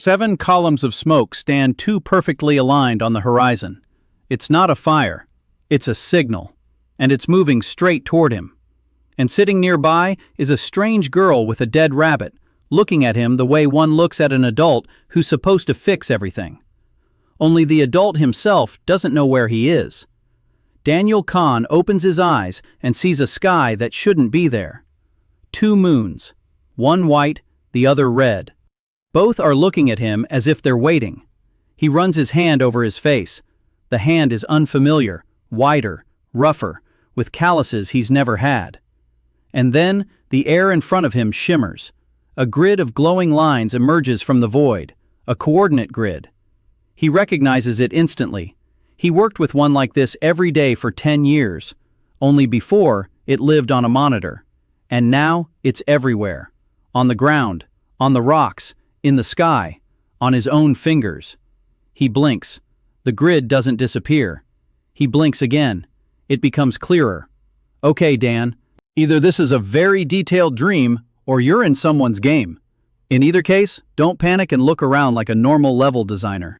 7 columns of smoke stand too perfectly aligned on the horizon. It's not a fire, it's a signal, and it's moving straight toward him. And sitting nearby is a strange girl with a dead rabbit, looking at him the way one looks at an adult who's supposed to fix everything. Only the adult himself doesn't know where he is. Daniel Kahn opens his eyes and sees a sky that shouldn't be there. 2 moons, one white, the other red. Both are looking at him as if they're waiting. He runs his hand over his face. The hand is unfamiliar, wider, rougher, with calluses he's never had. And then the air in front of him shimmers. A grid of glowing lines emerges from the void, a coordinate grid. He recognizes it instantly. He worked with one like this every day for 10 years. Only before, it lived on a monitor. And now, it's everywhere. On the ground, on the rocks, in the sky, on his own fingers. He blinks. The grid doesn't disappear. He blinks again. It becomes clearer. Okay, Dan. Either this is a very detailed dream, or you're in someone's game. In either case, don't panic and look around like a normal level designer.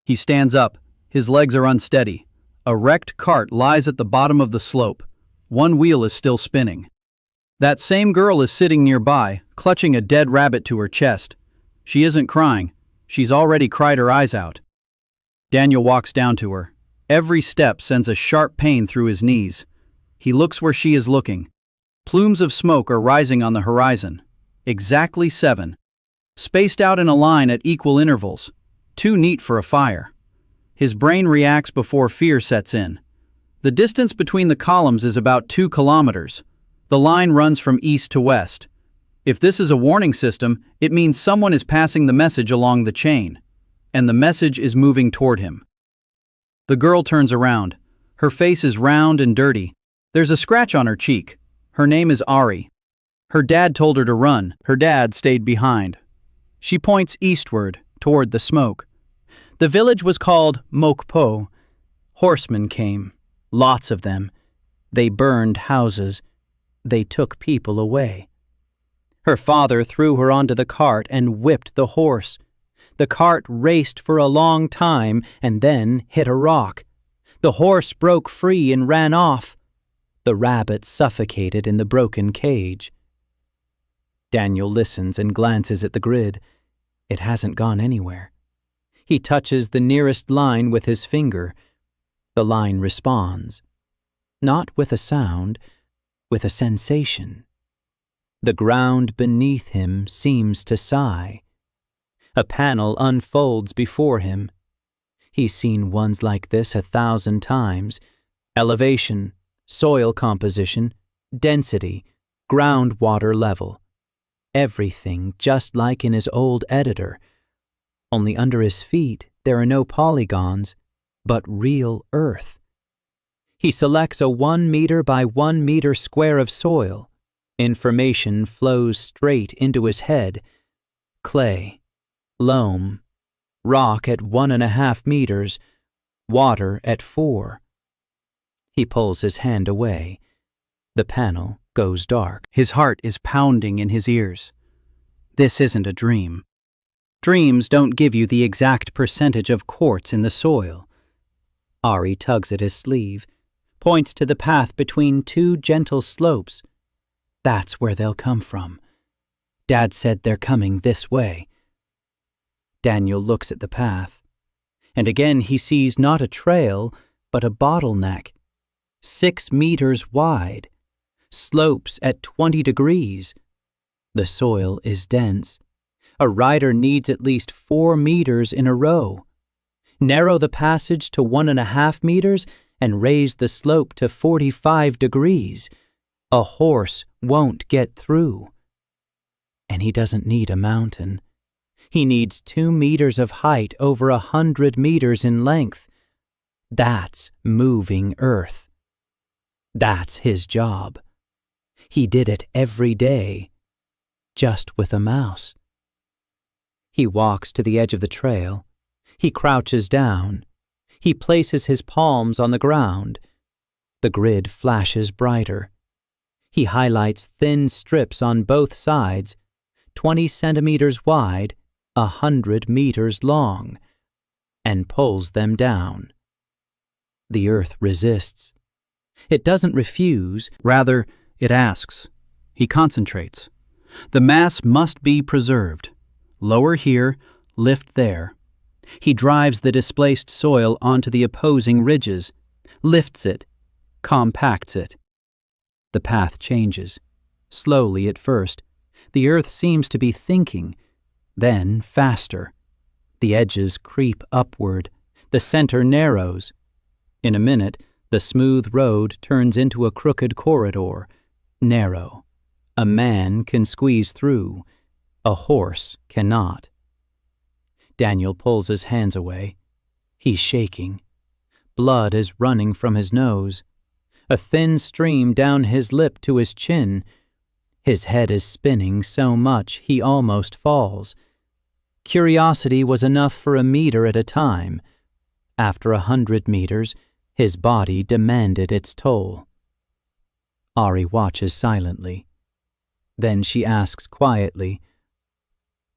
He stands up. His legs are unsteady. A wrecked cart lies at the bottom of the slope. One wheel is still spinning. That same girl is sitting nearby, clutching a dead rabbit to her chest. She isn't crying. She's already cried her eyes out. Daniel walks down to her. Every step sends a sharp pain through his knees. He looks where she is looking. Plumes of smoke are rising on the horizon. Exactly 7. Spaced out in a line at equal intervals. Too neat for a fire. His brain reacts before fear sets in. The distance between the columns is about 2 kilometers. The line runs from east to west. If this is a warning system, it means someone is passing the message along the chain. And the message is moving toward him. The girl turns around. Her face is round and dirty. There's a scratch on her cheek. Her name is Ari. Her dad told her to run. Her dad stayed behind. She points eastward, toward the smoke. The village was called Mokpo. Horsemen came. Lots of them. They burned houses. They took people away. Her father threw her onto the cart and whipped the horse. The cart raced for a long time and then hit a rock. The horse broke free and ran off. The rabbit suffocated in the broken cage. Daniel listens and glances at the grid. It hasn't gone anywhere. He touches the nearest line with his finger. The line responds. Not with a sound, with a sensation. The ground beneath him seems to sigh. A panel unfolds before him. He's seen ones like this 1,000 times. Elevation, soil composition, density, groundwater level. Everything just like in his old editor. Only under his feet there are no polygons, but real earth. He selects a 1 meter by 1 meter square of soil. Information flows straight into his head. Clay, loam, rock at 1.5 meters, water at 4. He pulls his hand away. The panel goes dark. His heart is pounding in his ears. This isn't a dream. Dreams don't give you the exact percentage of quartz in the soil. Ari tugs at his sleeve, points to the path between 2 gentle slopes. That's where they'll come from. Dad said they're coming this way. Daniel looks at the path, and again he sees not a trail, but a bottleneck. 6 meters wide. Slopes at 20 degrees. The soil is dense. A rider needs at least 4 meters in a row. Narrow the passage to 1.5 meters and raise the slope to 45 degrees. A horse won't get through. And he doesn't need a mountain. He needs 2 meters of height over 100 meters in length. That's moving earth. That's his job. He did it every day, just with a mouse. He walks to the edge of the trail. He crouches down. He places his palms on the ground. The grid flashes brighter. He highlights thin strips on both sides, 20 centimeters wide, 100 meters long, and pulls them down. The earth resists. It doesn't refuse. Rather, it asks. He concentrates. The mass must be preserved. Lower here, lift there. He drives the displaced soil onto the opposing ridges, lifts it, compacts it. The path changes, slowly at first. The earth seems to be thinking, then faster. The edges creep upward. The center narrows. In a minute, the smooth road turns into a crooked corridor, narrow. A man can squeeze through. A horse cannot. Daniel pulls his hands away. He's shaking. Blood is running from his nose. A thin stream down his lip to his chin. His head is spinning so much he almost falls. Curiosity was enough for a meter at a time. After 100 meters, his body demanded its toll. Ari watches silently. Then she asks quietly,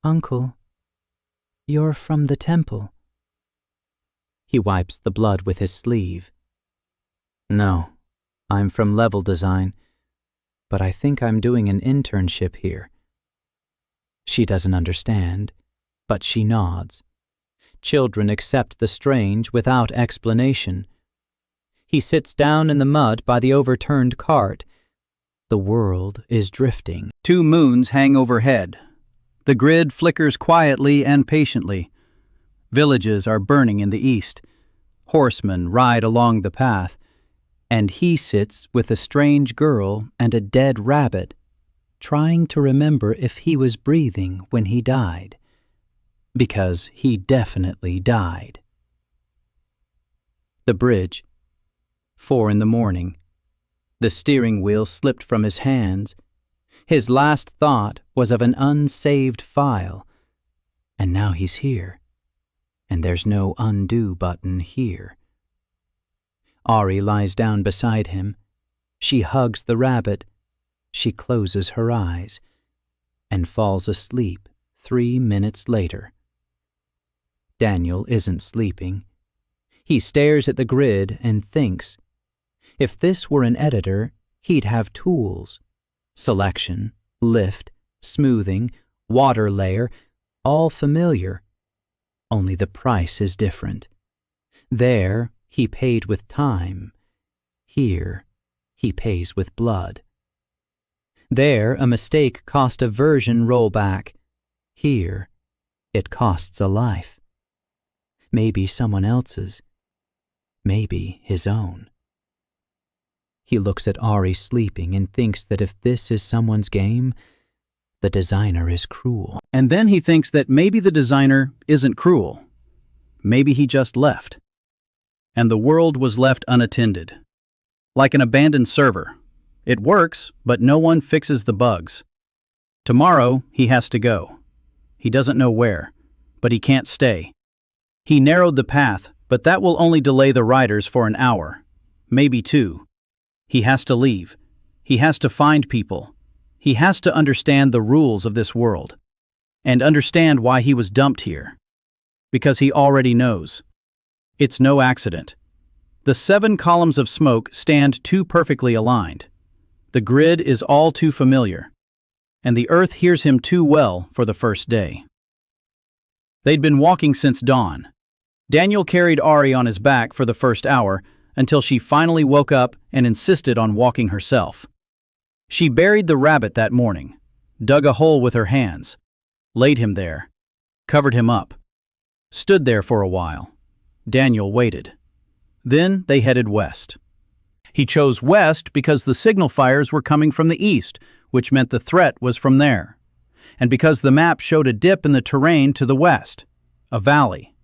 "Uncle, you're from the temple." He wipes the blood with his sleeve. "No, I'm from level design, but I think I'm doing an internship here." She doesn't understand, but she nods. Children accept the strange without explanation. He sits down in the mud by the overturned cart. The world is drifting. 2 moons hang overhead. The grid flickers quietly and patiently. Villages are burning in the east. Horsemen ride along the path. And he sits with a strange girl and a dead rabbit, trying to remember if he was breathing when he died. Because he definitely died. The bridge. 4 a.m. The steering wheel slipped from his hands. His last thought was of an unsaved file. And now he's here. And there's no undo button here. Ari lies down beside him. She hugs the rabbit. She closes her eyes and falls asleep 3 minutes later. Daniel isn't sleeping. He stares at the grid and thinks. If this were an editor, he'd have tools. Selection, lift, smoothing, water layer, all familiar. Only the price is different. There, he paid with time. Here, he pays with blood. There, a mistake cost a version rollback. Here, it costs a life. Maybe someone else's. Maybe his own. He looks at Ari sleeping and thinks that if this is someone's game, the designer is cruel. And then he thinks that maybe the designer isn't cruel. Maybe he just left. And the world was left unattended. Like an abandoned server. It works, but no one fixes the bugs. Tomorrow, he has to go. He doesn't know where, but he can't stay. He narrowed the path, but that will only delay the riders for an hour, maybe 2. He has to leave. He has to find people. He has to understand the rules of this world. And understand why he was dumped here. Because he already knows. It's no accident. The 7 columns of smoke stand too perfectly aligned. The grid is all too familiar. And the earth hears him too well for the first day. They'd been walking since dawn. Daniel carried Ari on his back for the first hour until she finally woke up and insisted on walking herself. She buried the rabbit that morning, dug a hole with her hands, laid him there, covered him up, stood there for a while. Daniel waited. Then they headed west. He chose west because the signal fires were coming from the east, which meant the threat was from there, and because the map showed a dip in the terrain to the west, a valley.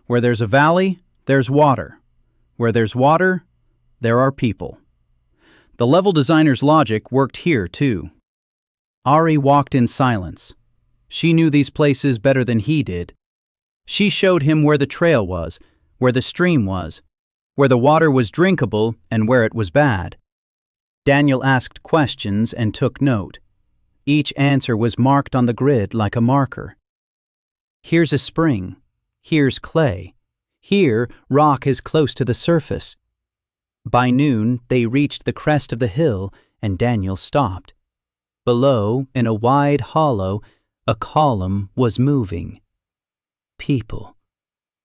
Where there's a valley, there's water. Where there's water, there are people. The level designer's logic worked here, too. Ari walked in silence. She knew these places better than he did. She showed him where the trail was, where the stream was, where the water was drinkable and where it was bad. Daniel asked questions and took note. Each answer was marked on the grid like a marker. Here's a spring. Here's clay. Here, rock is close to the surface. By noon, they reached the crest of the hill, and Daniel stopped. Below, in a wide hollow, a column was moving. People.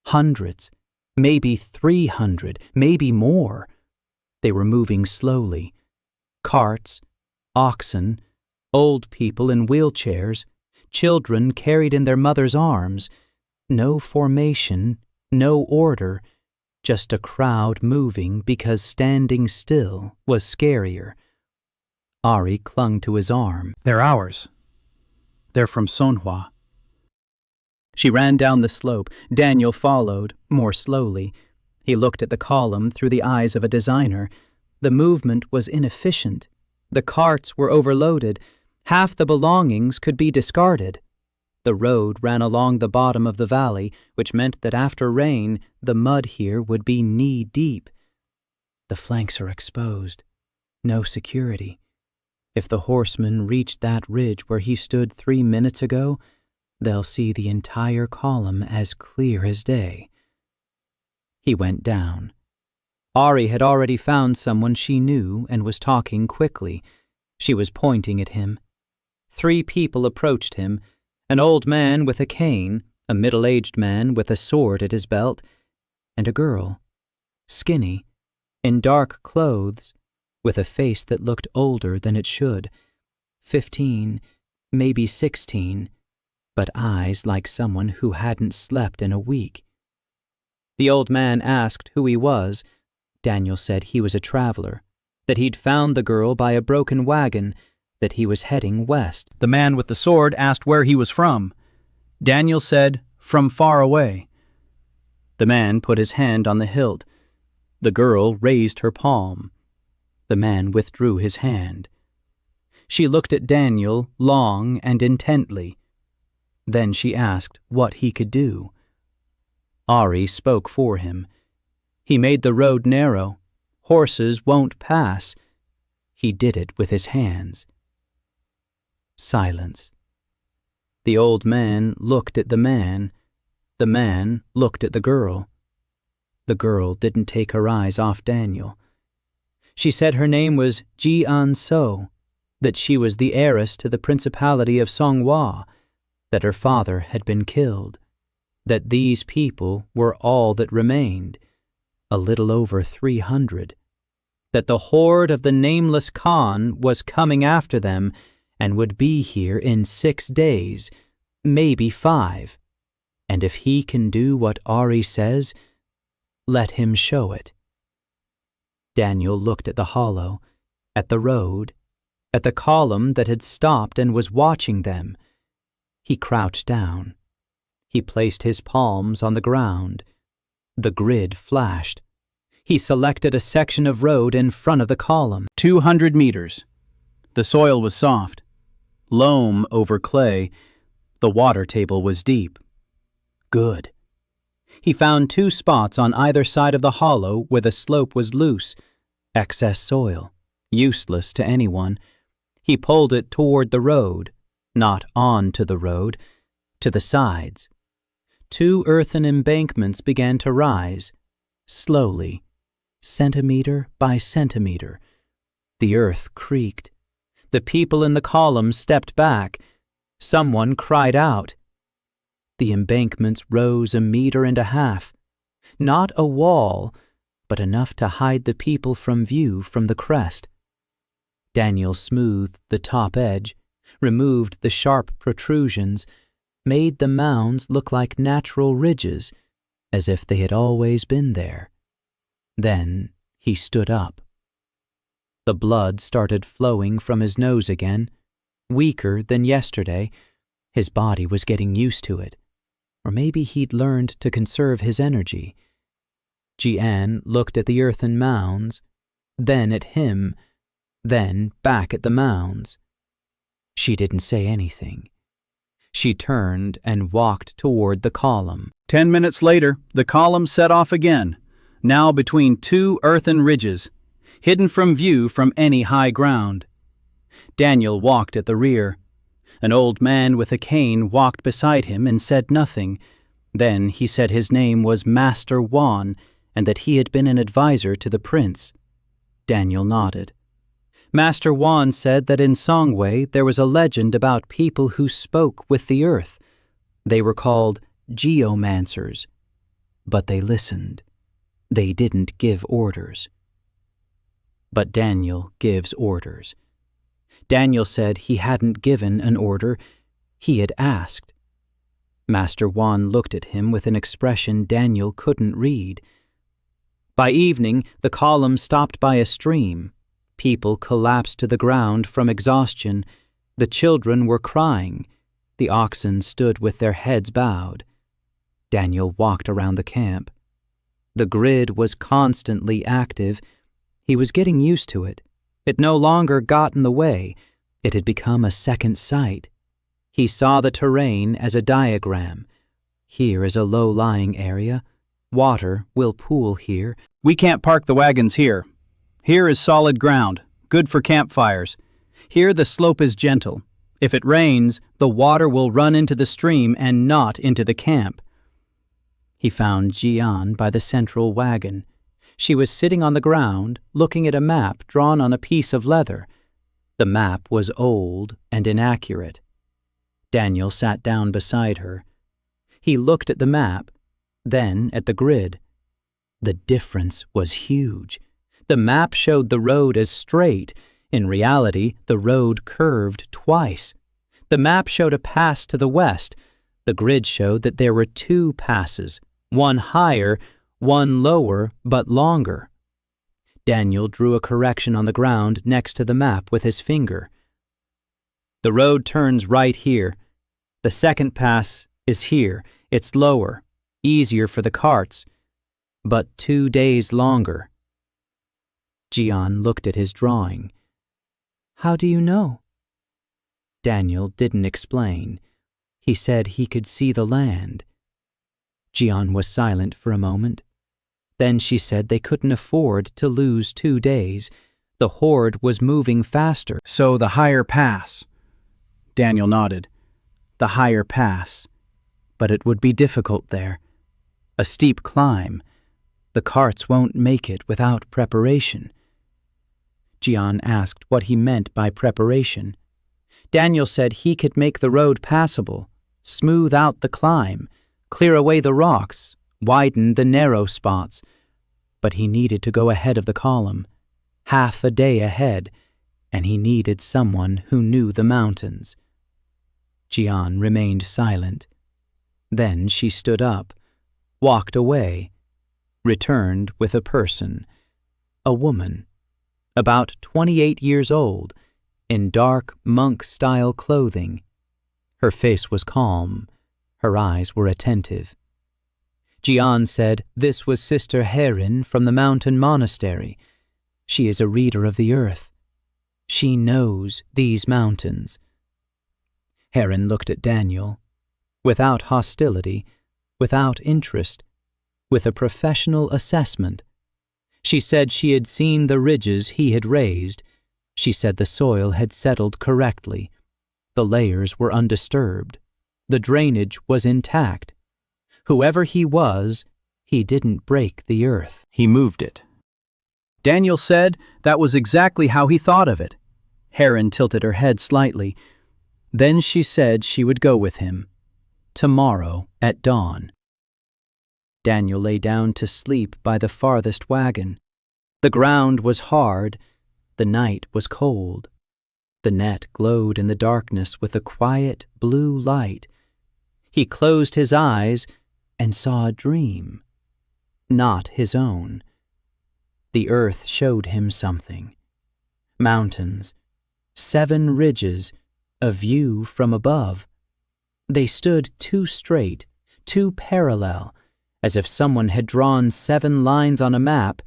Hundreds, maybe 300, maybe more. They were moving slowly. Carts, oxen, old people in wheelchairs, children carried in their mothers' arms. No formation, no order, just a crowd moving because standing still was scarier. Ari clung to his arm. They're ours. They're from Sonhua. She ran down the slope. Daniel followed, more slowly. He looked at the column through the eyes of a designer. The movement was inefficient. The carts were overloaded. Half the belongings could be discarded. The road ran along the bottom of the valley, which meant that after rain, the mud here would be knee-deep. The flanks are exposed. No security. If the horsemen reach that ridge where he stood 3 minutes ago, they'll see the entire column as clear as day. He went down. Ari had already found someone she knew and was talking quickly. She was pointing at him. 3 people approached him, an old man with a cane, a middle-aged man with a sword at his belt, and a girl, skinny, in dark clothes, with a face that looked older than it should, 15, maybe 16, but eyes like someone who hadn't slept in a week. The old man asked who he was. Daniel said he was a traveler, that he'd found the girl by a broken wagon, that he was heading west. The man with the sword asked where he was from. Daniel said, from far away. The man put his hand on the hilt. The girl raised her palm. The man withdrew his hand. She looked at Daniel long and intently. Then she asked what he could do. Ari spoke for him. He made the road narrow. Horses won't pass. He did it with his hands. Silence. The old man looked at the man. The man looked at the girl. The girl didn't take her eyes off Daniel. She said her name was Ji-an-so, that she was the heiress to the Principality of Songhua, that her father had been killed, that these people were all that remained, a little over 300, that the horde of the nameless Khan was coming after them and would be here in 6 days, maybe 5, and if he can do what Ari says, let him show it. Daniel looked at the hollow, at the road, at the column that had stopped and was watching them. He crouched down. He placed his palms on the ground. The grid flashed. He selected a section of road in front of the column. 200 meters. The soil was soft. Loam over clay. The water table was deep. Good. He found 2 spots on either side of the hollow where the slope was loose. Excess soil. Useless to anyone. He pulled it toward the road. Not onto the road. To the sides. 2 earthen embankments began to rise. Slowly. Centimeter by centimeter. The earth creaked. The people in the column stepped back. Someone cried out. The embankments rose 1.5 meters. Not a wall, but enough to hide the people from view from the crest. Daniel smoothed the top edge, removed the sharp protrusions, made the mounds look like natural ridges, as if they had always been there. Then he stood up. The blood started flowing from his nose again, weaker than yesterday. His body was getting used to it. Or maybe he'd learned to conserve his energy. Ji-an looked at the earthen mounds, then at him, then back at the mounds. She didn't say anything. She turned and walked toward the column. 10 minutes later, the column set off again, now between 2 earthen ridges, hidden from view from any high ground. Daniel walked at the rear. An old man with a cane walked beside him and said nothing. Then he said his name was Master Juan and that he had been an advisor to the prince. Daniel nodded. Master Juan said that in Songway there was a legend about people who spoke with the earth. They were called geomancers. But they listened. They didn't give orders. But Daniel gives orders. Daniel said he hadn't given an order, he had asked. Master Juan looked at him with an expression Daniel couldn't read. By evening, the column stopped by a stream. People collapsed to the ground from exhaustion. The children were crying. The oxen stood with their heads bowed. Daniel walked around the camp. The grid was constantly active. He was getting used to it. It no longer got in the way. It had become a second sight. He saw the terrain as a diagram. Here is a low-lying area. Water will pool here. We can't park the wagons here. Here is solid ground, good for campfires. Here the slope is gentle. If it rains, the water will run into the stream and not into the camp. He found Jian by the central wagon. She was sitting on the ground, looking at a map drawn on a piece of leather. The map was old and inaccurate. Daniel sat down beside her. He looked at the map, then at the grid. The difference was huge. The map showed the road as straight. In reality, the road curved twice. The map showed a pass to the west. The grid showed that there were two passes, one higher, one lower but longer. Daniel drew a correction on the ground next to the map with his finger. The road turns right here. The second pass is here. It's lower, easier for the carts, but 2 days longer. Jian looked at his drawing. How do you know? Daniel didn't explain. He said he could see the land. Jian was silent for a moment. Then she said they couldn't afford to lose 2 days. The Horde was moving faster. So the higher pass. Daniel nodded. The higher pass. But it would be difficult there. A steep climb. The carts won't make it without preparation. Jian asked what he meant by preparation. Daniel said he could make the road passable, smooth out the climb, clear away the rocks, widen the narrow spots. But he needed to go ahead of the column, half a day ahead, and he needed someone who knew the mountains. Jian remained silent. Then she stood up, walked away, returned with a person, a woman, about 28 years old, in dark monk-style clothing. Her face was calm. Her eyes were attentive. Jian said this was Sister Herin from the mountain monastery. She is a reader of the earth. She knows these mountains. Herin looked at Daniel, without hostility, without interest, with a professional assessment. She said she had seen the ridges he had raised. She said the soil had settled correctly. The layers were undisturbed. The drainage was intact. Whoever he was, he didn't break the earth. He moved it. Daniel said that was exactly how he thought of it. Herin tilted her head slightly. Then she said she would go with him. Tomorrow at dawn. Daniel lay down to sleep by the farthest wagon. The ground was hard. The night was cold. The net glowed in the darkness with a quiet blue light. He closed his eyes and saw a dream, not his own. The earth showed him something. Mountains, 7 ridges, a view from above. They stood too straight, too parallel, as if someone had drawn 7 lines on a map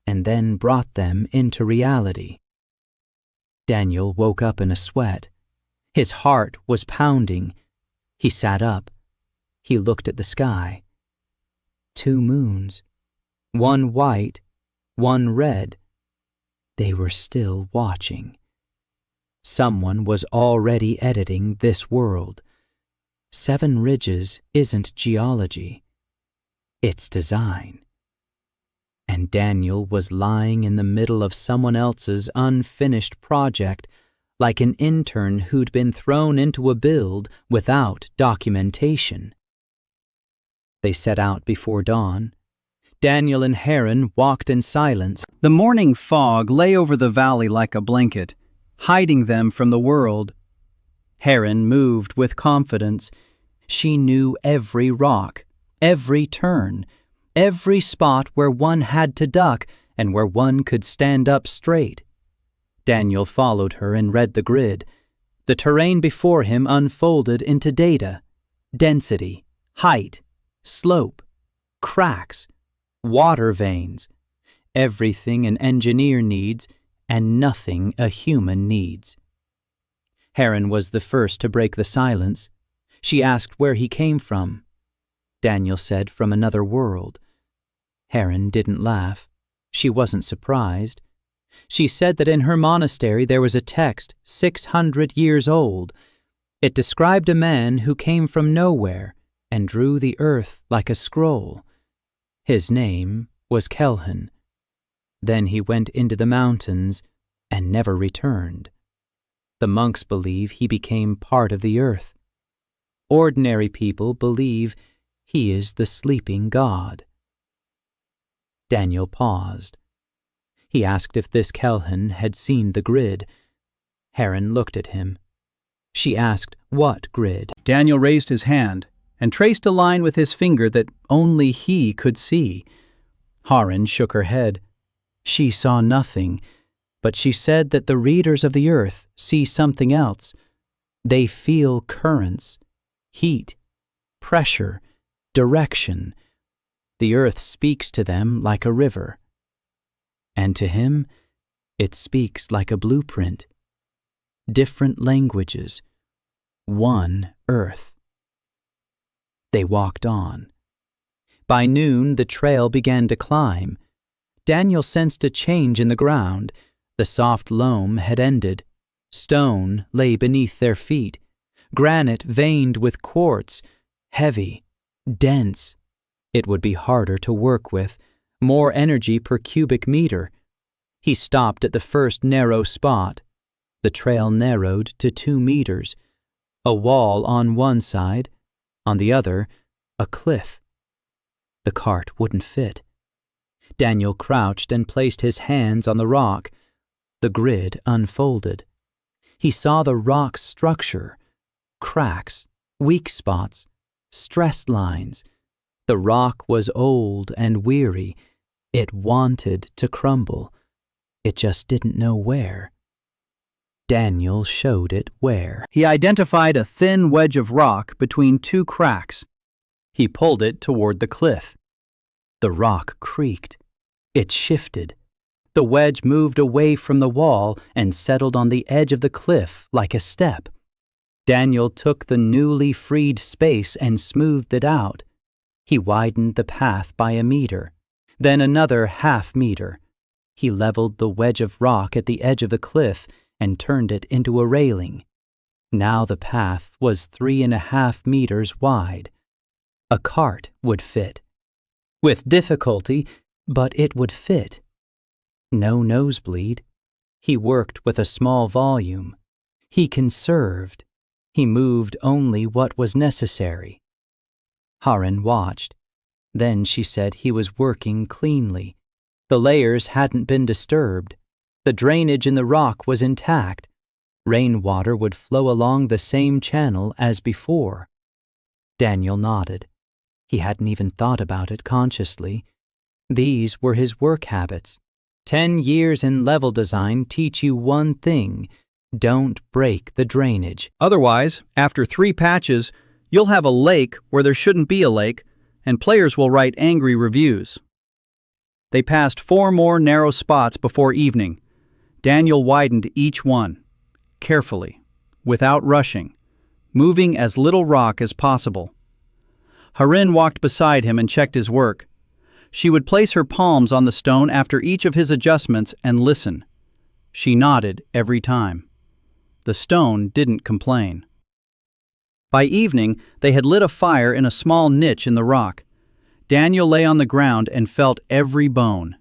and then brought them into reality. Daniel woke up in a sweat. His heart was pounding. He sat up. He looked at the sky. 2 moons, one white, one red. They were still watching. Someone was already editing this world. 7 Ridges isn't geology. It's design. And Daniel was lying in the middle of someone else's unfinished project, like an intern who'd been thrown into a build without documentation. They set out before dawn. Daniel and Heron walked in silence. The morning fog lay over the valley like a blanket, hiding them from the world. Heron moved with confidence. She knew every rock, every turn, every spot where one had to duck and where one could stand up straight. Daniel followed her and read the grid. The terrain before him unfolded into data: density, height, slope, cracks, water veins, everything an engineer needs and nothing a human needs. Heron was the first to break the silence. She asked where he came from. Daniel said from another world. Heron didn't laugh. She wasn't surprised. She said that in her monastery there was a text 600 years old. It described a man who came from nowhere and drew the earth like a scroll. His name was Kelhan. Then he went into the mountains and never returned. The monks believe he became part of the earth. Ordinary people believe he is the sleeping god. Daniel paused. He asked if this Kelhan had seen the grid. Heron looked at him. She asked what grid. Daniel raised his hand and traced a line with his finger that only he could see. Heron shook her head. She saw nothing, but she said that the readers of the earth see something else. They feel currents, heat, pressure, direction. The earth speaks to them like a river. And to him, it speaks like a blueprint. Different languages, one earth. They walked on. By noon, the trail began to climb. Daniel sensed a change in the ground. The soft loam had ended. Stone lay beneath their feet. Granite veined with quartz, heavy, dense. It would be harder to work with, more energy per cubic meter. He stopped at the first narrow spot. The trail narrowed to 2 meters. A wall on one side, on the other, a cliff. The cart wouldn't fit. Daniel crouched and placed his hands on the rock. The grid unfolded. He saw the rock's structure, cracks, weak spots, stress lines. The rock was old and weary. It wanted to crumble. It just didn't know where. Daniel showed it where. He identified a thin wedge of rock between 2 cracks. He pulled it toward the cliff. The rock creaked. It shifted. The wedge moved away from the wall and settled on the edge of the cliff like a step. Daniel took the newly freed space and smoothed it out. He widened the path by 1 meter, then another ½ meter. He leveled the wedge of rock at the edge of the cliff and turned it into a railing. Now the path was 3½ meters wide. A cart would fit. With difficulty, but it would fit. No nosebleed. He worked with a small volume. He conserved. He moved only what was necessary. Heron watched. Then she said he was working cleanly. The layers hadn't been disturbed. The drainage in the rock was intact. Rainwater would flow along the same channel as before. Daniel nodded. He hadn't even thought about it consciously. These were his work habits. 10 years in level design teach you one thing: don't break the drainage. Otherwise, after 3 patches, you'll have a lake where there shouldn't be a lake, and players will write angry reviews. They passed 4 more narrow spots before evening. Daniel widened each one, carefully, without rushing, moving as little rock as possible. Harin walked beside him and checked his work. She would place her palms on the stone after each of his adjustments and listen. She nodded every time. The stone didn't complain. By evening, they had lit a fire in a small niche in the rock. Daniel lay on the ground and felt every bone.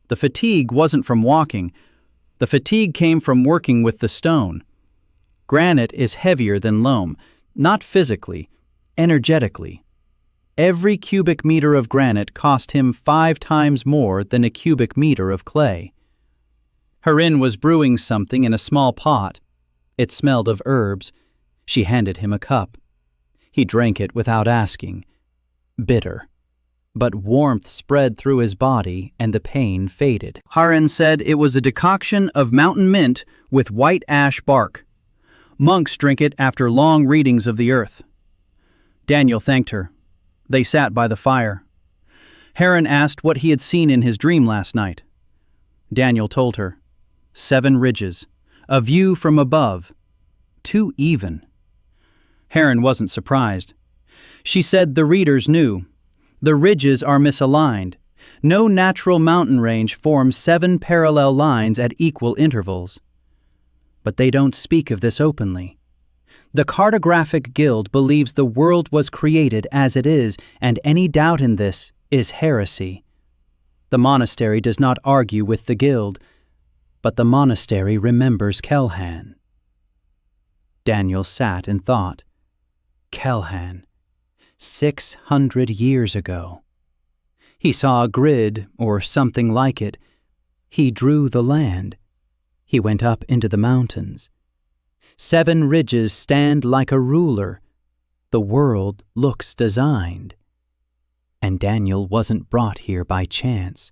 The fatigue wasn't from walking. The fatigue came from working with the stone. Granite is heavier than loam, not physically, energetically. Every cubic meter of granite cost him 5 times more than a cubic meter of clay. Harin was brewing something in a small pot. It smelled of herbs. She handed him a cup. He drank it without asking. Bitter. But warmth spread through his body and the pain faded. Harin said it was a decoction of mountain mint with white ash bark. Monks drink it after long readings of the earth. Daniel thanked her. They sat by the fire. Harin asked what he had seen in his dream last night. Daniel told her. 7 ridges. A view from above. 2 even. Harin wasn't surprised. She said the readers knew. The ridges are misaligned. No natural mountain range forms 7 parallel lines at equal intervals. But they don't speak of this openly. The Cartographic Guild believes the world was created as it is, and any doubt in this is heresy. The monastery does not argue with the guild, but the monastery remembers Kelhan. Daniel sat and thought. Kelhan. 600 years ago. He saw a grid, or something like it. He drew the land. He went up into the mountains. 7 ridges stand like a ruler. The world looks designed. And Daniel wasn't brought here by chance.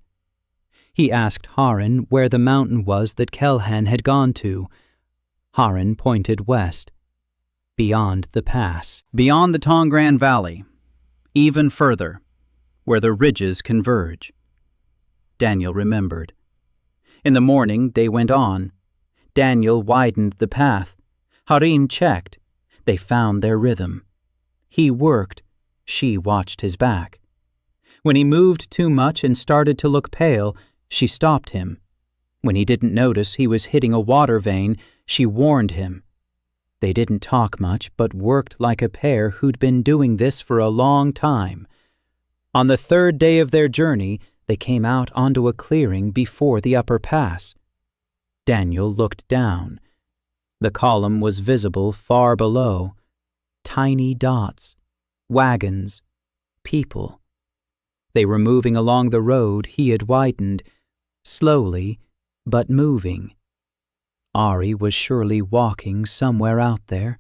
He asked Harin where the mountain was that Kelhan had gone to. Harin pointed west. Beyond the pass. Beyond the Tongran Valley. Even further, where the ridges converge. Daniel remembered. In the morning, they went on. Daniel widened the path. Harin checked. They found their rhythm. He worked. She watched his back. When he moved too much and started to look pale, she stopped him. When he didn't notice he was hitting a water vein, she warned him. They didn't talk much, but worked like a pair who'd been doing this for a long time. On the 3rd day of their journey, they came out onto a clearing before the upper pass. Daniel looked down. The column was visible far below. Tiny dots, wagons, people. They were moving along the road he had widened, slowly, but moving. Ari was surely walking somewhere out there,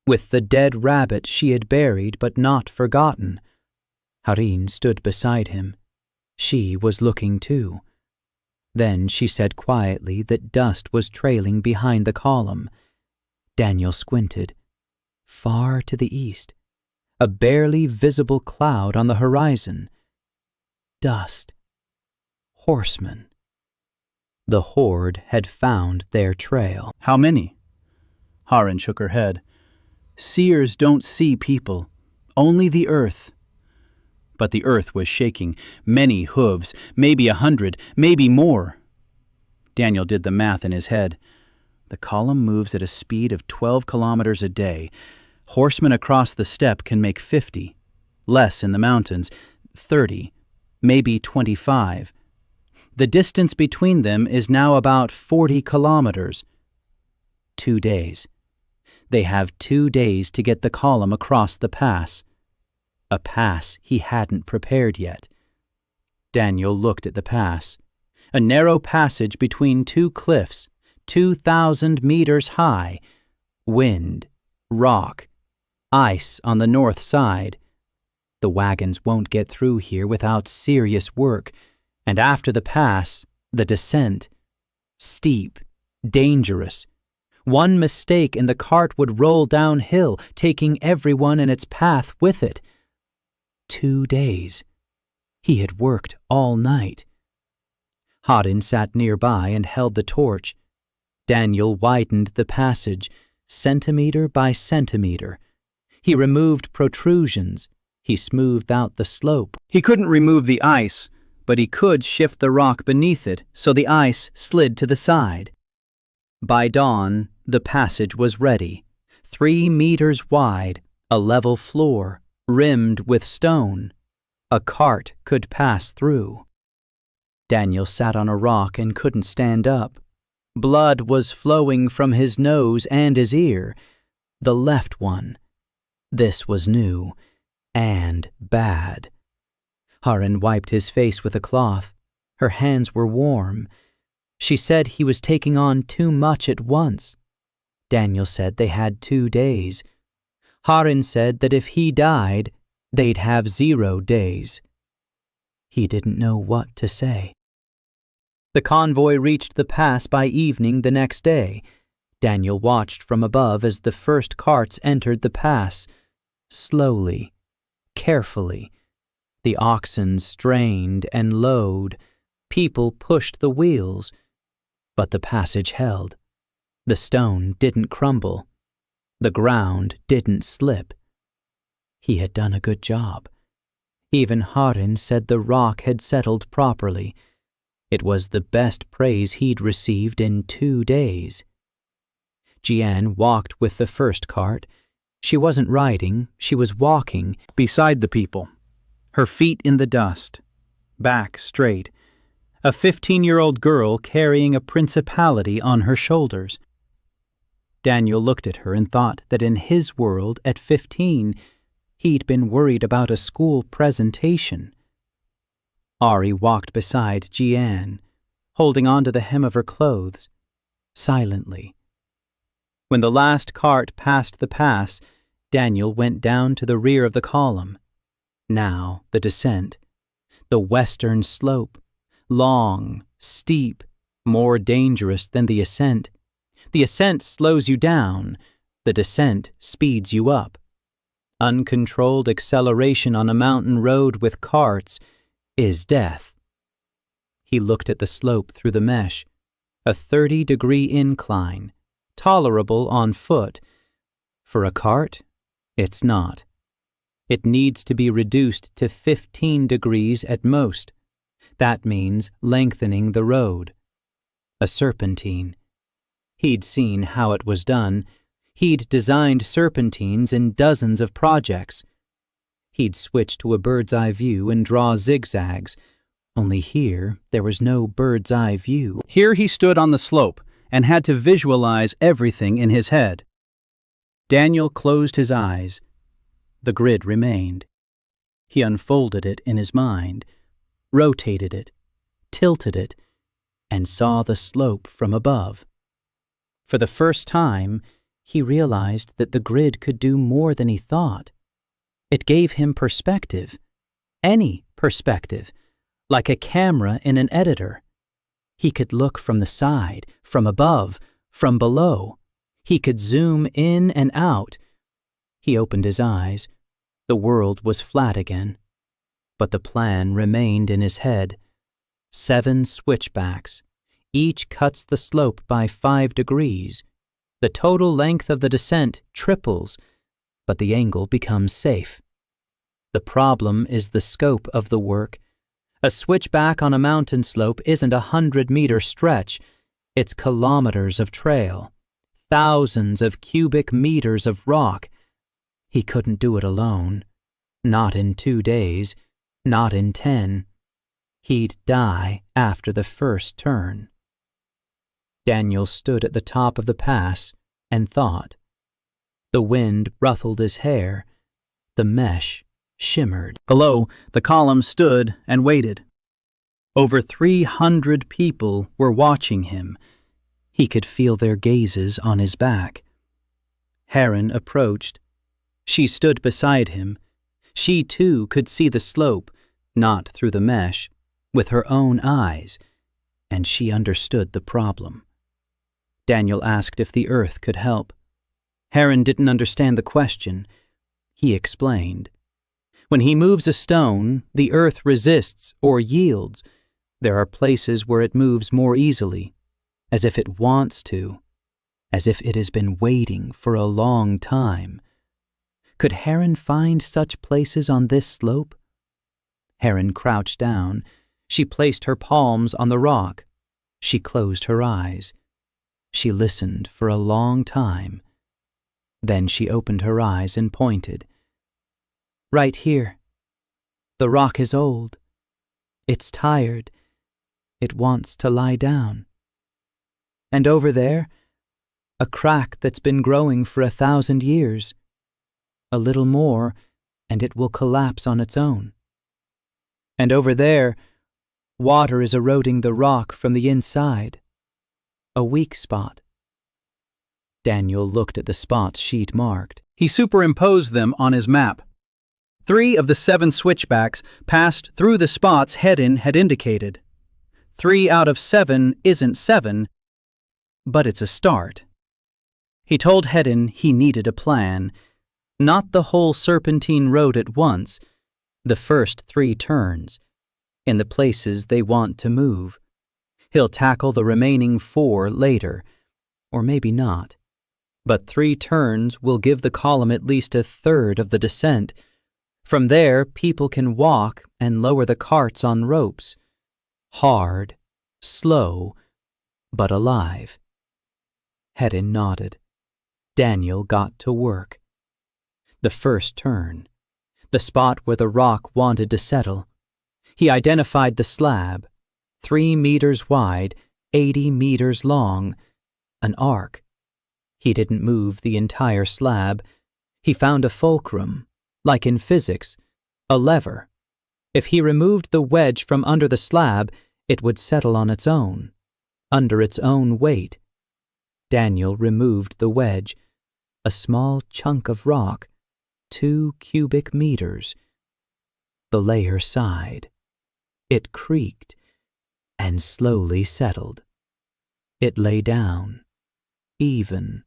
with the dead rabbit she had buried but not forgotten. Harin stood beside him. She was looking too. Then she said quietly that dust was trailing behind the column. Daniel squinted. Far to the east, a barely visible cloud on the horizon. Dust. Horsemen. The Horde had found their trail. How many? Harin shook her head. Seers don't see people, only the earth. But the earth was shaking. Many hooves, maybe 100, maybe more. Daniel did the math in his head. The column moves at a speed of 12 kilometers a day. Horsemen across the steppe can make 50. Less in the mountains, 30, maybe 25. The distance between them is now about 40 kilometers. 2 days. They have 2 days to get the column across the pass. A pass he hadn't prepared yet. Daniel looked at the pass. A narrow passage between 2 cliffs, 2,000 meters high. Wind, rock, ice on the north side. The wagons won't get through here without serious work. And after the pass, the descent. Steep, dangerous. One mistake and the cart would roll downhill, taking everyone in its path with it. 2 days. He had worked all night. Harin sat nearby and held the torch. Daniel widened the passage, centimeter by centimeter. He removed protrusions. He smoothed out the slope. He couldn't remove the ice, but he could shift the rock beneath it so the ice slid to the side. By dawn, the passage was ready, 3 meters wide, a level floor, rimmed with stone. A cart could pass through. Daniel sat on a rock and couldn't stand up. Blood was flowing from his nose and his ear, the left one. This was new and bad. Haren wiped his face with a cloth. Her hands were warm. She said he was taking on too much at once. Daniel said they had 2 days. Haren said that if he died, they'd have 0 days. He didn't know what to say. The convoy reached the pass by evening the next day. Daniel watched from above as the first carts entered the pass. Slowly, carefully. The oxen strained and lowed. People pushed the wheels. But the passage held. The stone didn't crumble. The ground didn't slip. He had done a good job. Even Haren said the rock had settled properly. It was the best praise he'd received in 2 days. Jian walked with the first cart. She wasn't riding, she was walking beside the people, her feet in the dust, back straight, a 15-year-old girl carrying a principality on her shoulders. Daniel looked at her and thought that in his world at 15, he'd been worried about a school presentation. Ari walked beside Jian, holding on to the hem of her clothes, silently. When the last cart passed the pass, Daniel went down to the rear of the column. Now the descent. The western slope. Long, steep, more dangerous than the ascent. The ascent slows you down. The descent speeds you up. Uncontrolled acceleration on a mountain road with carts is death. He looked at the slope through the mesh. A 30-degree incline, tolerable on foot. For a cart, it's not. It needs to be reduced to 15 degrees at most. That means lengthening the road. A serpentine. He'd seen how it was done. He'd designed serpentines in dozens of projects. He'd switch to a bird's-eye view and draw zigzags. Only here, there was no bird's-eye view. Here he stood on the slope and had to visualize everything in his head. Daniel closed his eyes. The grid remained. He unfolded it in his mind, rotated it, tilted it, and saw the slope from above. For the first time, he realized that the grid could do more than he thought. It gave him perspective, any perspective, like a camera in an editor. He could look from the side, from above, from below. He could zoom in and out. He opened his eyes. The world was flat again. But the plan remained in his head. 7 switchbacks. Each cuts the slope by 5 degrees. The total length of the descent triples, but the angle becomes safe. The problem is the scope of the work. A switchback on a mountain slope isn't a 100-meter stretch. It's kilometers of trail, thousands of cubic meters of rock. He couldn't do it alone. Not in 2 days, not in 10. He'd die after the first turn. Daniel stood at the top of the pass and thought. The wind ruffled his hair. The mesh shimmered. Below, the column stood and waited. Over 300 people were watching him. He could feel their gazes on his back. Haren approached. She stood beside him. She, too, could see the slope, not through the mesh, with her own eyes, and she understood the problem. Daniel asked if the earth could help. Haren didn't understand the question. He explained. When he moves a stone, the earth resists or yields. There are places where it moves more easily, as if it wants to, as if it has been waiting for a long time. Could Haren find such places on this slope? Haren crouched down. She placed her palms on the rock. She closed her eyes. She listened for a long time. Then she opened her eyes and pointed. Right here. The rock is old. It's tired. It wants to lie down. And over there, a crack that's been growing for 1,000 years. A little more, and it will collapse on its own. And over there, water is eroding the rock from the inside. A weak spot. Daniel looked at the spots she'd marked. He superimposed them on his map. 3 of the 7 switchbacks passed through the spots Hedin had indicated. 3 out of 7 isn't 7, but it's a start. He told Hedin he needed a plan. Not the whole serpentine road at once, the first 3 turns, in the places they want to move. He'll tackle the remaining 4 later, or maybe not. But 3 turns will give the column at least a third of the descent. From there, people can walk and lower the carts on ropes. Hard, slow, but alive. Hedin nodded. Daniel got to work. The first turn, the spot where the rock wanted to settle. He identified the slab, 3 meters wide, 80 meters long, an arc. He didn't move the entire slab. He found a fulcrum, like in physics, a lever. If he removed the wedge from under the slab, it would settle on its own, under its own weight. Daniel removed the wedge, a small chunk of rock, 2 cubic meters. The layer sighed. It creaked and slowly settled. It lay down, even,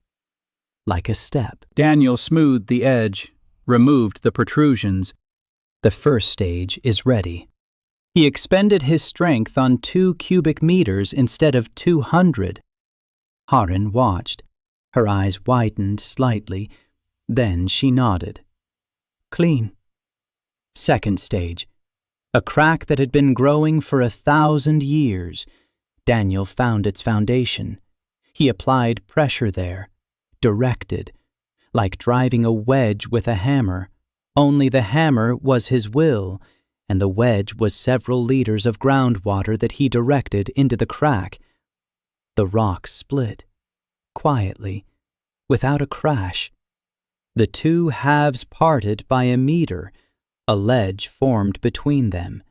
like a step. Daniel smoothed the edge, removed the protrusions. The first stage is ready. He expended his strength on 2 cubic meters instead of 200. Harin watched. Her eyes widened slightly. Then she nodded. Clean. Second stage. A crack that had been growing for 1,000 years. Daniel found its foundation. He applied pressure there, directed, like driving a wedge with a hammer. Only the hammer was his will, and the wedge was several liters of groundwater that he directed into the crack. The rock split, quietly, without a crash. The 2 halves parted by a meter. A ledge formed between them.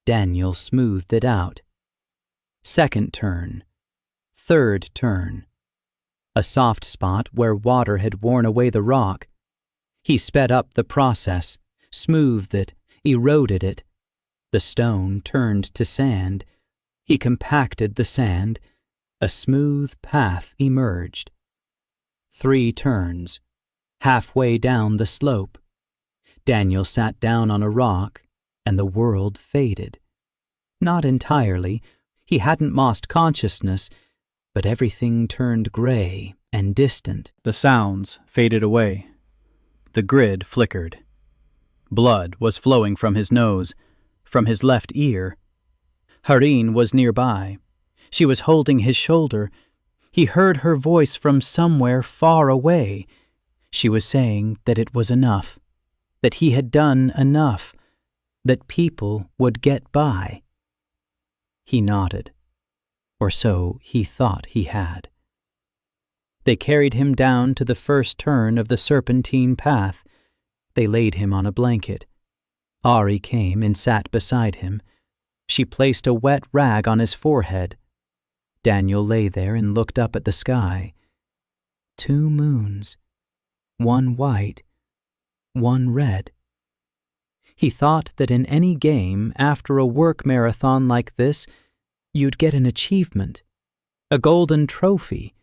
Daniel smoothed it out. Second turn. Third turn. A soft spot where water had worn away the rock. He sped up the process, smoothed it, eroded it. The stone turned to sand. He compacted the sand. A smooth path emerged. 3 turns. Halfway down the slope. Daniel sat down on a rock, and the world faded. Not entirely. He hadn't lost consciousness, but everything turned gray and distant. The sounds faded away. The grid flickered. Blood was flowing from his nose, from his left ear. Harin was nearby. She was holding his shoulder. He heard her voice from somewhere far away. She was saying that it was enough, that he had done enough, that people would get by. He nodded, or so he thought he had. They carried him down to the first turn of the serpentine path. They laid him on a blanket. Ari came and sat beside him. She placed a wet rag on his forehead. Daniel lay there and looked up at the sky. 2 moons, 1 white, 1 red. He thought that in any game, after a work marathon like this, you'd get an achievement, a golden trophy,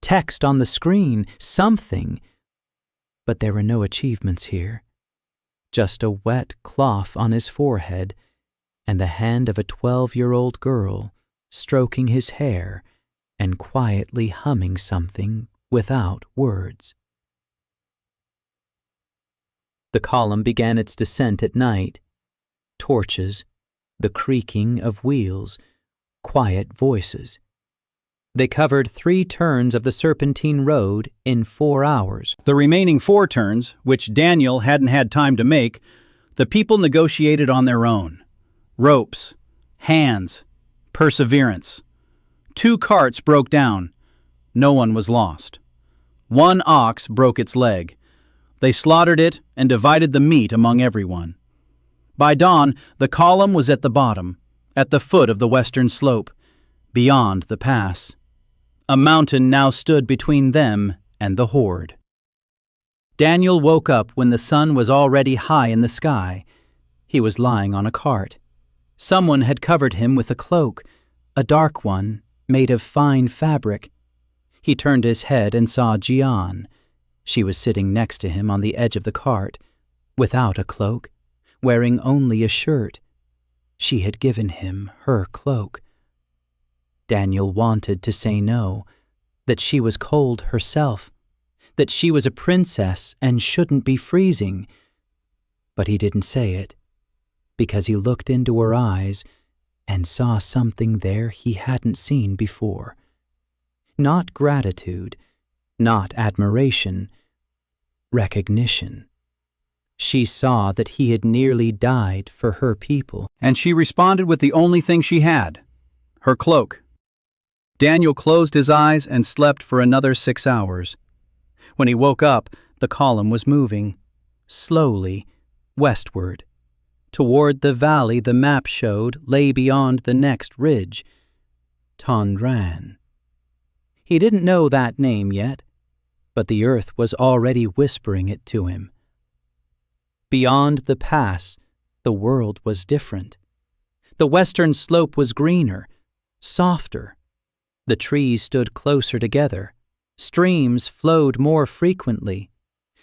text on the screen, something. But there were no achievements here. Just a wet cloth on his forehead and the hand of a 12-year-old girl stroking his hair and quietly humming something without words. The column began its descent at night. Torches, the creaking of wheels, quiet voices. They covered 3 turns of the serpentine road in 4 hours. The remaining 4 turns, which Daniel hadn't had time to make, the people negotiated on their own. Ropes, hands, perseverance. 2 carts broke down. No one was lost. 1 ox broke its leg. They slaughtered it and divided the meat among everyone. By dawn, the column was at the bottom, at the foot of the western slope, beyond the pass. A mountain now stood between them and the Horde. Daniel woke up when the sun was already high in the sky. He was lying on a cart. Someone had covered him with a cloak, a dark one, made of fine fabric. He turned his head and saw Gian. She was sitting next to him on the edge of the cart, without a cloak, wearing only a shirt. She had given him her cloak. Daniel wanted to say no, that she was cold herself, that she was a princess and shouldn't be freezing. But he didn't say it, because he looked into her eyes and saw something there he hadn't seen before. Not gratitude, not admiration, recognition. She saw that he had nearly died for her people. And she responded with the only thing she had, her cloak. Daniel closed his eyes and slept for another 6 hours. When he woke up, the column was moving, slowly, westward, toward the valley the map showed lay beyond the next ridge, Tongran. He didn't know that name yet, but the earth was already whispering it to him. Beyond the pass, the world was different. The western slope was greener, softer. The trees stood closer together. Streams flowed more frequently.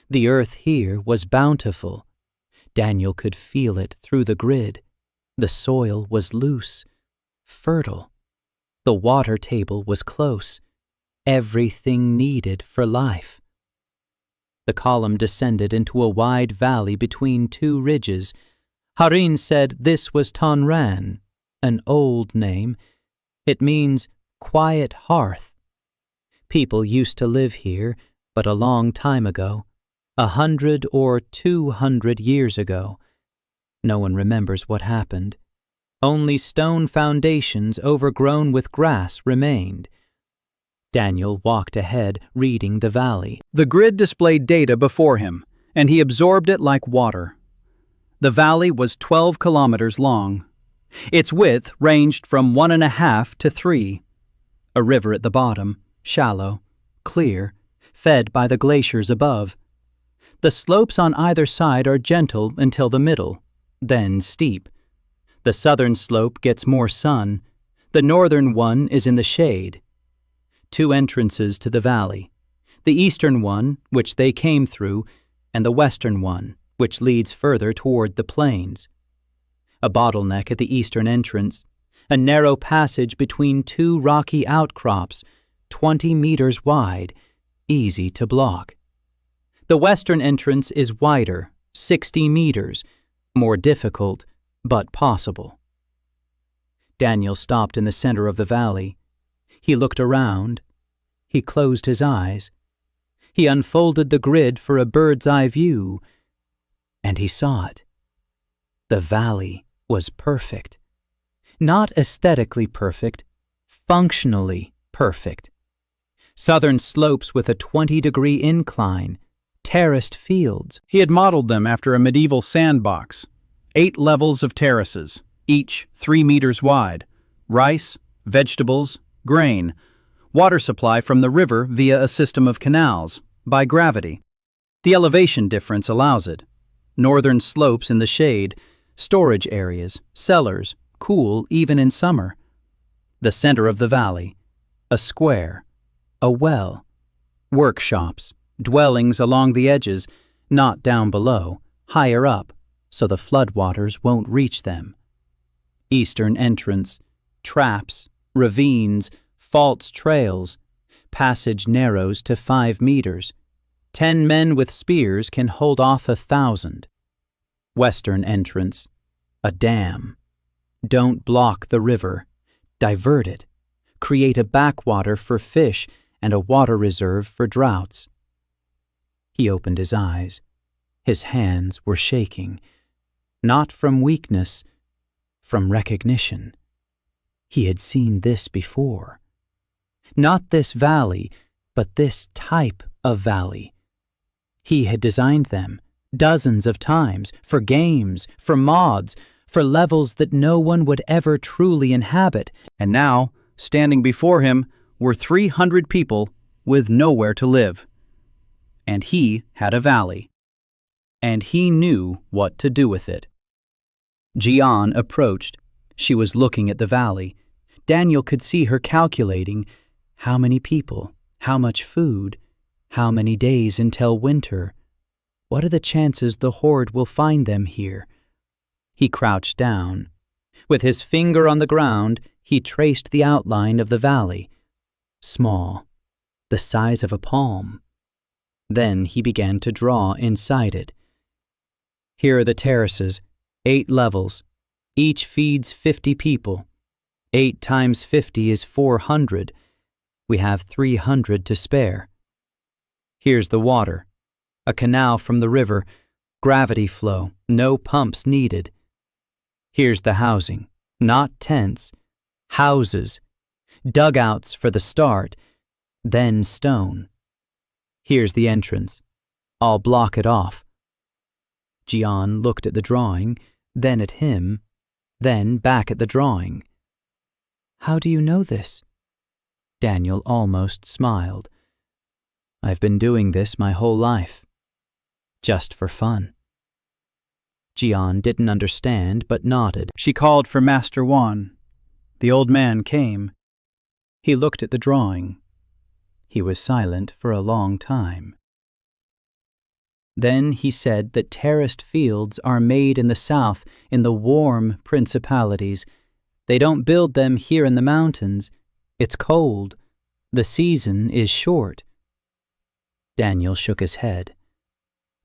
The earth here was bountiful. Daniel could feel it through the grid. The soil was loose, fertile. The water table was close. Everything needed for life. The column descended into a wide valley between 2 ridges. Harin said this was Tongran, an old name. It means quiet hearth. People used to live here, but a long time ago, 100 or 200 years ago. No one remembers what happened. Only stone foundations overgrown with grass remained. Daniel walked ahead, reading the valley. The grid displayed data before him, and he absorbed it like water. The valley was 12 kilometers long. Its width ranged from 1.5 to 3. A river at the bottom, shallow, clear, fed by the glaciers above. The slopes on either side are gentle until the middle, then steep. The southern slope gets more sun. The northern one is in the shade. 2 entrances to the valley, the eastern one, which they came through, and the western one, which leads further toward the plains. A bottleneck at the eastern entrance, a narrow passage between 2 rocky outcrops, 20 meters wide, easy to block. The western entrance is wider, 60 meters, more difficult, but possible. Daniel stopped in the center of the valley. He looked around. He closed his eyes. He unfolded the grid for a bird's-eye view, and he saw it. The valley was perfect. Not aesthetically perfect, functionally perfect. Southern slopes with a 20-degree incline, terraced fields. He had modeled them after a medieval sandbox. 8 levels of terraces, each 3 meters wide. Rice, vegetables, grain. Water supply from the river via a system of canals, by gravity. The elevation difference allows it. Northern slopes in the shade, storage areas, cellars, cool even in summer. The center of the valley, a square, a well, workshops, dwellings along the edges, not down below, higher up, so the floodwaters won't reach them. Eastern entrance, traps, ravines, false trails, passage narrows to 5 meters. 10 men with spears can hold off 1,000. Western entrance, a dam. Don't block the river. Divert it. create a backwater for fish and a water reserve for droughts. He opened his eyes. His hands were shaking, not from weakness, from recognition. He had seen this before. Not this valley, but this type of valley. He had designed them dozens of times for games, for mods, for levels that no one would ever truly inhabit. And now, standing before him, were 300 people with nowhere to live. And he had a valley. And he knew what to do with it. Jian approached. She was looking at the valley. Daniel could see her calculating how many people, how much food, how many days until winter. What are the chances the Horde will find them here? He crouched down. With his finger on the ground, he traced the outline of the valley. Small, the size of a palm. Then he began to draw inside it. Here are the terraces, 8 levels. Each feeds 50 people. 8 times 50 is 400. We have 300 to spare. Here's the water. A canal from the river, gravity flow, no pumps needed. Here's the housing, not tents, houses, dugouts for the start, then stone. Here's the entrance. I'll block it off. Jian looked at the drawing, then at him, then back at the drawing. How do you know this? Daniel almost smiled. I've been doing this my whole life. Just for fun. Jian didn't understand, but nodded. She called for Master Wan. The old man came. He looked at the drawing. He was silent for a long time. Then he said that terraced fields are made in the south, in the warm principalities. They don't build them here in the mountains. It's cold. The season is short. Daniel shook his head.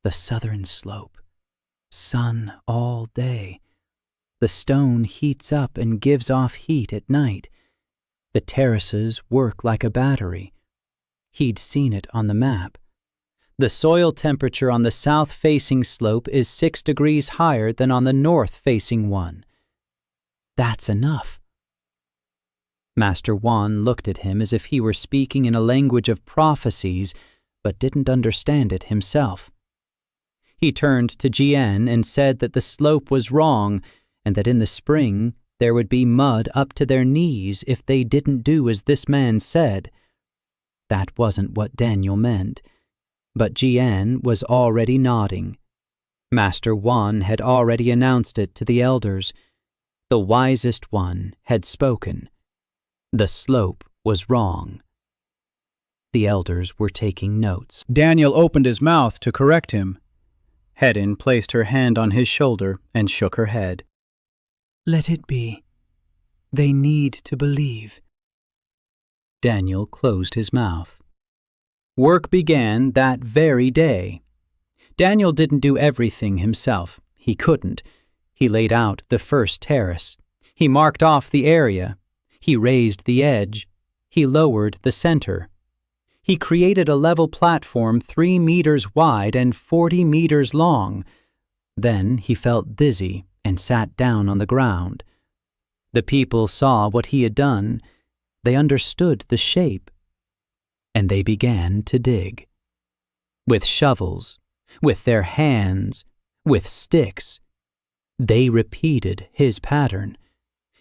The southern slope. Sun all day. The stone heats up and gives off heat at night. The terraces work like a battery. He'd seen it on the map. The soil temperature on the south-facing slope is 6 degrees higher than on the north-facing one. That's enough. Master Wan looked at him as if he were speaking in a language of prophecies, but didn't understand it himself. He turned to Jian and said that the slope was wrong, and that in the spring there would be mud up to their knees if they didn't do as this man said. That wasn't what Daniel meant, but Jian was already nodding. Master Wan had already announced it to the elders. The wisest one had spoken. The slope was wrong. The elders were taking notes. Daniel opened his mouth to correct him. Hedin placed her hand on his shoulder and shook her head. Let it be. They need to believe. Daniel closed his mouth. Work began that very day. Daniel didn't do everything himself. He couldn't. He laid out the first terrace. He marked off the area. He raised the edge. He lowered the center. He created a level platform 3 meters wide and 40 meters long. Then he felt dizzy and sat down on the ground. The people saw what he had done. They understood the shape. And they began to dig. With shovels, with their hands, with sticks. They repeated his pattern.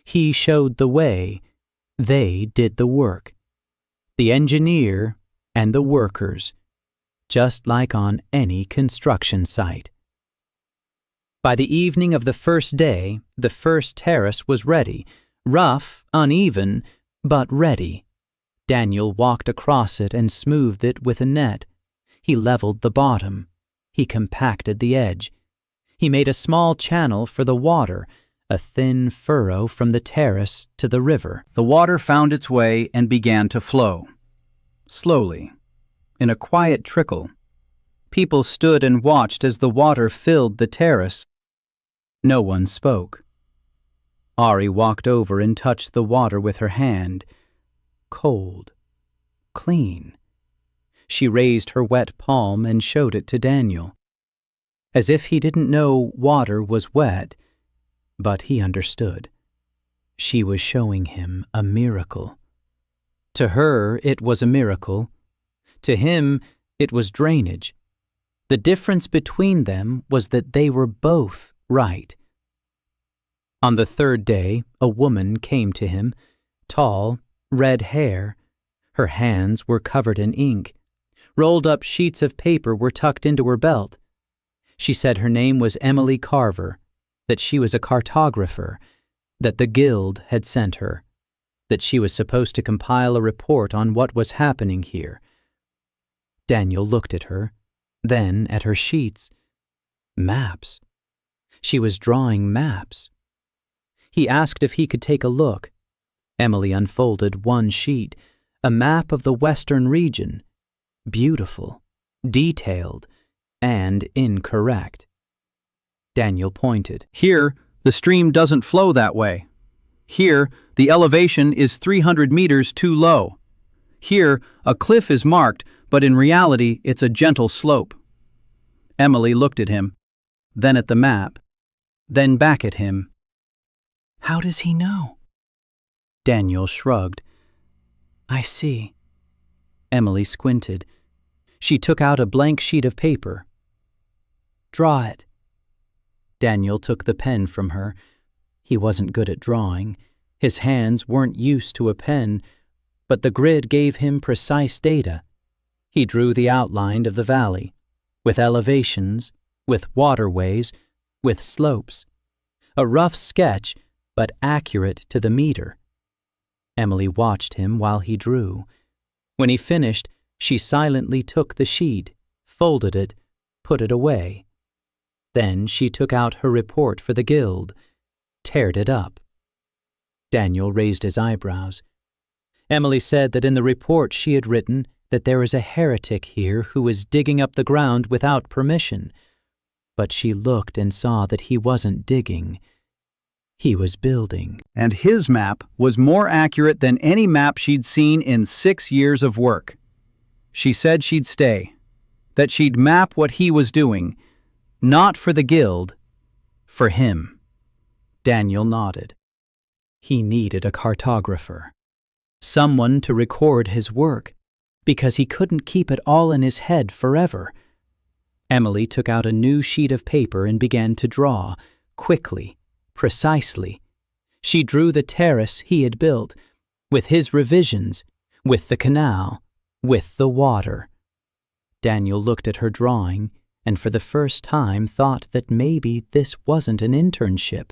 He showed the way. They did the work. The engineer and the workers, just like on any construction site. By the evening of the first day, the first terrace was ready, rough, uneven, but ready. Daniel walked across it and smoothed it with a net. He leveled the bottom. He compacted the edge. He made a small channel for the water, a thin furrow from the terrace to the river. The water found its way and began to flow. Slowly, in a quiet trickle. People stood and watched as the water filled the terrace. No one spoke. Ari walked over and touched the water with her hand. cold, clean. She raised her wet palm and showed it to Daniel, as if he didn't know water was wet, but he understood. She was showing him a miracle. To her, it was a miracle. To him, it was drainage. The difference between them was that they were both right. On the third day, a woman came to him, tall, red hair. Her hands were covered in ink. Rolled-up sheets of paper were tucked into her belt. She said her name was Emily Carver, that she was a cartographer, that the Guild had sent her, that she was supposed to compile a report on what was happening here. Daniel looked at her, then at her sheets. Maps. She was drawing maps. He asked if he could take a look. Emily unfolded one sheet, a map of the western region. Beautiful, detailed, and incorrect. Daniel pointed. Here, the stream doesn't flow that way. Here, the elevation is 300 meters too low. Here, a cliff is marked, but in reality, it's a gentle slope. Emily looked at him, then at the map, then back at him. How does he know? Daniel shrugged. I see. Emily squinted. She took out a blank sheet of paper. Draw it. Daniel took the pen from her. He wasn't good at drawing. His hands weren't used to a pen, but the grid gave him precise data. He drew the outline of the valley, with elevations, with waterways, with slopes. A rough sketch, but accurate to the meter. Emily watched him while he drew. When he finished, she silently took the sheet, folded it, put it away. Then she took out her report for the Guild, teared it up. Daniel raised his eyebrows. Emily said that in the report she had written that there is a heretic here who is digging up the ground without permission. But she looked and saw that he wasn't digging. He was building. And his map was more accurate than any map she'd seen in 6 years of work. She said she'd stay, that she'd map what he was doing, not for the Guild, for him. Daniel nodded. He needed a cartographer, someone to record his work, because he couldn't keep it all in his head forever. Emily took out a new sheet of paper and began to draw, quickly, precisely. She drew the terrace he had built, with his revisions, with the canal, with the water. Daniel looked at her drawing, and for the first time thought that maybe this wasn't an internship.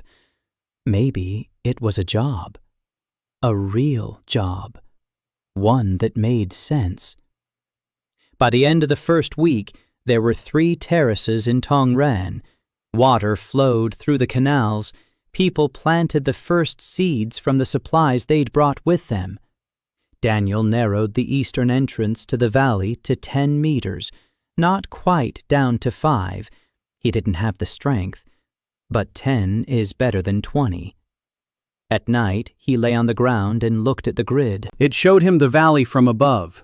Maybe it was a job. A real job. One that made sense. By the end of the first week, there were 3 terraces in Tongran. Water flowed through the canals. People planted the first seeds from the supplies they'd brought with them. Daniel narrowed the eastern entrance to the valley to 10 meters, not quite down to 5. He didn't have the strength, but 10 is better than 20. At night, he lay on the ground and looked at the grid. It showed him the valley from above,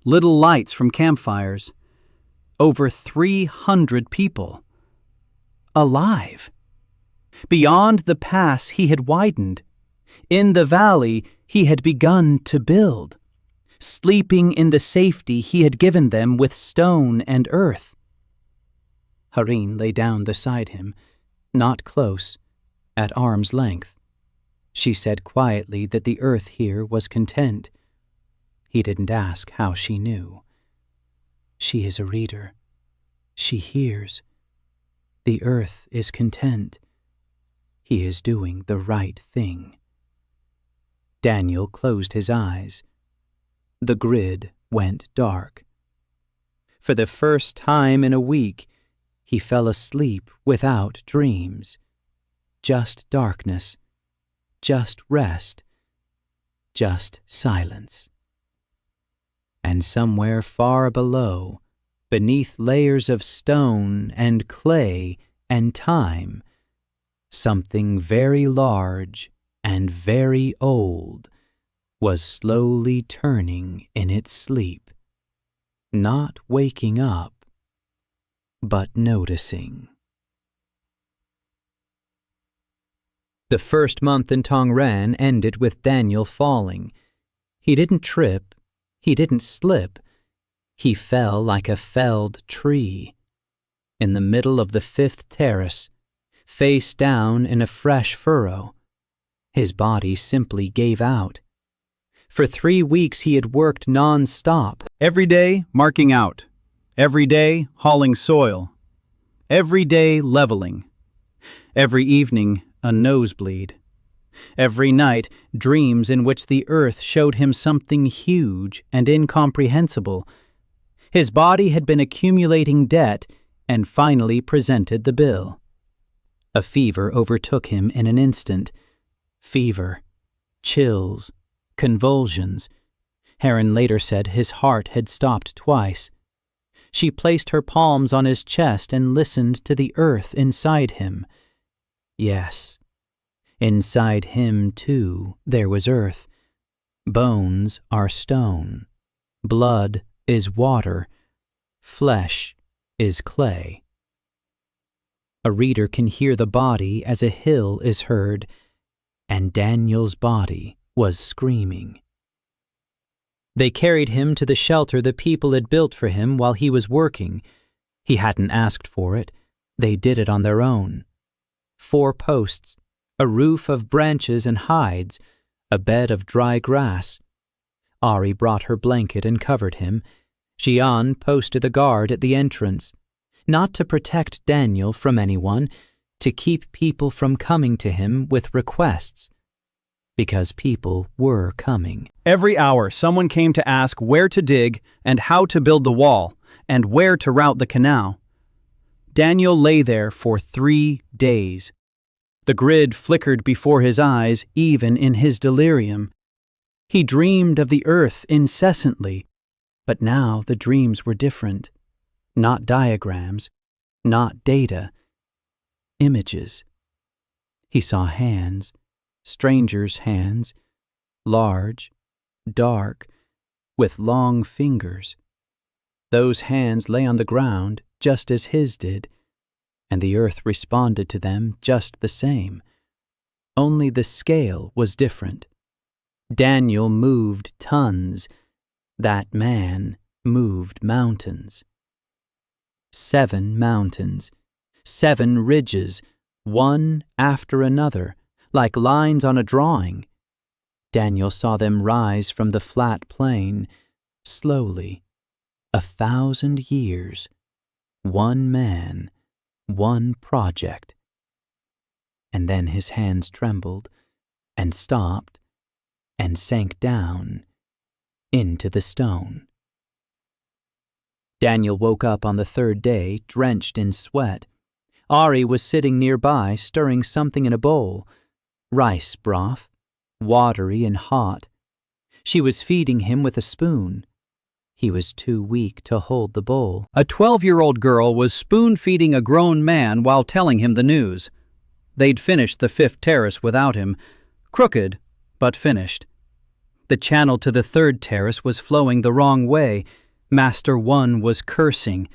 little lights from campfires. Over 300 people. Alive. Beyond the pass he had widened. In the valley he had begun to build, sleeping in the safety he had given them with stone and earth. Hareen lay down beside him, not close, at arm's length. She said quietly that the earth here was content. He didn't ask how she knew. She is a reader. She hears. The earth is content. He is doing the right thing. Daniel closed his eyes. The grid went dark. For the first time in a week, he fell asleep without dreams. Just darkness. Just rest. Just silence. And somewhere far below, beneath layers of stone and clay and time, something very large and very old was slowly turning in its sleep, not waking up, but noticing. The first month in Tongran ended with Daniel falling. He didn't trip, he didn't slip, he fell like a felled tree. In the middle of the 5th terrace, face down in a fresh furrow, his body simply gave out. For 3 weeks he had worked non-stop. Every day, marking out. Every day, hauling soil. Every day, leveling. Every evening, a nosebleed. Every night, dreams in which the earth showed him something huge and incomprehensible. His body had been accumulating debt and finally presented the bill. A fever overtook him in an instant. Fever, chills, convulsions. Heron later said his heart had stopped twice. She placed her palms on his chest and listened to the earth inside him. Yes, inside him, too, there was earth. Bones are stone. Blood is water. Flesh is clay. A reader can hear the body as a hill is heard, and Daniel's body was screaming. They carried him to the shelter the people had built for him while he was working. He hadn't asked for it. They did it on their own. 4 posts, a roof of branches and hides, a bed of dry grass. Ari brought her blanket and covered him. Jian posted a guard at the entrance, not to protect Daniel from anyone, to keep people from coming to him with requests, because people were coming. Every hour, someone came to ask where to dig and how to build the wall and where to route the canal. Daniel lay there for 3 days. The grid flickered before his eyes, even in his delirium. He dreamed of the earth incessantly, but now the dreams were different. Not diagrams, not data, images. He saw hands, strangers' hands, large, dark, with long fingers. Those hands lay on the ground just as his did, and the earth responded to them just the same. Only the scale was different. Daniel moved tons. That man moved mountains. 7 mountains, 7 ridges, one after another, like lines on a drawing. Daniel saw them rise from the flat plain, slowly, 1,000 years, one man, one project. And then his hands trembled, and stopped, and sank down into the stone. Daniel woke up on the 3rd day, drenched in sweat. Ari was sitting nearby, stirring something in a bowl. Rice broth, watery and hot. She was feeding him with a spoon. He was too weak to hold the bowl. A 12-year-old girl was spoon-feeding a grown man while telling him the news. They'd finished the 5th terrace without him. Crooked, but finished. The channel to the 3rd terrace was flowing the wrong way. Master 1 was cursing.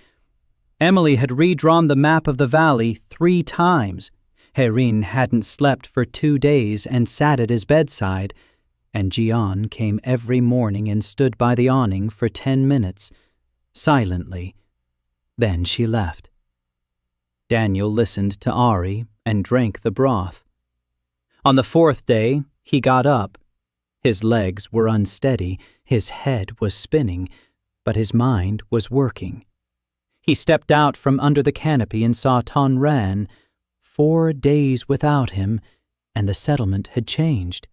Emily had redrawn the map of the valley 3 times. Herin hadn't slept for 2 days and sat at his bedside, and Jian came every morning and stood by the awning for 10 minutes, silently. Then she left. Daniel listened to Ari and drank the broth. On the 4th day, he got up. His legs were unsteady, his head was spinning, but his mind was working. He stepped out from under the canopy and saw Tongran. 4 days without him, and the settlement had changed.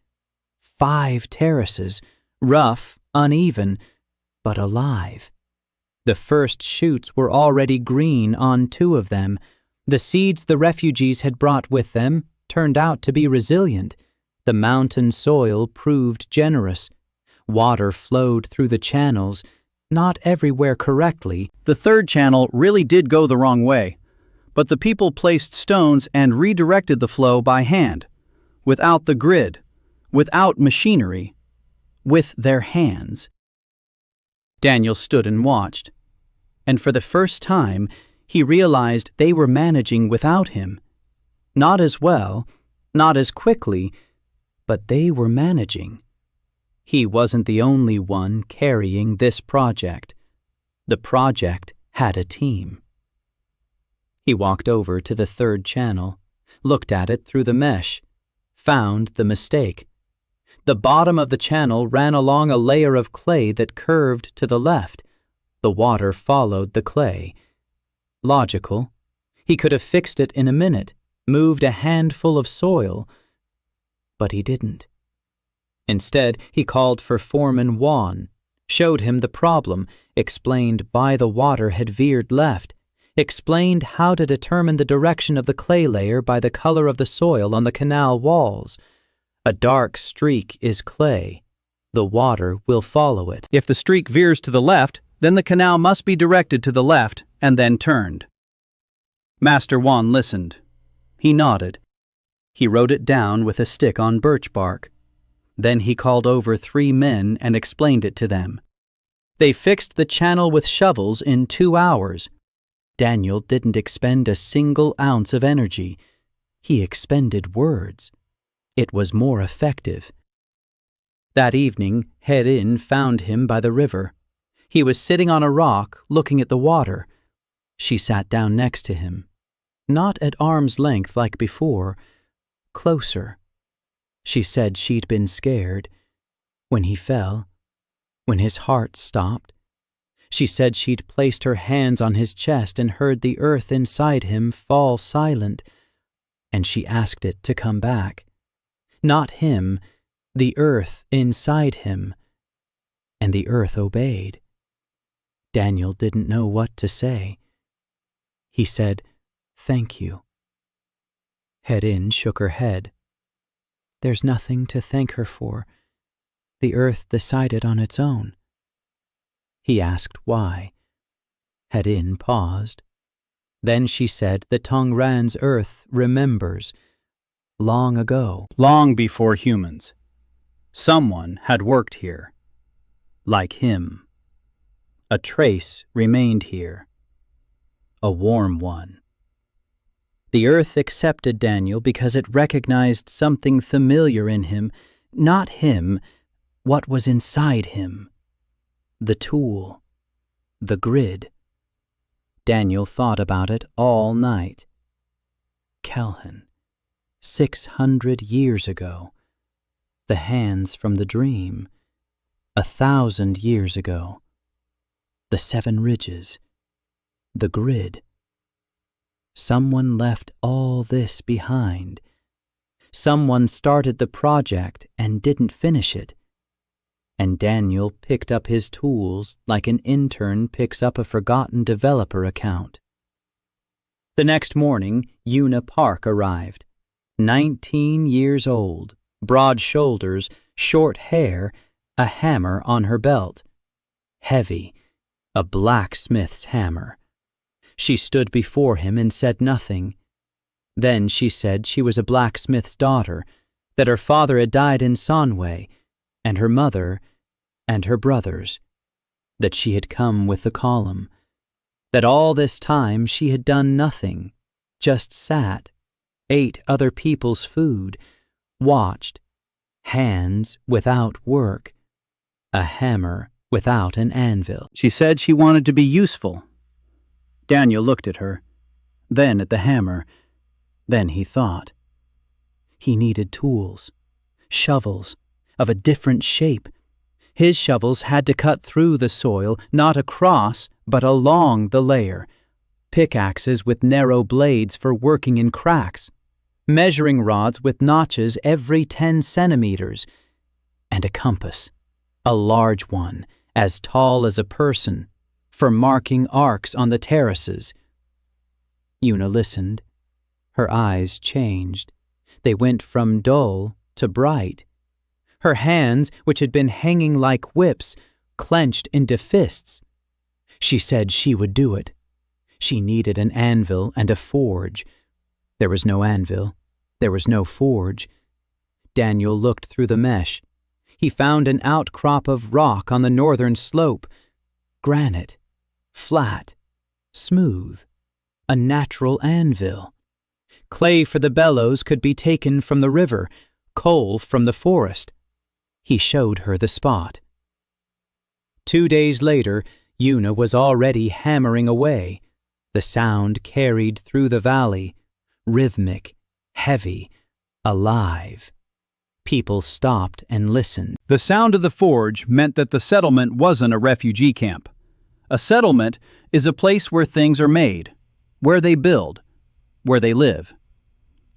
5 terraces, rough, uneven, but alive. The first shoots were already green on 2 of them. The seeds the refugees had brought with them turned out to be resilient. The mountain soil proved generous. Water flowed through the channels, not everywhere correctly. The 3rd channel really did go the wrong way, but the people placed stones and redirected the flow by hand, without the grid, without machinery. with their hands. Daniel stood and watched, and for the first time he realized they were managing without him. Not as well, not as quickly, but they were managing. He wasn't the only one carrying this project. The project had a team. He walked over to the third channel, looked at it through the mesh, found the mistake. The bottom of the channel ran along a layer of clay that curved to the left. The water followed the clay. Logical. He could have fixed it in a minute, moved a handful of soil, but he didn't. Instead, he called for Foreman Juan, showed him the problem, explained why the water had veered left, explained how to determine the direction of the clay layer by the color of the soil on the canal walls. A dark streak is clay. The water will follow it. If the streak veers to the left, then the canal must be directed to the left and then turned. Master Juan listened. He nodded. He wrote it down with a stick on birch bark. Then he called over 3 men and explained it to them. They fixed the channel with shovels in 2 hours. Daniel didn't expend a single ounce of energy. He expended words. It was more effective. That evening, Horde found him by the river. He was sitting on a rock, looking at the water. She sat down next to him. Not at arm's length like before, closer. She said she'd been scared. When he fell, when his heart stopped. She said she'd placed her hands on his chest and heard the earth inside him fall silent, and she asked it to come back. Not him, the earth inside him. And the earth obeyed. Daniel didn't know what to say. He said, "Thank you." Horde shook her head. "There's nothing to thank her for. The earth decided on its own." He asked why. Horde paused. Then she said that Tongran's earth remembers. Long ago. Long before humans. Someone had worked here. Like him. A trace remained here. A warm one. The earth accepted Daniel because it recognized something familiar in him, not him, what was inside him. The tool. The grid. Daniel thought about it all night. Kelhan. 600 years ago. The hands from the dream. 1,000 years ago. The 7 ridges. The grid. Someone left all this behind. Someone started the project and didn't finish it. And Daniel picked up his tools like an intern picks up a forgotten developer account. The next morning, Una Park arrived. 19 years old, broad shoulders, short hair, a hammer on her belt. Heavy, a blacksmith's hammer. She stood before him and said nothing. Then she said she was a blacksmith's daughter, that her father had died in Sanway, and her mother, and her brothers, that she had come with the column, that all this time she had done nothing, just sat, ate other people's food, watched, hands without work, a hammer without an anvil. She said she wanted to be useful. Daniel looked at her, then at the hammer. Then he thought. He needed tools, shovels, of a different shape. His shovels had to cut through the soil, not across, but along the layer. Pickaxes with narrow blades for working in cracks. Measuring rods with notches every 10 centimeters. And a compass, a large one, as tall as a person, for marking arcs on the terraces. Una listened. Her eyes changed. They went from dull to bright. Her hands, which had been hanging like whips, clenched into fists. She said she would do it. She needed an anvil and a forge. There was no anvil. There was no forge. Daniel looked through the mesh. He found an outcrop of rock on the northern slope. Granite, flat, smooth, a natural anvil. Clay for the bellows could be taken from the river, coal from the forest. He showed her the spot. 2 days later, Una was already hammering away. The sound carried through the valley, rhythmic, heavy, alive. People stopped and listened. The sound of the forge meant that the settlement wasn't a refugee camp. A settlement is a place where things are made, where they build, where they live.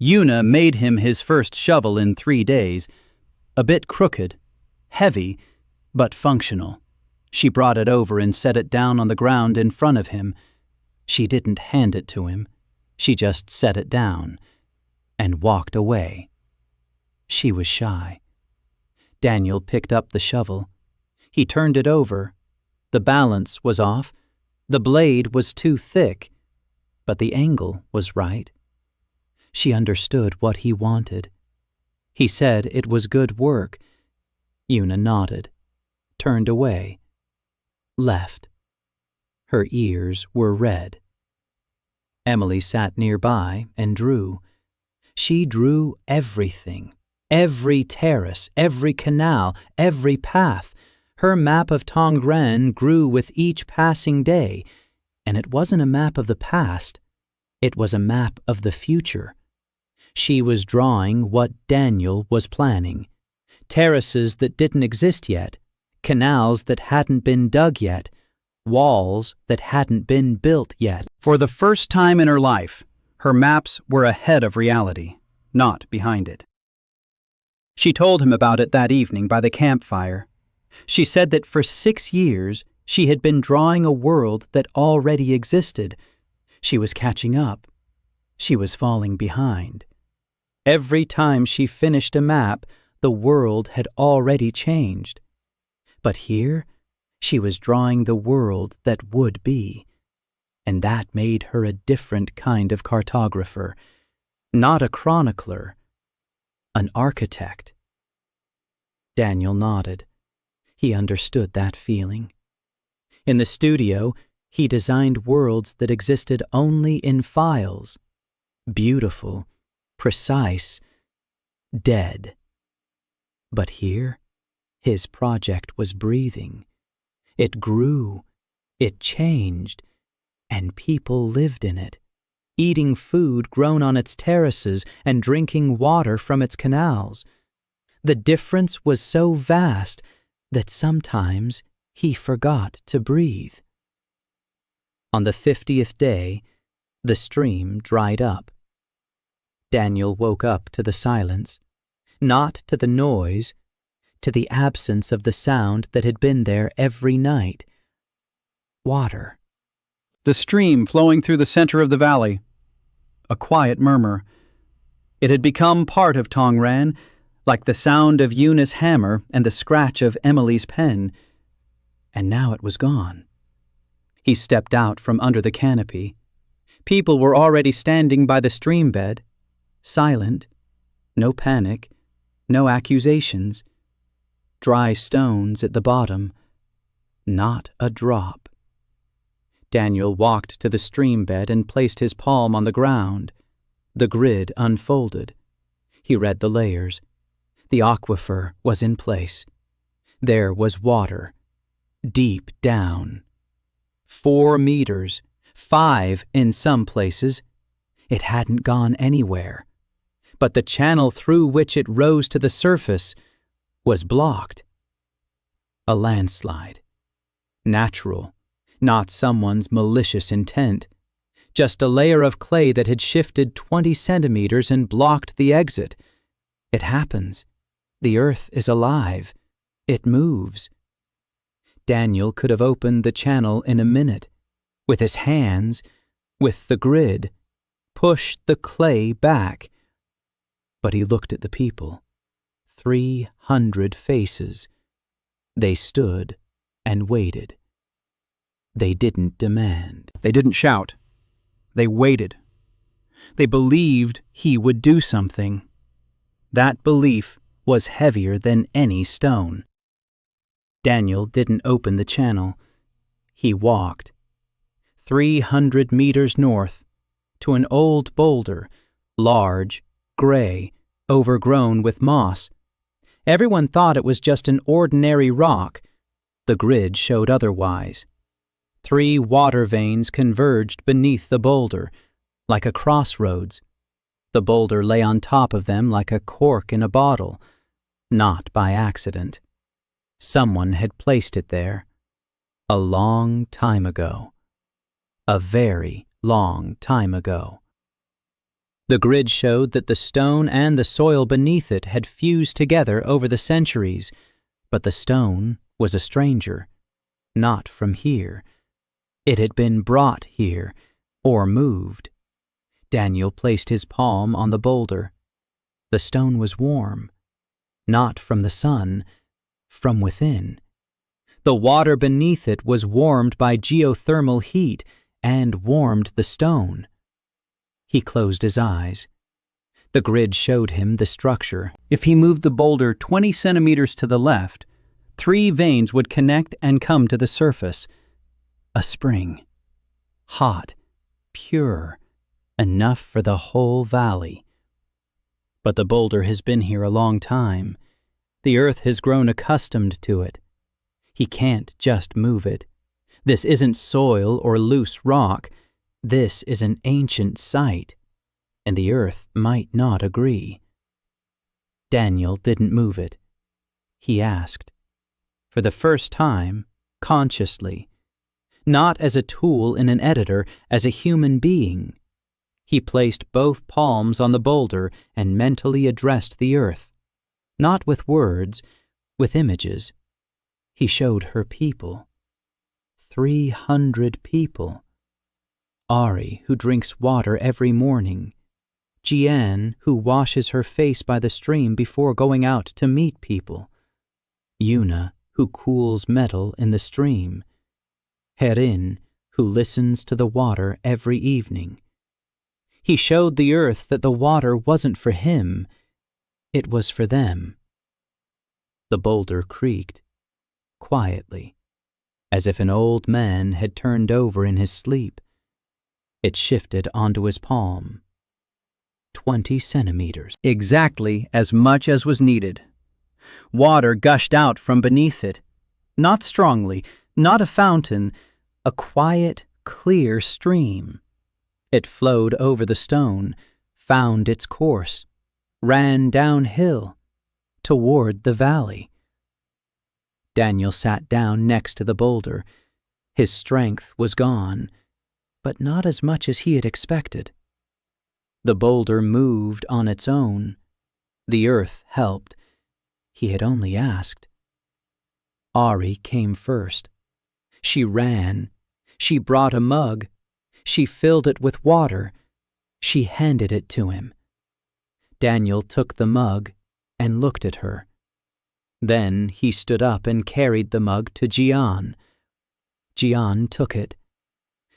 Una made him his first shovel in 3 days, a bit crooked, heavy, but functional. She brought it over and set it down on the ground in front of him. She didn't hand it to him. She just set it down and walked away. She was shy. Daniel picked up the shovel. He turned it over. The balance was off. The blade was too thick, but the angle was right. She understood what he wanted. He said it was good work. Una nodded, turned away, left. Her ears were red. Emily sat nearby and drew. She drew everything. Every terrace, every canal, every path. Her map of Tongran grew with each passing day, and it wasn't a map of the past. It was a map of the future. She was drawing what Daniel was planning. Terraces that didn't exist yet, canals that hadn't been dug yet, walls that hadn't been built yet. For the first time in her life, her maps were ahead of reality, not behind it. She told him about it that evening by the campfire. She said that for 6 years she had been drawing a world that already existed. She was catching up. She was falling behind. Every time she finished a map, the world had already changed. But here, she was drawing the world that would be. And that made her a different kind of cartographer, not a chronicler, an architect. Daniel nodded. He understood that feeling. In the studio, he designed worlds that existed only in files. Beautiful, precise, dead. But here, his project was breathing. It grew, it changed, and people lived in it, eating food grown on its terraces and drinking water from its canals. The difference was so vast that sometimes he forgot to breathe. On the 50th day, the stream dried up. Daniel woke up to the silence, not to the noise, to the absence of the sound that had been there every night. Water. The stream flowing through the center of the valley. A quiet murmur. It had become part of Tongran, like the sound of Una's hammer and the scratch of Emily's pen. And now it was gone. He stepped out from under the canopy. People were already standing by the stream bed, silent, no panic, no accusations. Dry stones at the bottom, not a drop. Daniel walked to the stream bed and placed his palm on the ground. The grid unfolded. He read the layers. The aquifer was in place. There was water, deep down. 4 meters, 5 in some places. It hadn't gone anywhere. But the channel through which it rose to the surface was blocked. A landslide. Natural, not someone's malicious intent. Just a layer of clay that had shifted 20 centimeters and blocked the exit. It happens. The earth is alive. It moves. Daniel could have opened the channel in a minute, with his hands, with the grid, pushed the clay back. But he looked at the people. 300 faces. They stood and waited. They didn't demand. They didn't shout. They waited. They believed he would do something. That belief was heavier than any stone. Daniel didn't open the channel. He walked 300 meters north to an old boulder, large, gray, overgrown with moss. Everyone thought it was just an ordinary rock. The grid showed otherwise. 3 water veins converged beneath the boulder, like a crossroads. The boulder lay on top of them like a cork in a bottle, not by accident. Someone had placed it there. A long time ago. A very long time ago. The grid showed that the stone and the soil beneath it had fused together over the centuries, but the stone was a stranger, not from here. It had been brought here, or moved. Daniel placed his palm on the boulder. The stone was warm, not from the sun, from within. The water beneath it was warmed by geothermal heat and warmed the stone. He closed his eyes. The grid showed him the structure. If he moved the boulder 20 centimeters to the left, 3 veins would connect and come to the surface. A spring. Hot, pure, enough for the whole valley. But the boulder has been here a long time. The earth has grown accustomed to it. He can't just move it. This isn't soil or loose rock. This is an ancient site, and the earth might not agree. Daniel didn't move it. He asked, for the first time, consciously, not as a tool in an editor, as a human being. He placed both palms on the boulder and mentally addressed the earth, not with words, with images. He showed her people. 300 people. Ari, who drinks water every morning. Jian, who washes her face by the stream before going out to meet people. Yuna, who cools metal in the stream. Herin, who listens to the water every evening. He showed the earth that the water wasn't for him, it was for them. The boulder creaked, quietly, as if an old man had turned over in his sleep. It shifted onto his palm. 20 centimeters. Exactly as much as was needed. Water gushed out from beneath it. Not strongly, not a fountain, a quiet, clear stream. It flowed over the stone, found its course, ran downhill, toward the valley. Daniel sat down next to the boulder. His strength was gone, but not as much as he had expected. The boulder moved on its own. The earth helped. He had only asked. Ari came first. She ran. She brought a mug. She filled it with water. She handed it to him. Daniel took the mug and looked at her. Then he stood up and carried the mug to Jian. Jian took it.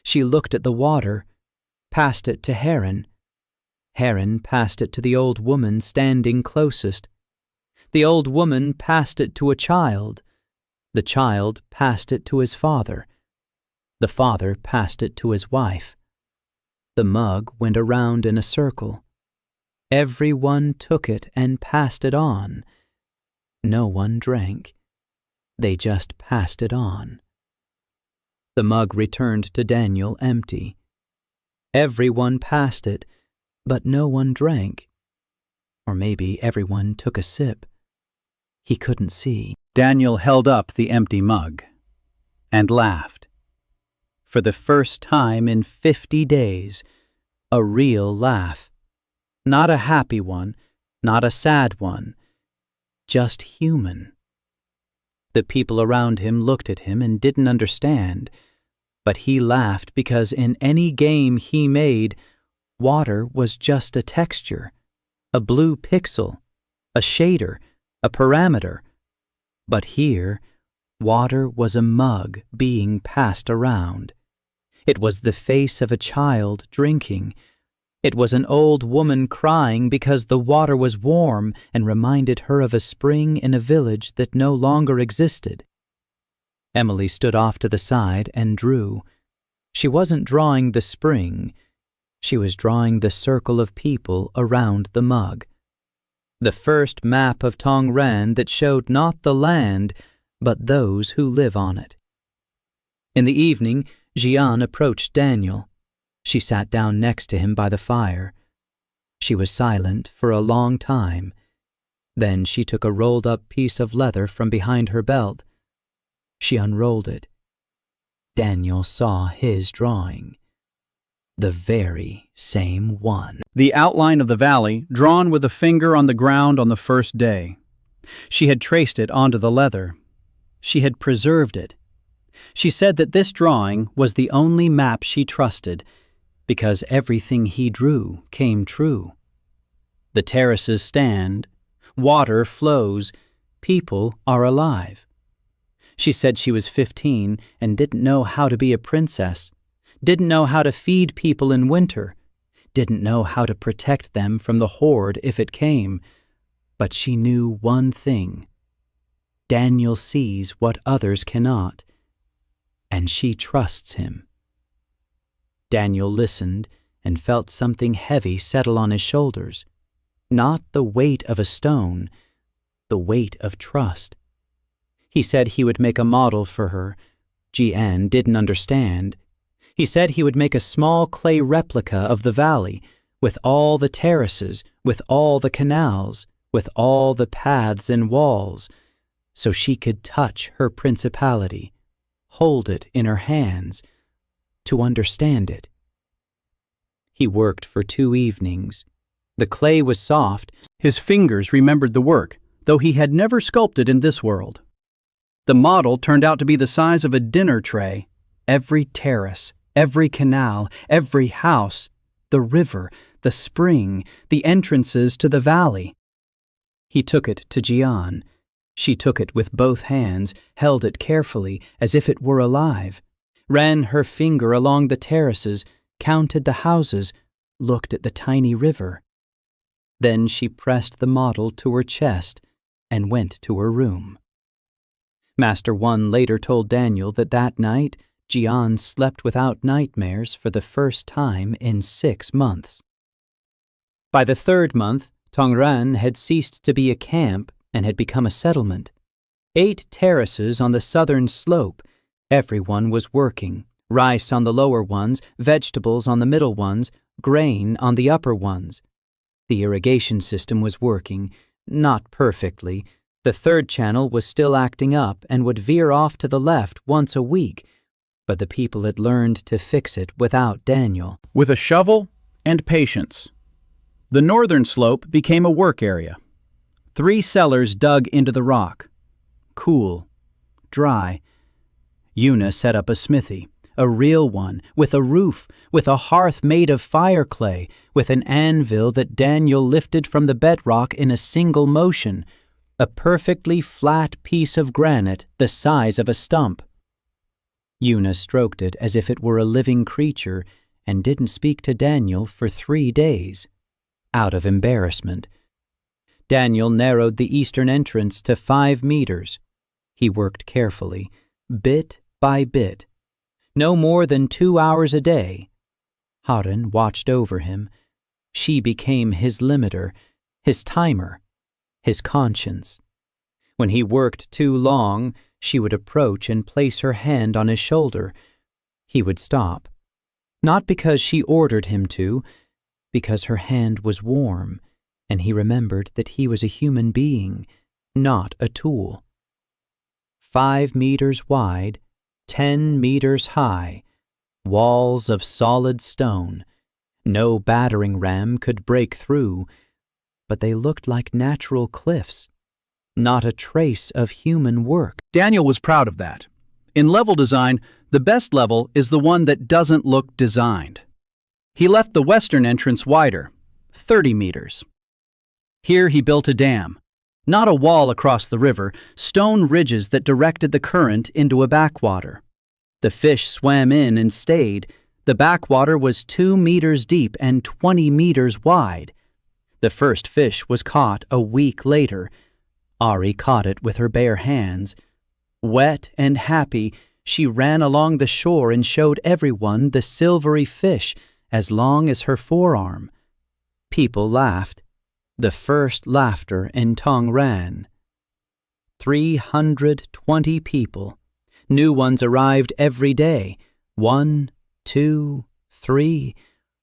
She looked at the water, passed it to Heron. Heron passed it to the old woman standing closest. The old woman passed it to a child. The child passed it to his father. The father passed it to his wife. The mug went around in a circle. Everyone took it and passed it on. No one drank. They just passed it on. The mug returned to Daniel empty. Everyone passed it, but no one drank. Or maybe everyone took a sip. He couldn't see. Daniel held up the empty mug and laughed. For the first time in 50 days, a real laugh. Not a happy one, not a sad one, just human. The people around him looked at him and didn't understand, but he laughed because in any game he made, water was just a texture, a blue pixel, a shader, a parameter. But here, water was a mug being passed around. It was the face of a child drinking, It was an old woman crying because the water was warm and reminded her of a spring in a village that no longer existed. Emily stood off to the side and drew. She wasn't drawing the spring. She was drawing the circle of people around the mug. The first map of Tongran that showed not the land, but those who live on it. In the evening, Jian approached Daniel. She sat down next to him by the fire. She was silent for a long time. Then she took a rolled-up piece of leather from behind her belt. She unrolled it. Daniel saw his drawing. The very same one. The outline of the valley, drawn with a finger on the ground on the first day. She had traced it onto the leather. She had preserved it. She said that this drawing was the only map she trusted, because everything he drew came true. The terraces stand, water flows, people are alive. She said she was 15 and didn't know how to be a princess, didn't know how to feed people in winter, didn't know how to protect them from the Horde if it came, but she knew one thing. Daniel sees what others cannot, and she trusts him. Daniel listened and felt something heavy settle on his shoulders, not the weight of a stone, the weight of trust. He said he would make a model for her. Jian didn't understand. He said he would make a small clay replica of the valley, with all the terraces, with all the canals, with all the paths and walls, so she could touch her principality, hold it in her hands, to understand it. He worked for 2 evenings. The clay was soft. His fingers remembered the work, though he had never sculpted in this world. The model turned out to be the size of a dinner tray. Every terrace, every canal, every house, the river, the spring, the entrances to the valley. He took it to Jian. She took it with both hands, held it carefully as if it were alive, ran her finger along the terraces, counted the houses, looked at the tiny river. Then she pressed the model to her chest and went to her room. Master One later told Daniel that night Jian slept without nightmares for the first time in 6 months. By the 3rd month, Tongran had ceased to be a camp and had become a settlement. 8 terraces on the southern slope. Everyone was working. Rice on the lower ones, vegetables on the middle ones, grain on the upper ones. The irrigation system was working, not perfectly. The 3rd channel was still acting up and would veer off to the left once a week, but the people had learned to fix it without Daniel. With a shovel and patience, the northern slope became a work area. 3 cellars dug into the rock. Cool, dry. Una set up a smithy, a real one, with a roof, with a hearth made of fire clay, with an anvil that Daniel lifted from the bedrock in a single motion, a perfectly flat piece of granite the size of a stump. Una stroked it as if it were a living creature and didn't speak to Daniel for 3 days, out of embarrassment. Daniel narrowed the eastern entrance to 5 meters. He worked carefully, bit by bit. No more than 2 hours a day. Horde watched over him. She became his limiter, his timer, his conscience. When he worked too long, she would approach and place her hand on his shoulder. He would stop. Not because she ordered him to, because her hand was warm, and he remembered that he was a human being, not a tool. 5 meters wide, 10 meters high, walls of solid stone. No battering ram could break through, but they looked like natural cliffs, not a trace of human work. Daniel was proud of that. In level design, the best level is the one that doesn't look designed. He left the western entrance wider, 30 meters. Here he built a dam, not a wall across the river, stone ridges that directed the current into a backwater. The fish swam in and stayed, The backwater was 2 meters deep and 20 meters wide. The first fish was caught a week later. Ari caught it with her bare hands. Wet and happy, she ran along the shore and showed everyone the silvery fish as long as her forearm. People laughed. The first laughter in Tongran. 320 people. New ones arrived every day. 1, 2, 3.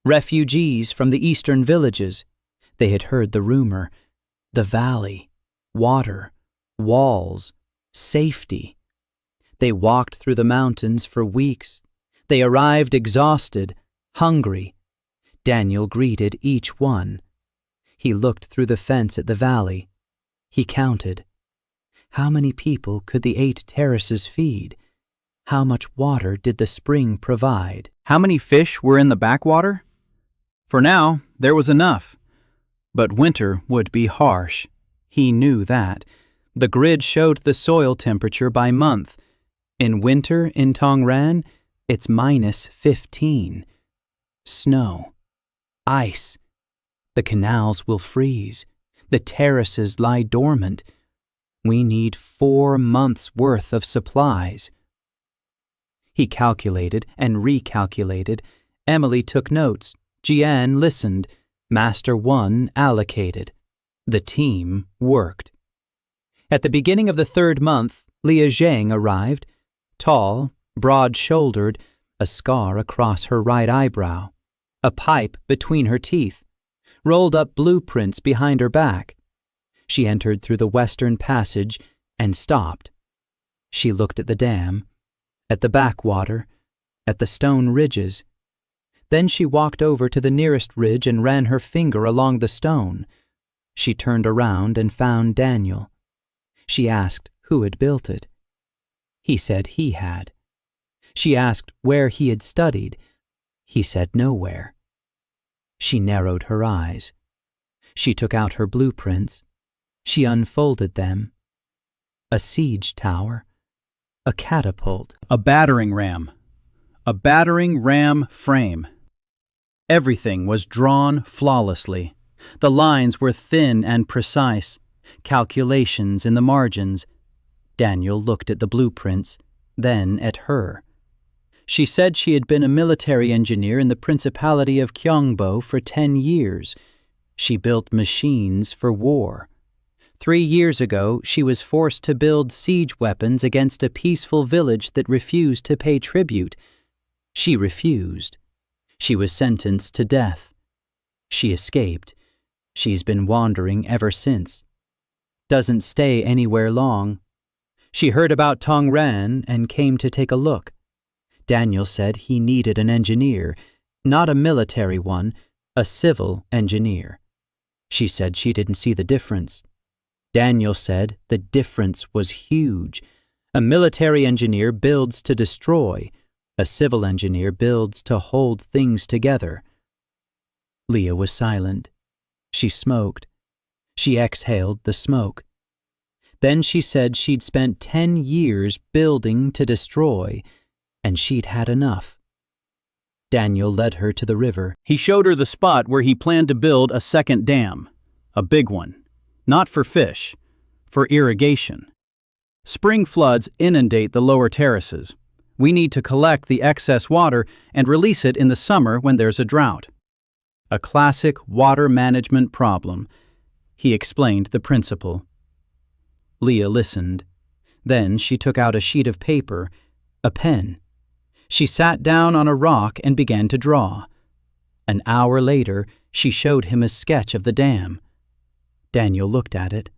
Refugees from the eastern villages. They had heard the rumor. The valley, water, walls, safety. They walked through the mountains for weeks. They arrived exhausted, hungry. Daniel greeted each one. He looked through the fence at the valley. He counted. How many people could the 8 terraces feed? How much water did the spring provide? How many fish were in the backwater? For now, there was enough. But winter would be harsh. He knew that. The grid showed the soil temperature by month. In winter in Tongran, it's -15. Snow. Ice. The canals will freeze. The terraces lie dormant. We need 4 months' worth of supplies. He calculated and recalculated. Emily took notes. Jian listened. Master 1 allocated. The team worked. At the beginning of the 3rd month, Leah Zhang arrived. Tall, broad-shouldered, a scar across her right eyebrow, a pipe between her teeth, rolled-up blueprints behind her back. She entered through the western passage and stopped. She looked at the dam, at the backwater, at the stone ridges. Then she walked over to the nearest ridge and ran her finger along the stone. She turned around and found Daniel. She asked who had built it. He said he had. She asked where he had studied. He said nowhere. She narrowed her eyes. She took out her blueprints. She unfolded them. A siege tower. A catapult. A battering ram. A battering ram frame. Everything was drawn flawlessly. The lines were thin and precise. Calculations in the margins. Daniel looked at the blueprints, then at her. She said she had been a military engineer in the Principality of Gyeongbo for 10 years. She built machines for war. 3 years ago, she was forced to build siege weapons against a peaceful village that refused to pay tribute. She refused. She was sentenced to death. She escaped. She's been wandering ever since. Doesn't stay anywhere long. She heard about Tongran and came to take a look. Daniel said he needed an engineer, not a military one, a civil engineer. She said she didn't see the difference. Daniel said the difference was huge. A military engineer builds to destroy. A civil engineer builds to hold things together. Leah was silent. She smoked. She exhaled the smoke. Then she said she'd spent 10 years building to destroy, and she'd had enough. Daniel led her to the river. He showed her the spot where he planned to build a second dam, a big one, not for fish, for irrigation. Spring floods inundate the lower terraces. We need to collect the excess water and release it in the summer when there's a drought. A classic water management problem. He explained the principle. Leah listened. Then she took out a sheet of paper, a pen. She sat down on a rock and began to draw. An hour later, she showed him a sketch of the dam. Daniel looked at it.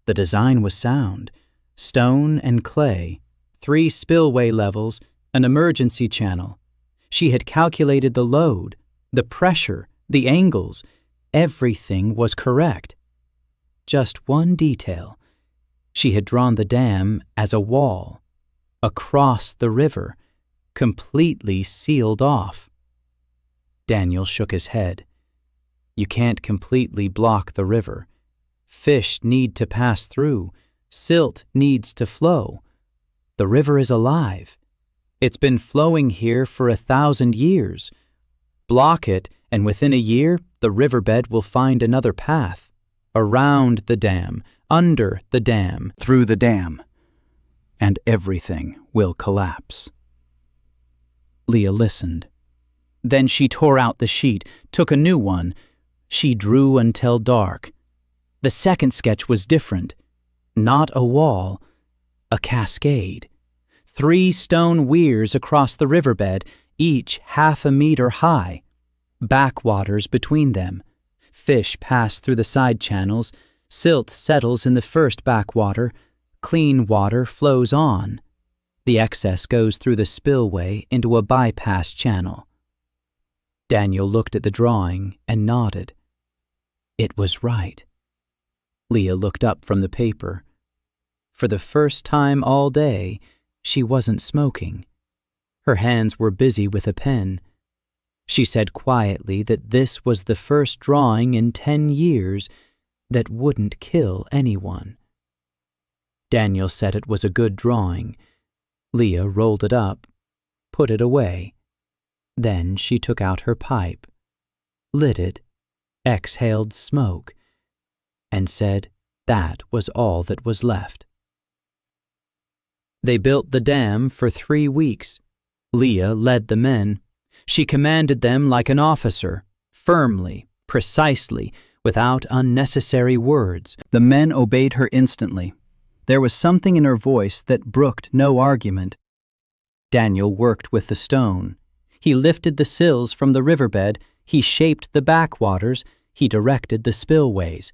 The design was sound. Stone and clay, 3 spillway levels, an emergency channel. She had calculated the load, the pressure, the angles. Everything was correct. Just one detail. She had drawn the dam as a wall, across the river, completely sealed off. Daniel shook his head. You can't completely block the river. Fish need to pass through. Silt needs to flow. The river is alive. It's been flowing here for 1,000 years. Block it, and within a year, the riverbed will find another path. Around the dam, under the dam, Through the dam. And everything will collapse. Leah listened. Then she tore out the sheet, took a new one. She drew until dark. The second sketch was different. Not a wall, a cascade. 3 stone weirs across the riverbed, each 1/2 meter high. Backwaters between them. Fish pass through the side channels. Silt settles in the first backwater. Clean water flows on. The excess goes through the spillway into a bypass channel. Daniel looked at the drawing and nodded. It was right. Leah looked up from the paper. For the first time all day, she wasn't smoking. Her hands were busy with a pen. She said quietly that this was the first drawing in 10 years that wouldn't kill anyone. Daniel said it was a good drawing. Leah rolled it up, put it away. Then she took out her pipe, lit it, exhaled smoke, and said that was all that was left. They built the dam for 3 weeks. Leah led the men. She commanded them like an officer, firmly, precisely, without unnecessary words. The men obeyed her instantly. There was something in her voice that brooked no argument. Daniel worked with the stone. He lifted the sills from the riverbed. He shaped the backwaters. He directed the spillways.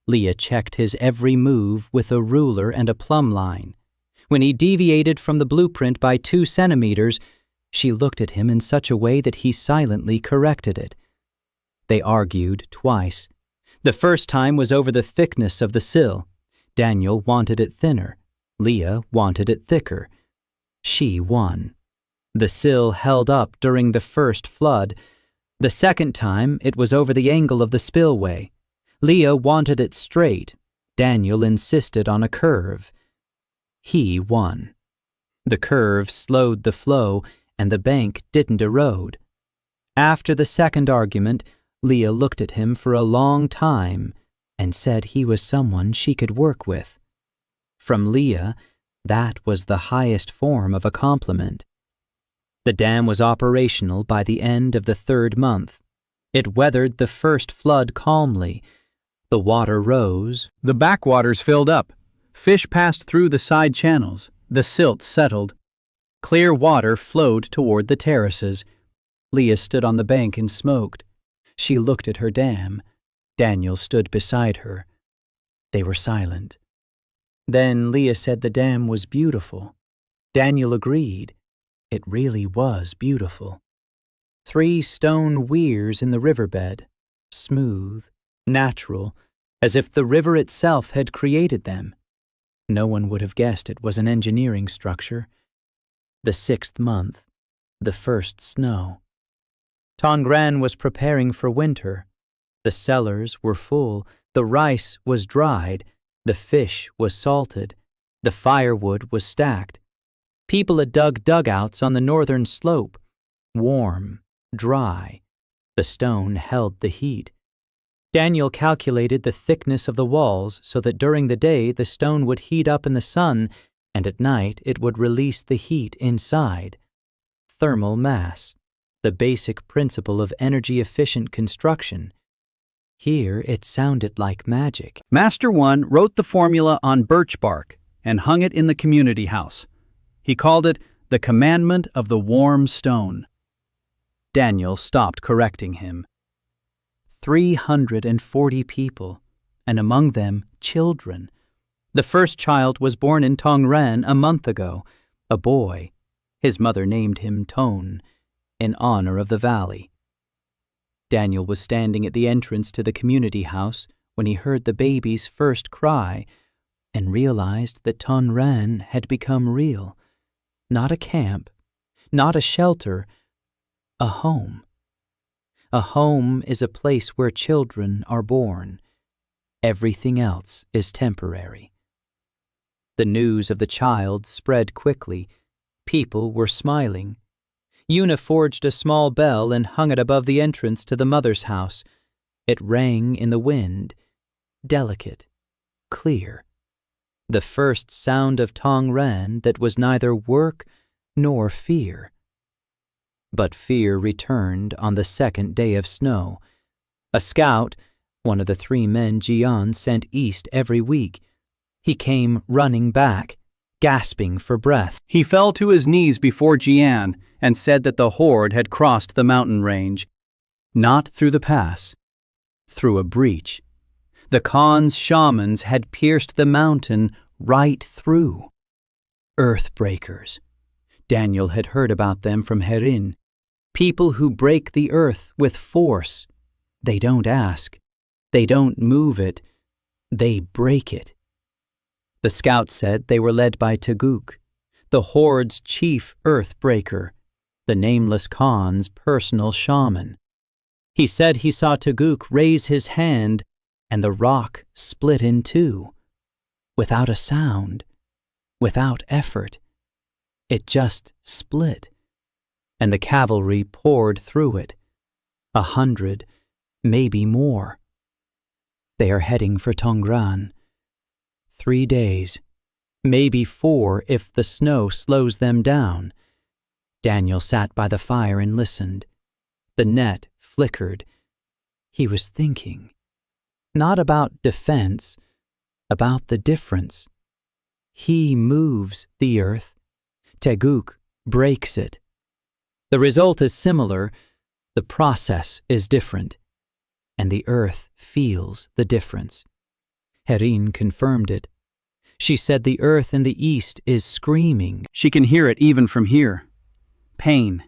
Leah checked his every move with a ruler and a plumb line. When he deviated from the blueprint by 2 centimeters, she looked at him in such a way that he silently corrected it. They argued twice. The first time was over the thickness of the sill. Daniel wanted it thinner. Leah wanted it thicker. She won. The sill held up during the first flood. The second time, it was over the angle of the spillway. Leah wanted it straight. Daniel insisted on a curve. He won. The curve slowed the flow, and the bank didn't erode. After the second argument, Leah looked at him for a long time and said he was someone she could work with. From Leah, that was the highest form of a compliment. The dam was operational by the end of the 3rd month. It weathered the first flood calmly. The water rose. The backwaters filled up. Fish passed through the side channels. The silt settled. Clear water flowed toward the terraces. Leah stood on the bank and smoked. She looked at her dam. Daniel stood beside her. They were silent. Then Leah said the dam was beautiful. Daniel agreed. It really was beautiful. 3 stone weirs in the riverbed, smooth, natural, as if the river itself had created them. No one would have guessed it was an engineering structure. The 6th month, the first snow. Tongran was preparing for winter. The cellars were full, the rice was dried, the fish was salted, the firewood was stacked. People had dug dugouts on the northern slope, warm, dry. The stone held the heat. Daniel calculated the thickness of the walls so that during the day the stone would heat up in the sun, and at night it would release the heat inside. Thermal mass, the basic principle of energy-efficient construction. Here it sounded like magic. Master 1 wrote the formula on birch bark and hung it in the community house. He called it the commandment of the warm stone. Daniel stopped correcting him. 340 people, and among them children. The first child was born in Tongran a month ago, a boy. His mother named him Tone, in honor of the valley. Daniel was standing at the entrance to the community house when he heard the baby's first cry and realized that Tongran had become real. Not a camp, not a shelter, a home. A home is a place where children are born. Everything else is temporary. The news of the child spread quickly. People were smiling. Una forged a small bell and hung it above the entrance to the mother's house. It rang in the wind, delicate, clear. The first sound of Tongran that was neither work nor fear. But fear returned on the second day of snow. A scout, one of the 3 men Jian sent east every week, he came running back, gasping for breath. He fell to his knees before Jian and said that the Horde had crossed the mountain range. Not through the pass, through a breach. The Khan's shamans had pierced the mountain right through. Earthbreakers. Daniel had heard about them from Herin. People who break the earth with force. They don't ask. They don't move it. They break it. The scout said they were led by Taguk, the Horde's chief earthbreaker, the nameless Khan's personal shaman. He said he saw Taguk raise his hand and the rock split in two. Without a sound, without effort. It just split, and the cavalry poured through it. 100, maybe more. They are heading for Tongran. 3 days, maybe 4 if the snow slows them down. Daniel sat by the fire and listened. The net flickered. He was thinking. Not about defense, about the difference. He moves the earth. Taguk breaks it. The result is similar. The process is different. And the earth feels the difference. Herin confirmed it. She said the earth in the east is screaming. She can hear it even from here. Pain.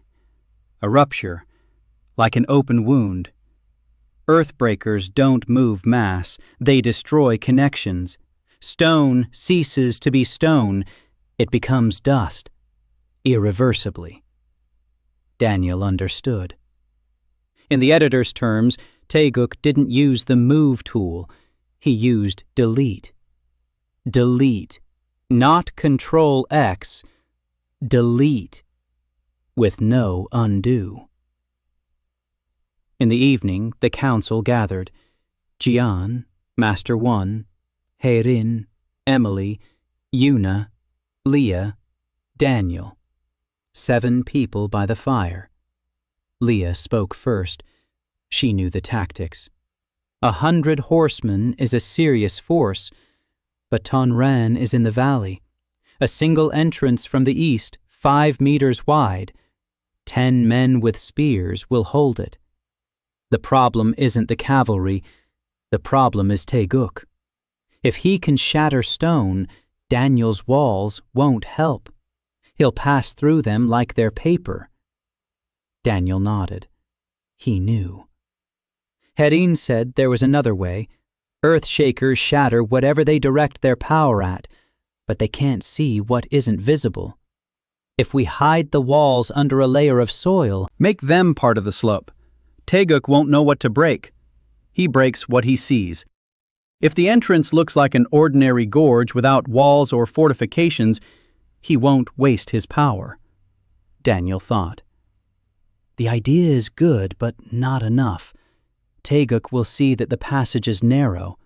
A rupture. Like an open wound. Earthbreakers don't move mass. They destroy connections. Stone ceases to be stone. It becomes dust. Irreversibly. Daniel understood. In the editor's terms, Taguk didn't use the move tool. He used delete. Delete. Not Control X. Delete. With no undo. In the evening, the council gathered. Jian, Master 1, Herin, Emily, Una, Leah, Daniel. 7 people by the fire. Leah spoke first. She knew the tactics. 100 horsemen is a serious force, but Tongran is in the valley. A single entrance from the east, 5 meters wide. 10 men with spears will hold it. The problem isn't the cavalry. The problem is Taguk. If he can shatter stone, Daniel's walls won't help. He'll pass through them like they're paper. Daniel nodded. He knew. Herin said there was another way. Earthshakers shatter whatever they direct their power at, but they can't see what isn't visible. If we hide the walls under a layer of soil, make them part of the slope. Taguk won't know what to break. He breaks what he sees. If the entrance looks like an ordinary gorge without walls or fortifications, he won't waste his power. Daniel thought. The idea is good, but not enough. Taguk will see that the passage is narrow.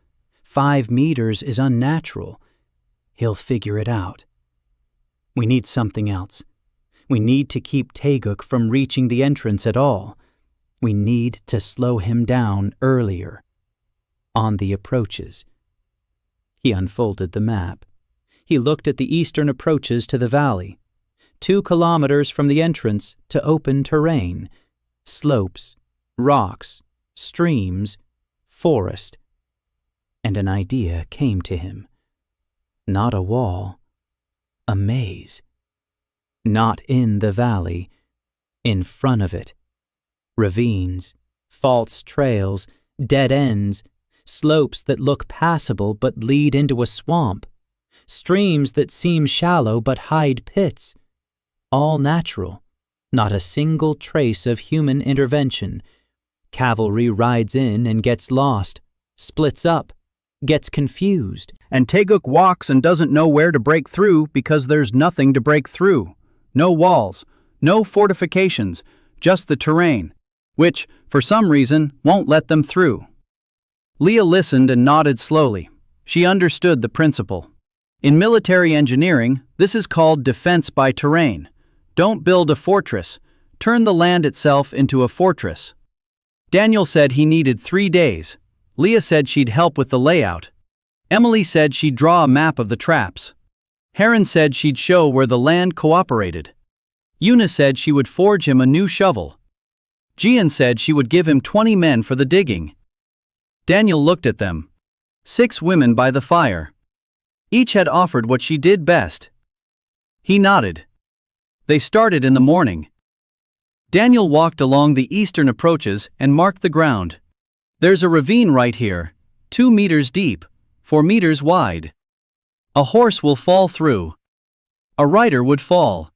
5 meters is unnatural. He'll figure it out. We need something else. We need to keep Taguk from reaching the entrance at all. We need to slow him down earlier. On the approaches. He unfolded the map. He looked at the eastern approaches to the valley. 2 kilometers from the entrance to open terrain. Slopes, rocks, streams, forest. And an idea came to him. Not a wall, a maze. Not in the valley, in front of it. Ravines, false trails, dead ends, slopes that look passable but lead into a swamp, streams that seem shallow but hide pits. All natural, not a single trace of human intervention. Cavalry rides in and gets lost, splits up, gets confused. And Taguk walks and doesn't know where to break through because there's nothing to break through. No walls, no fortifications, just the terrain, which, for some reason, won't let them through. Leah listened and nodded slowly. She understood the principle. In military engineering, this is called defense by terrain. Don't build a fortress. Turn the land itself into a fortress. Daniel said he needed 3 days. Leah said she'd help with the layout. Emily said she'd draw a map of the traps. Heron said she'd show where the land cooperated. Una said she would forge him a new shovel. Gian said she would give him 20 men for the digging. Daniel looked at them. 6 women by the fire. Each had offered what she did best. He nodded. They started in the morning. Daniel walked along the eastern approaches and marked the ground. There's a ravine right here, 2 meters deep, 4 meters wide. A horse will fall through. A rider would fall.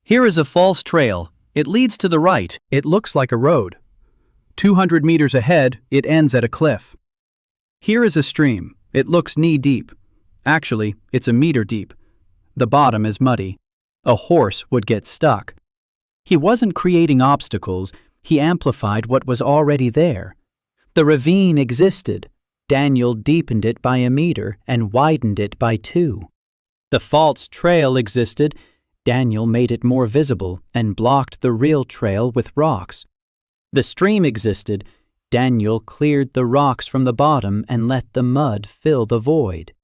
Here is a false trail. It leads to the right. It looks like a road. 200 meters ahead, it ends at a cliff. Here is a stream. It looks knee-deep. Actually, it's a meter deep. The bottom is muddy. A horse would get stuck. He wasn't creating obstacles, he amplified what was already there. The ravine existed. Daniel deepened it by 1 meter and widened it by 2. The false trail existed. Daniel made it more visible and blocked the real trail with rocks. The stream existed. Daniel cleared the rocks from the bottom and let the mud fill the void.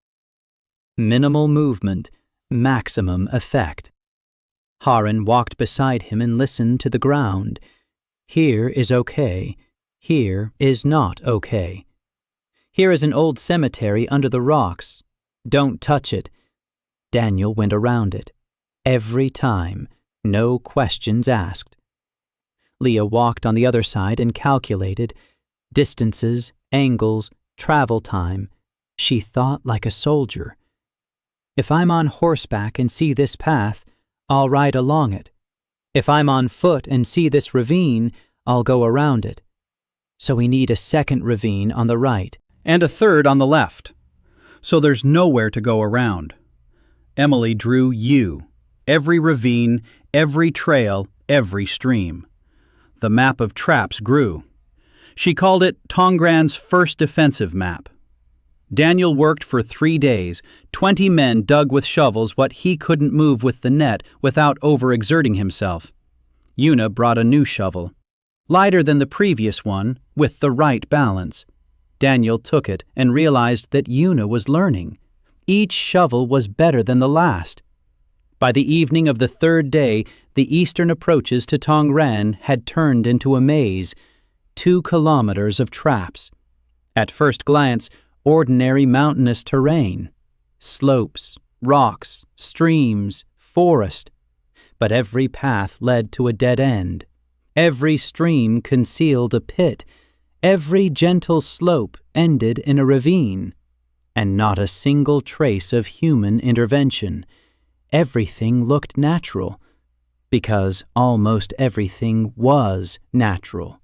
Minimal movement, maximum effect. Haren walked beside him and listened to the ground. Here is okay. Here is not okay. Here is an old cemetery under the rocks. Don't touch it. Daniel went around it. Every time, no questions asked. Leah walked on the other side and calculated distances, angles, travel time. She thought like a soldier. If I'm on horseback and see this path, I'll ride along it. If I'm on foot and see this ravine, I'll go around it. So we need a second ravine on the right. And a third on the left. So there's nowhere to go around. Emily drew U. Every ravine, every trail, every stream. The map of traps grew. She called it Tongran's first defensive map. Daniel worked for 3 days. 20 men dug with shovels what he couldn't move with the net without overexerting himself. Una brought a new shovel, lighter than the previous one, with the right balance. Daniel took it and realized that Una was learning. Each shovel was better than the last. By the evening of the 3rd day, the eastern approaches to Tongran had turned into a maze, 2 kilometers of traps. At first glance, ordinary mountainous terrain, slopes, rocks, streams, forest. But every path led to a dead end. Every stream concealed a pit. Every gentle slope ended in a ravine. And not a single trace of human intervention. Everything looked natural, because almost everything was natural.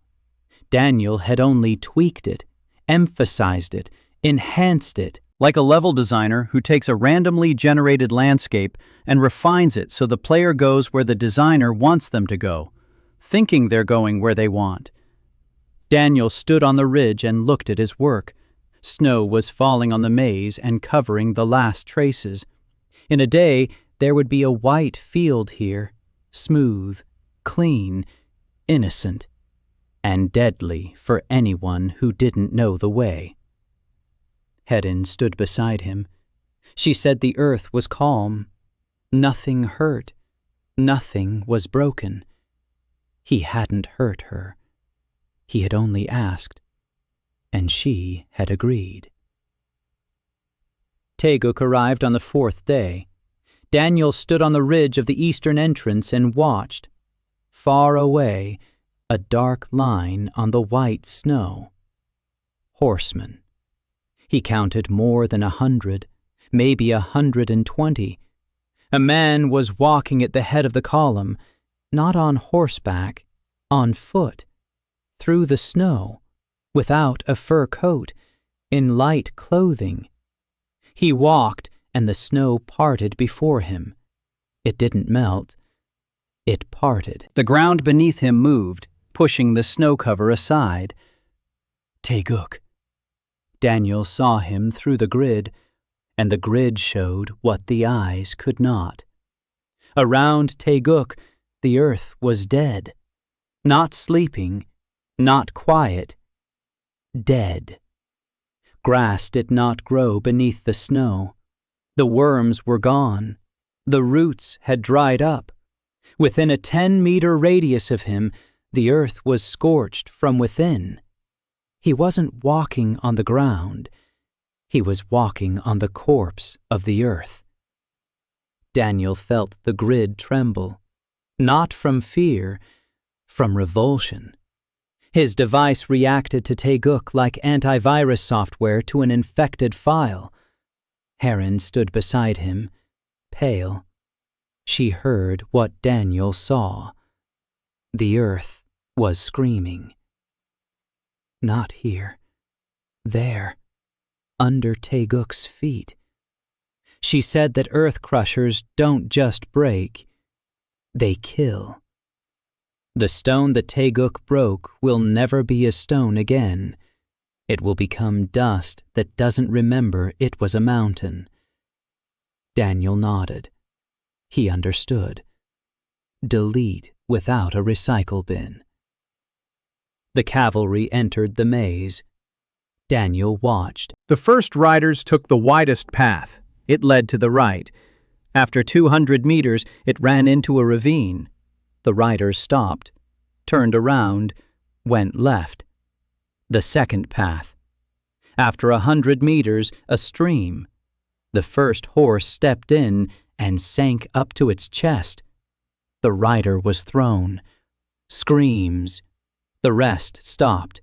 Daniel had only tweaked it, emphasized it, enhanced it. Like a level designer who takes a randomly generated landscape and refines it so the player goes where the designer wants them to go, thinking they're going where they want. Daniel stood on the ridge and looked at his work. Snow was falling on the maze and covering the last traces. In a day, there would be a white field here, smooth, clean, innocent, and deadly for anyone who didn't know the way. Hedin stood beside him. She said the earth was calm. Nothing hurt. Nothing was broken. He hadn't hurt her. He had only asked, and she had agreed. Teguk arrived on the 4th day. Daniel stood on the ridge of the eastern entrance and watched. Far away, a dark line on the white snow. Horsemen. He counted more than 100, maybe 120. A man was walking at the head of the column, not on horseback, on foot, through the snow, without a fur coat, in light clothing. He walked, and the snow parted before him. It didn't melt, It parted. The ground beneath him moved, pushing the snow cover aside. Teguk. Daniel saw him through the grid, and the grid showed what the eyes could not. Around Teguk, the earth was dead. Not sleeping, not quiet. Dead. Grass did not grow beneath the snow. The worms were gone. The roots had dried up. Within a 10-meter radius of him, the earth was scorched from within. He wasn't walking on the ground. He was walking on the corpse of the earth. Daniel felt the grid tremble, not from fear, from revulsion. His device reacted to Teguk like antivirus software to an infected file. Heron stood beside him, pale. She heard what Daniel saw. The earth was screaming. Not here. There. Under Teguk's feet. She said that earth crushers don't just break. They kill. The stone that Teguk broke will never be a stone again. It will become dust that doesn't remember it was a mountain. Daniel nodded. He understood. Delete without a recycle bin. The cavalry entered the maze. Daniel watched. The first riders took the widest path. It led to the right. After 200 meters, it ran into a ravine. The riders stopped, turned around, went left. The second path. After 100 meters, a stream. The first horse stepped in and sank up to its chest. The rider was thrown. Screams. The rest stopped.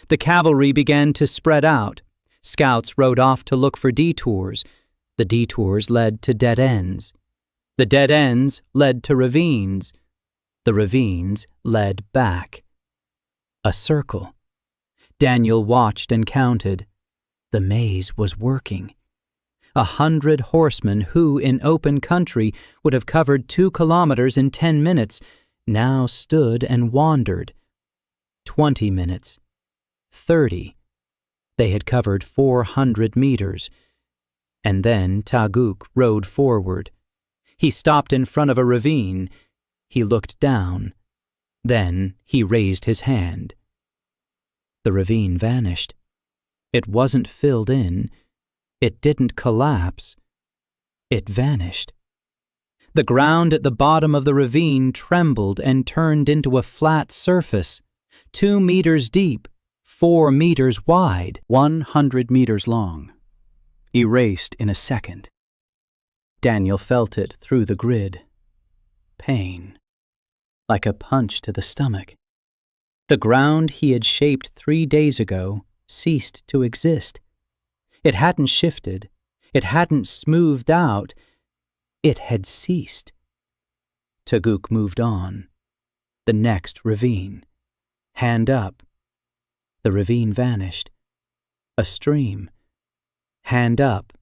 The cavalry began to spread out. Scouts rode off to look for detours. The detours led to dead ends. The dead ends led to ravines. The ravines led back. A circle. Daniel watched and counted. The maze was working. 100 horsemen who, in open country, would have covered 2 kilometers in 10 minutes, now stood and wandered. 20 minutes. 30. They had covered 400 meters. And then Teguk rode forward. He stopped in front of a ravine. He looked down. Then he raised his hand. The ravine vanished. It wasn't filled in. It didn't collapse. It vanished. The ground at the bottom of the ravine trembled and turned into a flat surface, 2 meters deep, 4 meters wide, 100 meters long. Erased in a second. Daniel felt it through the grid. Pain. Like a punch to the stomach. The ground he had shaped 3 days ago ceased to exist. It hadn't shifted. It hadn't smoothed out. It had ceased. Teguk moved on. The next ravine. Hand up. The ravine vanished. A stream. Hand up.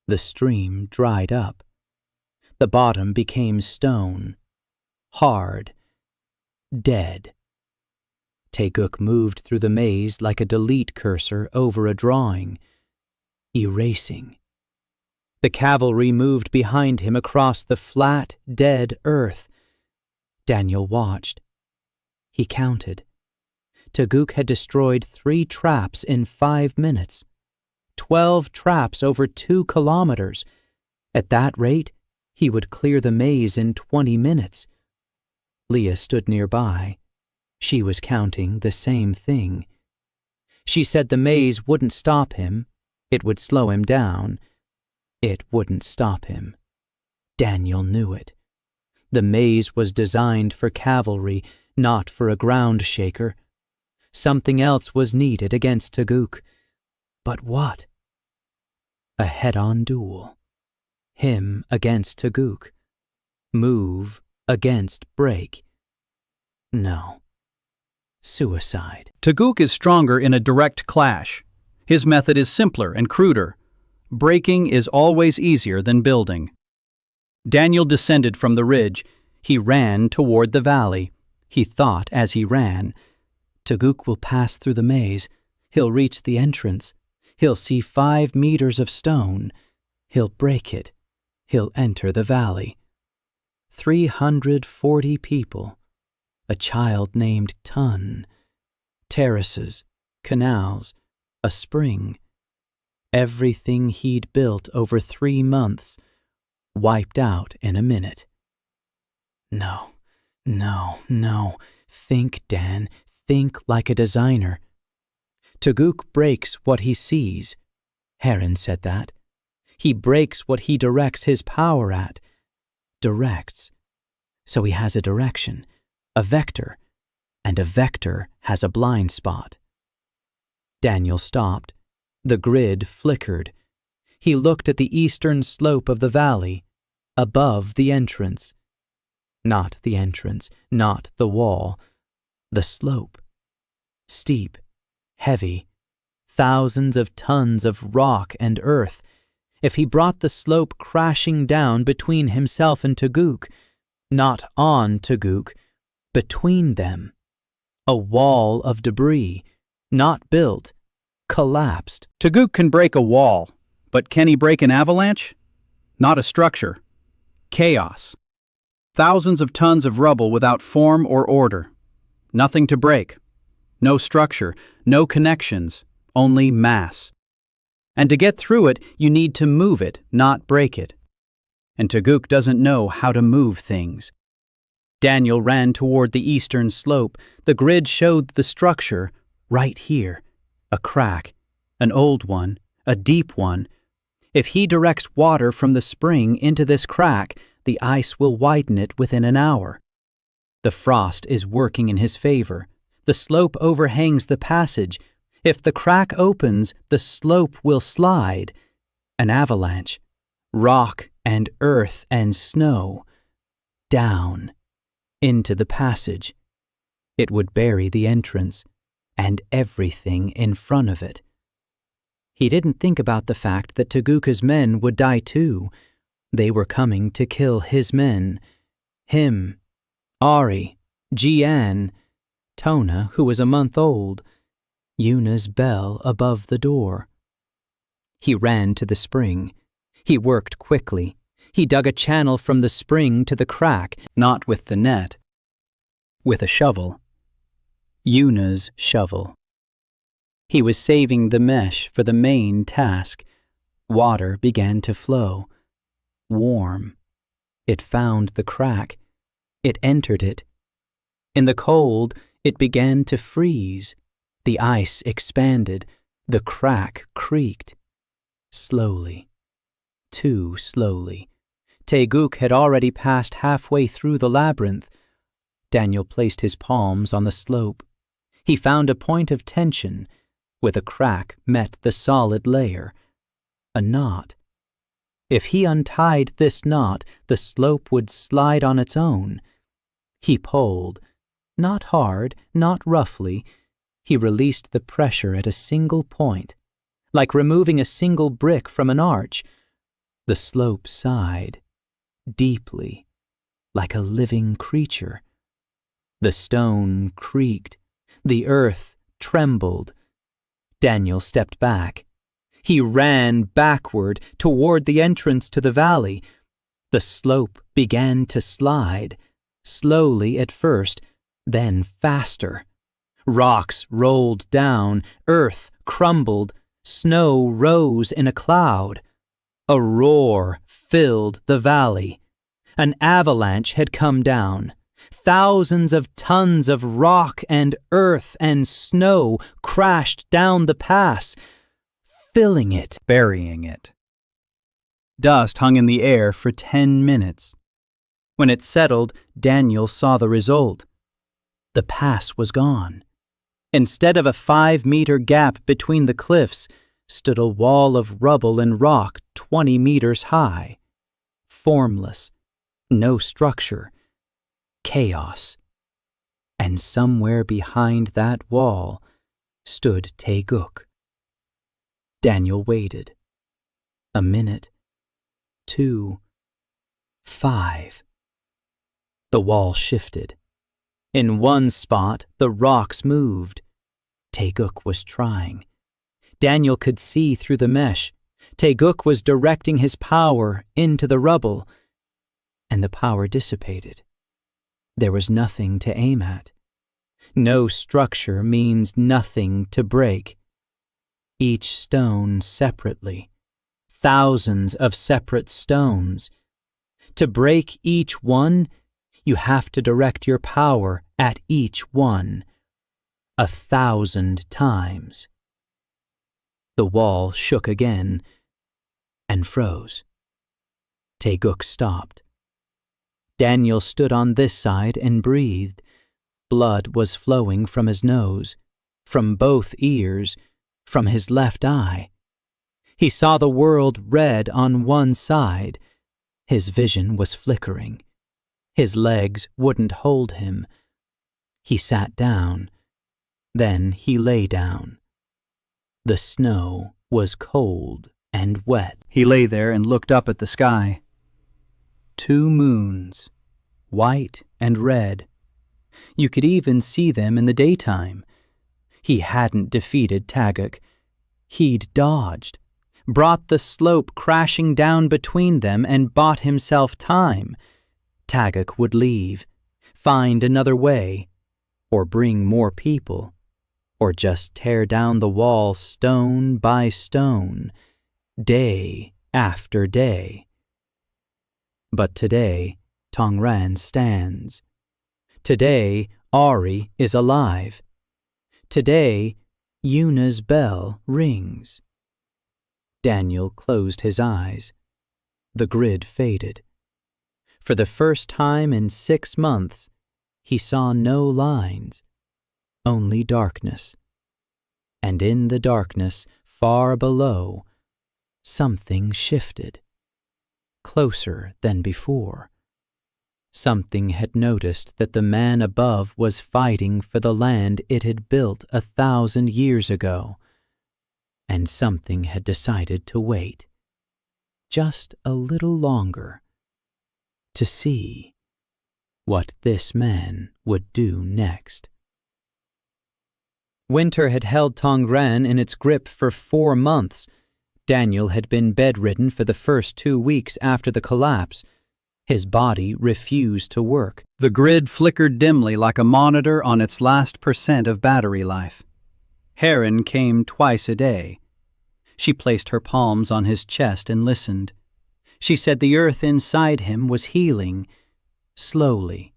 The stream dried up. The bottom became stone. Hard. Dead. Teguk moved through the maze like a delete cursor over a drawing. Erasing. The cavalry moved behind him across the flat, dead earth. Daniel watched. He counted. Teguk had destroyed 3 traps in 5 minutes. 12 traps over 2 kilometers. At that rate, he would clear the maze in 20 minutes. Leah stood nearby. She was counting the same thing. She said the maze wouldn't stop him. It would slow him down. It wouldn't stop him. Daniel knew it. The maze was designed for cavalry, not for a ground shaker. Something else was needed against Teguk. But what? A head-on duel. Him against Teguk. Move against break. No. Suicide. Teguk is stronger in a direct clash. His method is simpler and cruder. Breaking is always easier than building. Daniel descended from the ridge. He ran toward the valley. He thought as he ran, Toguk will pass through the maze. He'll reach the entrance. He'll see 5 meters of stone. He'll break it. He'll enter the valley. 340 people. A child named Tun. Terraces, canals, a spring. Everything he'd built over 3 months, wiped out in a minute. No. Think, Dan. Think like a designer. Toguk breaks what he sees. Heron said that. He breaks what he directs his power at. Directs. So he has a direction, a vector, and a vector has a blind spot. Daniel stopped. The grid flickered. He looked at the eastern slope of the valley, above the entrance. Not the entrance, not the wall. The slope. Steep, heavy, thousands of tons of rock and earth. If he brought the slope crashing down between himself and Toguk, not on Toguk, between them. A wall of debris, not built, collapsed. Toguk can break a wall, but can he break an avalanche? Not a structure. Chaos. Thousands of tons of rubble without form or order. Nothing to break. No structure, no connections, only mass. And to get through it, you need to move it, not break it. And Toguk doesn't know how to move things. Daniel ran toward the eastern slope. The grid showed the structure right here. A crack, an old one, a deep one. If he directs water from the spring into this crack, the ice will widen it within an hour. The frost is working in his favor. The slope overhangs the passage. If the crack opens, the slope will slide. An avalanche. Rock and earth and snow. Down. Into the passage. It would bury the entrance and everything in front of it. He didn't think about the fact that Toguk's men would die too. They were coming to kill his men. Him, Ari, Jian, Tona, who was a month old, Yuna's bell above the door. He ran to the spring. He worked quickly. He dug a channel from the spring to the crack, not with the net, with a shovel. Yuna's shovel. He was saving the mesh for the main task. Water began to flow. Warm. It found the crack. It entered it. In the cold, it began to freeze. The ice expanded. The crack creaked. Slowly. Too slowly. Toguk had already passed halfway through the labyrinth. Daniel placed his palms on the slope. He found a point of tension. With a crack met the solid layer. A knot. If he untied this knot, the slope would slide on its own. He pulled. Not hard, not roughly. He released the pressure at a single point, like removing a single brick from an arch. The slope sighed, deeply, like a living creature. The stone creaked. The earth trembled. Daniel stepped back. He ran backward toward the entrance to the valley. The slope began to slide, slowly at first, then faster. Rocks rolled down, earth crumbled, snow rose in a cloud. A roar filled the valley. An avalanche had come down. Thousands of tons of rock and earth and snow crashed down the pass, filling it, Burying it. Dust hung in the air for 10 minutes. When it settled, Daniel saw the result. The pass was gone. Instead of a 5-meter gap between the cliffs, stood a wall of rubble and rock 20 meters high. Formless, no structure, chaos. And somewhere behind that wall stood Toguk. Daniel waited. A minute, 2, 5. The wall shifted. In one spot, the rocks moved. Taeguk was trying. Daniel could see through the mesh. Taeguk was directing his power into the rubble, and the power dissipated. There was nothing to aim at. No structure means nothing to break. Each stone separately. Thousands of separate stones. To break each one, you have to direct your power at each one 1,000 times. The wall shook again and froze. Taeguk stopped. Daniel stood on this side and breathed. Blood was flowing from his nose, from both ears, from his left eye. He saw the world red on one side. His vision was flickering. His legs wouldn't hold him. He sat down. Then he lay down. The snow was cold and wet. He lay there and looked up at the sky. 2 moons, white and red. You could even see them in the daytime. He hadn't defeated Taeguk. He'd dodged, brought the slope crashing down between them and bought himself time. Taeguk would leave, find another way, or bring more people, or just tear down the wall stone by stone, day after day. But today, Tongran stands. Today, Ari is alive. Today, Yuna's bell rings. Daniel closed his eyes. The grid faded. For the first time in 6 months, he saw no lines, only darkness. And in the darkness, far below, something shifted. Closer than before. Something had noticed that the man above was fighting for the land it had built 1,000 years ago. And something had decided to wait. Just a little longer. To see what this man would do next. Winter had held Tongran in its grip for 4 months. Daniel had been bedridden for the first 2 weeks after the collapse. His body refused to work. The grid flickered dimly like a monitor on its last % of battery life. Heron came twice a day. She placed her palms on his chest and listened. She said the earth inside him was healing, slowly,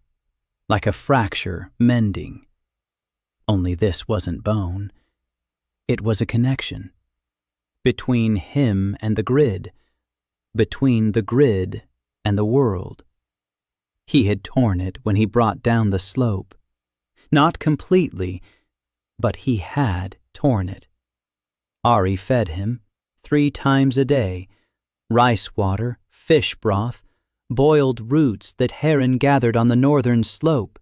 like a fracture mending. Only this wasn't bone. It was a connection. Between him and the grid. Between the grid and the world. He had torn it when he brought down the slope. Not completely, but he had torn it. Ari fed him 3 times a day, rice water, fish broth, boiled roots that Heron gathered on the northern slope.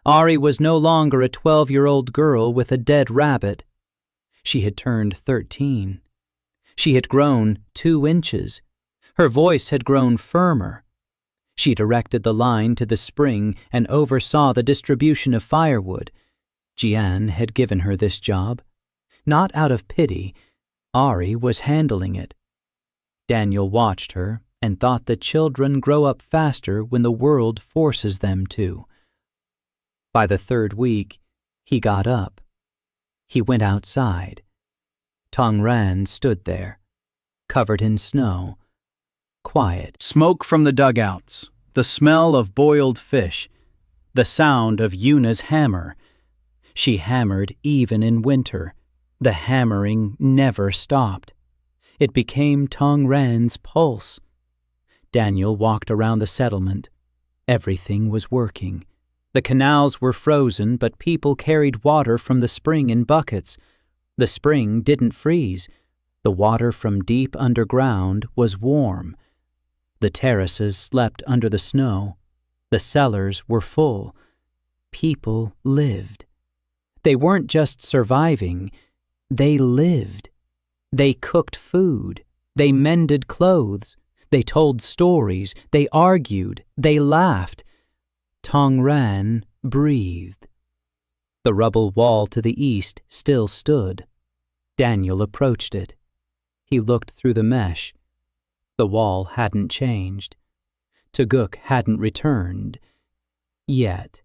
Ari was no longer a 12-year-old girl with a dead rabbit. She had turned 13. She had grown 2 inches. Her voice had grown firmer. She directed the line to the spring and oversaw the distribution of firewood. Jian had given her this job. Not out of pity, Ari was handling it. Daniel watched her and thought that children grow up faster when the world forces them to. By the 3rd week, he got up. He went outside. Tongran stood there, covered in snow, quiet. Smoke from the dugouts, the smell of boiled fish, the sound of Yuna's hammer. She hammered even in winter. The hammering never stopped. It became Tongran's pulse. Daniel walked around the settlement. Everything was working. The canals were frozen, but people carried water from the spring in buckets. The spring didn't freeze. The water from deep underground was warm. The terraces slept under the snow. The cellars were full. People lived. They weren't just surviving. They lived. They cooked food. They mended clothes. They told stories. They argued. They laughed. Tongran breathed. The rubble wall to the east still stood. Daniel approached it. He looked through the mesh. The wall hadn't changed. Toguk hadn't returned. Yet.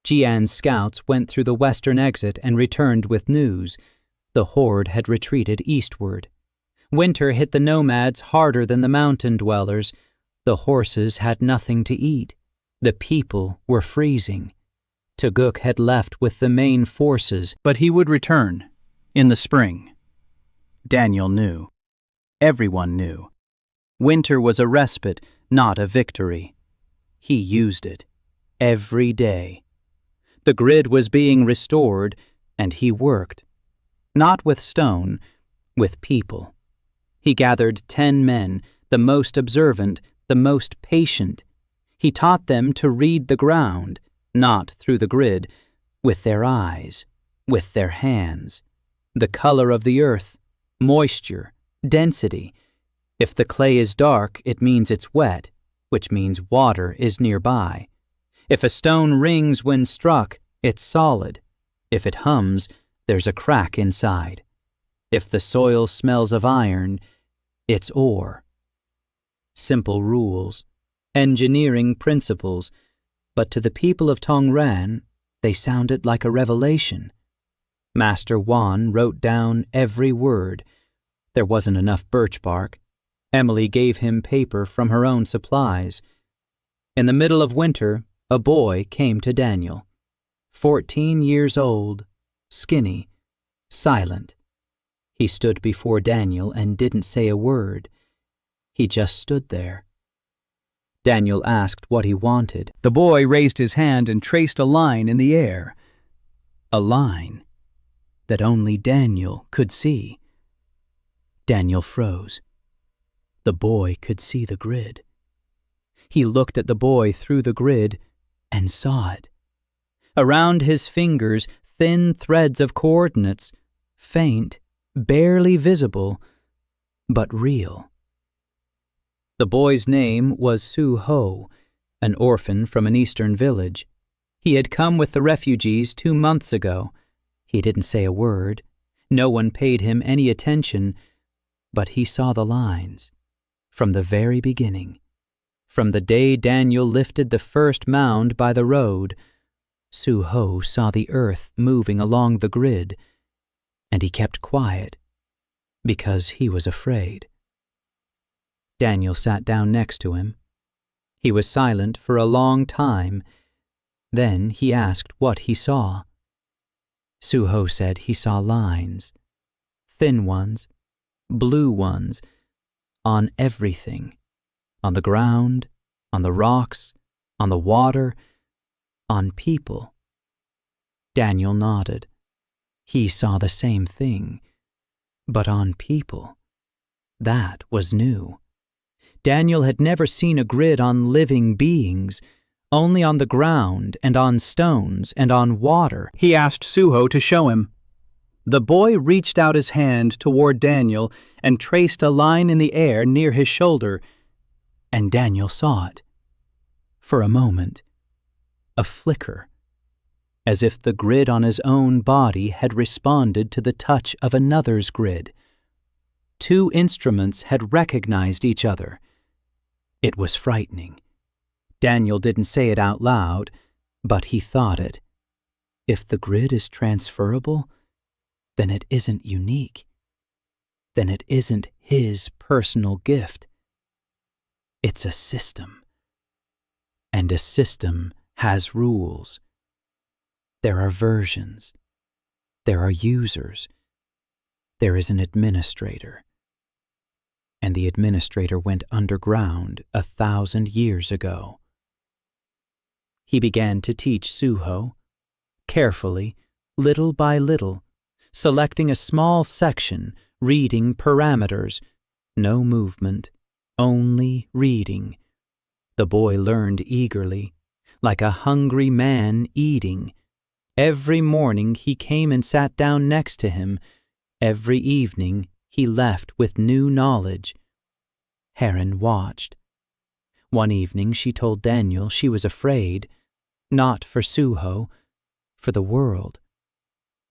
Jian's scouts went through the western exit and returned with news. The Horde had retreated eastward. Winter hit the nomads harder than the mountain dwellers. The horses had nothing to eat. The people were freezing. Toguk had left with the main forces, But he would return, in the spring. Daniel knew. Everyone knew. Winter was a respite, not a victory. He used it. Every day. The grid was being restored, and he worked. Not with stone, with people. He gathered 10 men, the most observant, the most patient. He taught them to read the ground, not through the grid, with their eyes, with their hands. The color of the earth, moisture, density. If the clay is dark, it means it's wet, which means water is nearby. If a stone rings when struck, it's solid. If it hums, there's a crack inside. If the soil smells of iron, it's ore. Simple rules, engineering principles, but to the people of Tongran, they sounded like a revelation. Master Wan wrote down every word. There wasn't enough birch bark. Emily gave him paper from her own supplies. In the middle of winter, a boy came to Daniel. 14 years old, skinny, silent. He stood before Daniel and didn't say a word. He just stood there. Daniel asked what he wanted. The boy raised his hand and traced a line in the air. A line that only Daniel could see. Daniel froze. The boy could see the grid. He looked at the boy through the grid and saw it. Around his fingers, thin threads of coordinates, faint, barely visible, but real. The boy's name was Su-ho, an orphan from an eastern village. He had come with the refugees 2 months ago. He didn't say a word. No one paid him any attention, but he saw the lines. From the very beginning. From the day Daniel lifted the first mound by the road, Su-ho saw the earth moving along the grid, and he kept quiet because he was afraid. Daniel sat down next to him. He was silent for a long time. Then he asked what he saw. Su-ho said he saw lines, thin ones, blue ones, on everything, on the ground, on the rocks, on the water, on people. Daniel nodded. He saw the same thing, but on people. That was new. Daniel had never seen a grid on living beings, only on the ground and on stones and on water. He asked Su-ho to show him. The boy reached out his hand toward Daniel and traced a line in the air near his shoulder, and Daniel saw it. For a moment, a flicker, as if the grid on his own body had responded to the touch of another's grid. 2 instruments had recognized each other. It was frightening. Daniel didn't say it out loud, but he thought it. If the grid is transferable, then it isn't unique. Then it isn't his personal gift. It's a system. And a system has rules. There are versions. There are users. There is an administrator. And the administrator went underground 1,000 years ago. He began to teach Su-ho, carefully, little by little, selecting a small section, reading parameters, no movement, only reading. The boy learned eagerly, like a hungry man eating. Every morning he came and sat down next to him. Every evening he left with new knowledge. Heron watched. One evening she told Daniel she was afraid, not for Suho, for the world.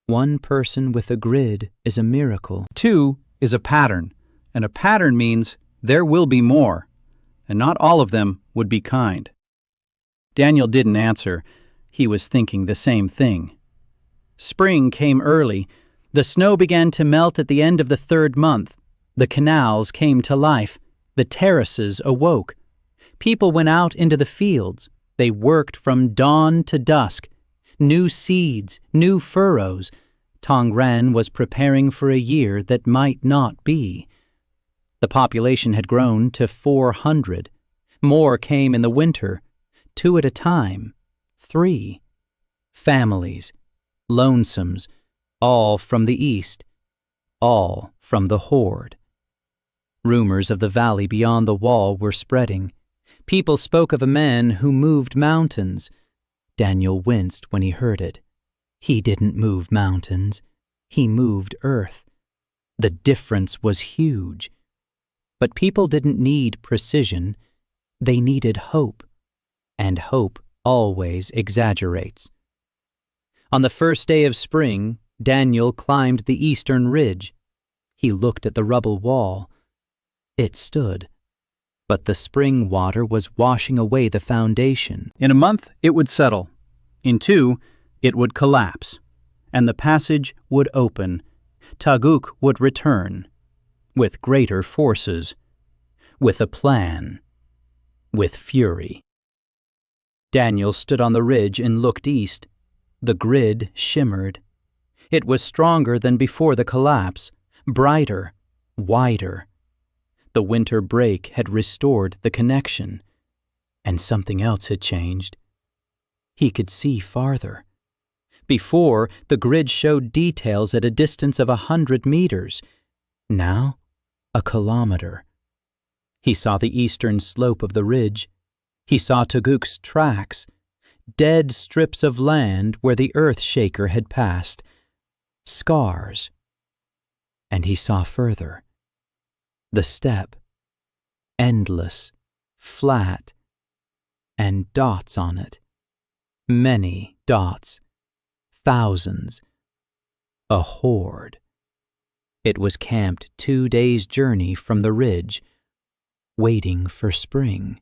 One person with a grid is a miracle. 2 is a pattern, and a pattern means there will be more, and not all of them would be kind. Daniel didn't answer. He was thinking the same thing. Spring came early. The snow began to melt at the end of the 3rd month. The canals came to life. The terraces awoke. People went out into the fields. They worked from dawn to dusk. New seeds, new furrows. Tongran was preparing for a year that might not be. The population had grown to 400. More came in the winter, 2 at a time, 3. Families, lonesomes, all from the east, all from the Horde. Rumors of the valley beyond the wall were spreading. People spoke of a man who moved mountains. Daniel winced when he heard it. He didn't move mountains. He moved earth. The difference was huge. But people didn't need precision. They needed hope. And hope always exaggerates. On the first day of spring, Daniel climbed the eastern ridge. He looked at the rubble wall. It stood. But the spring water was washing away the foundation. In a month, it would settle. In 2, it would collapse. And the passage would open. Taguk would return. With greater forces. With a plan. With fury. Daniel stood on the ridge and looked east. The grid shimmered. It was stronger than before the collapse, brighter, wider. The winter break had restored the connection, and something else had changed. He could see farther. Before, the grid showed details at a distance of 100 meters. Now, a kilometer. He saw the eastern slope of the ridge. He saw Taguk's tracks, dead strips of land where the earth shaker had passed, scars. And he saw further. The steppe, endless, flat, and dots on it. Many dots, thousands. A horde. It was camped 2 days' journey from the ridge, waiting for spring.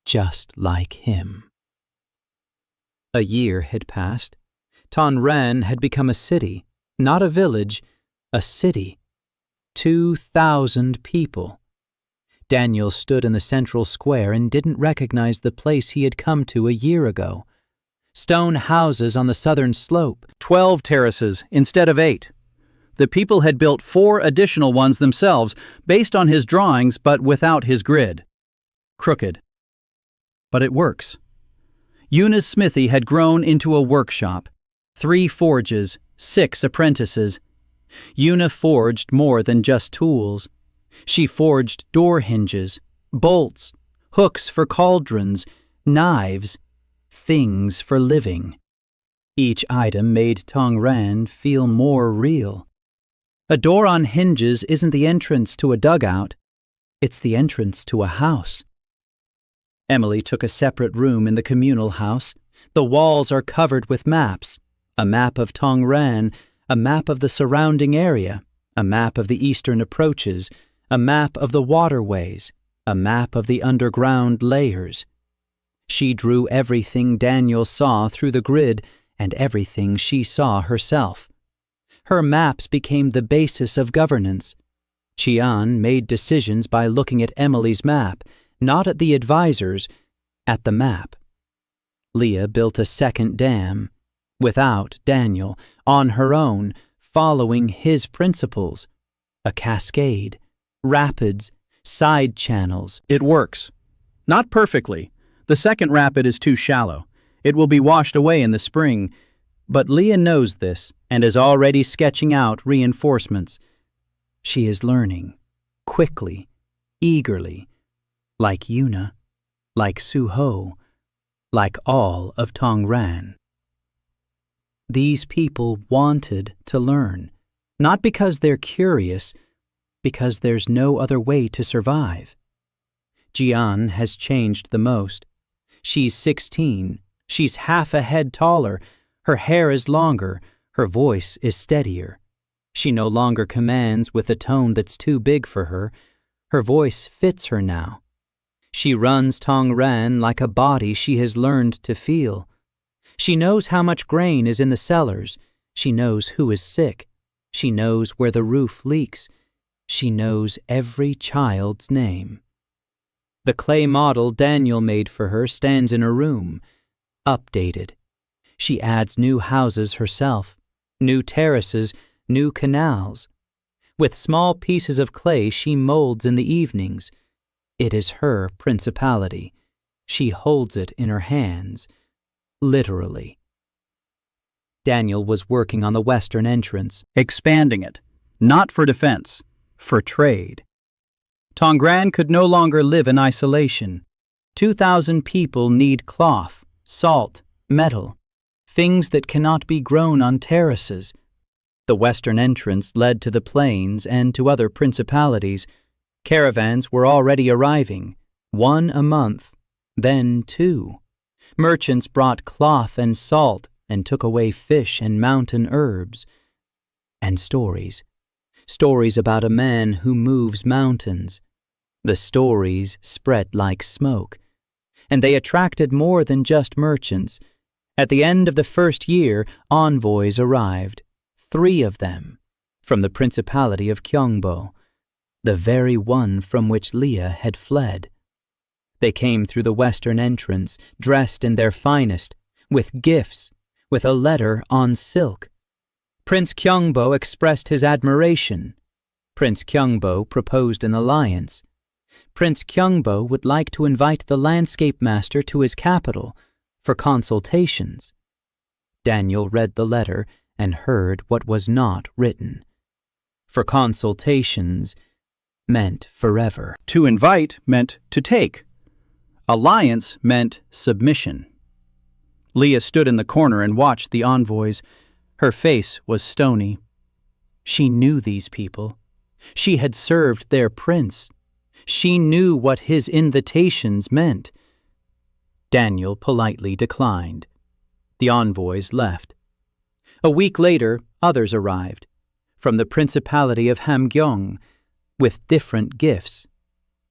Just like him. A year had passed. Tongran had become a city, not a village, a city. 2,000 people. Daniel stood in the central square and didn't recognize the place he had come to a year ago. Stone houses on the southern slope. 12 terraces instead of 8. The people had built 4 additional ones themselves, based on his drawings but without his grid. Crooked. But it works. Yuna's smithy had grown into a workshop. 3 forges, 6 apprentices. Yuna forged more than just tools. She forged door hinges, bolts, hooks for cauldrons, knives, things for living. Each item made Tongran feel more real. A door on hinges isn't the entrance to a dugout. It's the entrance to a house. Emily took a separate room in the communal house. The walls are covered with maps. A map of Tongran, a map of the surrounding area, a map of the eastern approaches, a map of the waterways, a map of the underground layers. She drew everything Daniel saw through the grid and everything she saw herself. Her maps became the basis of governance. Qian made decisions by looking at Emily's map, not at the advisors, at the map. Leah built a second dam, without Daniel, on her own, following his principles. A cascade, rapids, side channels. It works. Not perfectly. The second rapid is too shallow. It will be washed away in the spring. But Leah knows this and is already sketching out reinforcements. She is learning, quickly, eagerly, like Yuna, like Suho, like all of Tongran. These people wanted to learn, not because they're curious, because there's no other way to survive. Jian has changed the most. She's 16. She's half a head taller. Her hair is longer. Her voice is steadier. She no longer commands with a tone that's too big for her. Her voice fits her now. She runs Tongran like a body she has learned to feel. She knows how much grain is in the cellars. She knows who is sick. She knows where the roof leaks. She knows every child's name. The clay model Daniel made for her stands in her room, updated. She adds new houses herself, new terraces, new canals. With small pieces of clay she molds in the evenings. It is her principality. She holds it in her hands, literally. Daniel was working on the western entrance, expanding it, not for defense, for trade. Tongran could no longer live in isolation. 2,000 people need cloth, salt, metal, things that cannot be grown on terraces. The western entrance led to the plains and to other principalities. Caravans were already arriving, 1 a month, then 2. Merchants brought cloth and salt and took away fish and mountain herbs. And stories. Stories about a man who moves mountains. The stories spread like smoke. And they attracted more than just merchants. At the end of the first year, envoys arrived, 3 of them, from the Principality of Gyeongbo, the very one from which Leah had fled. They came through the western entrance, dressed in their finest, with gifts, with a letter on silk. Prince Gyeongbo expressed his admiration. Prince Gyeongbo proposed an alliance. Prince Gyeongbo would like to invite the landscape master to his capital for consultations. Daniel read the letter and heard what was not written. For consultations meant forever. To invite meant to take. Alliance meant submission. Leah stood in the corner and watched the envoys. Her face was stony. She knew these people. She had served their prince. She knew what his invitations meant. Daniel politely declined. The envoys left. A week later, others arrived, from the Principality of Hamgyong, with different gifts,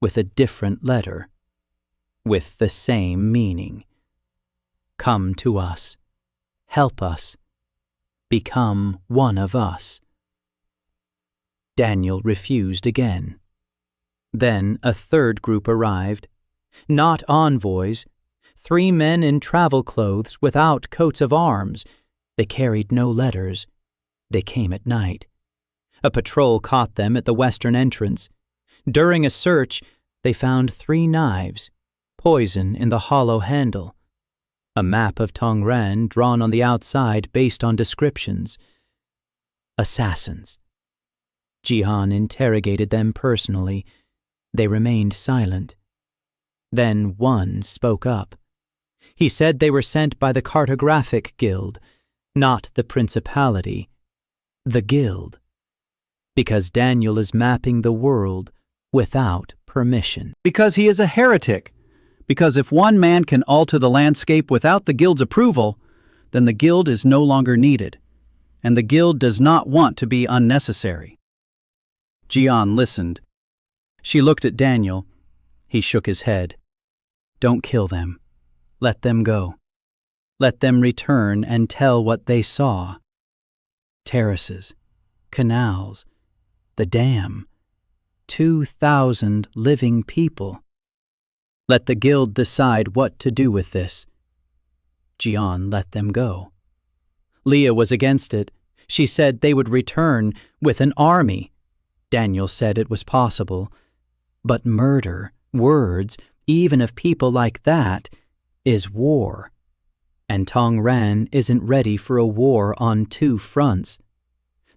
with a different letter, with the same meaning. Come to us. Help us. Become one of us. Daniel refused again. Then a third group arrived, not envoys, 3 men in travel clothes without coats of arms. They carried no letters. They came at night. A patrol caught them at the western entrance. During a search, they found 3 knives, poison in the hollow handle, a map of Tongran drawn on the outside based on descriptions. Assassins. Jihan interrogated them personally. They remained silent. Then one spoke up. He said they were sent by the Cartographic Guild, not the Principality, the Guild, because Daniel is mapping the world without permission. Because he is a heretic. Because if one man can alter the landscape without the Guild's approval, then the Guild is no longer needed, and the Guild does not want to be unnecessary. Jian listened. She looked at Daniel. He shook his head. Don't kill them. Let them go. Let them return and tell what they saw. Terraces, canals, the dam, 2,000 living people. Let the Guild decide what to do with this. Jian let them go. Leah was against it. She said they would return with an army. Daniel said it was possible. But murder, words, even of people like that, is war. And Tongran isn't ready for a war on 2 fronts.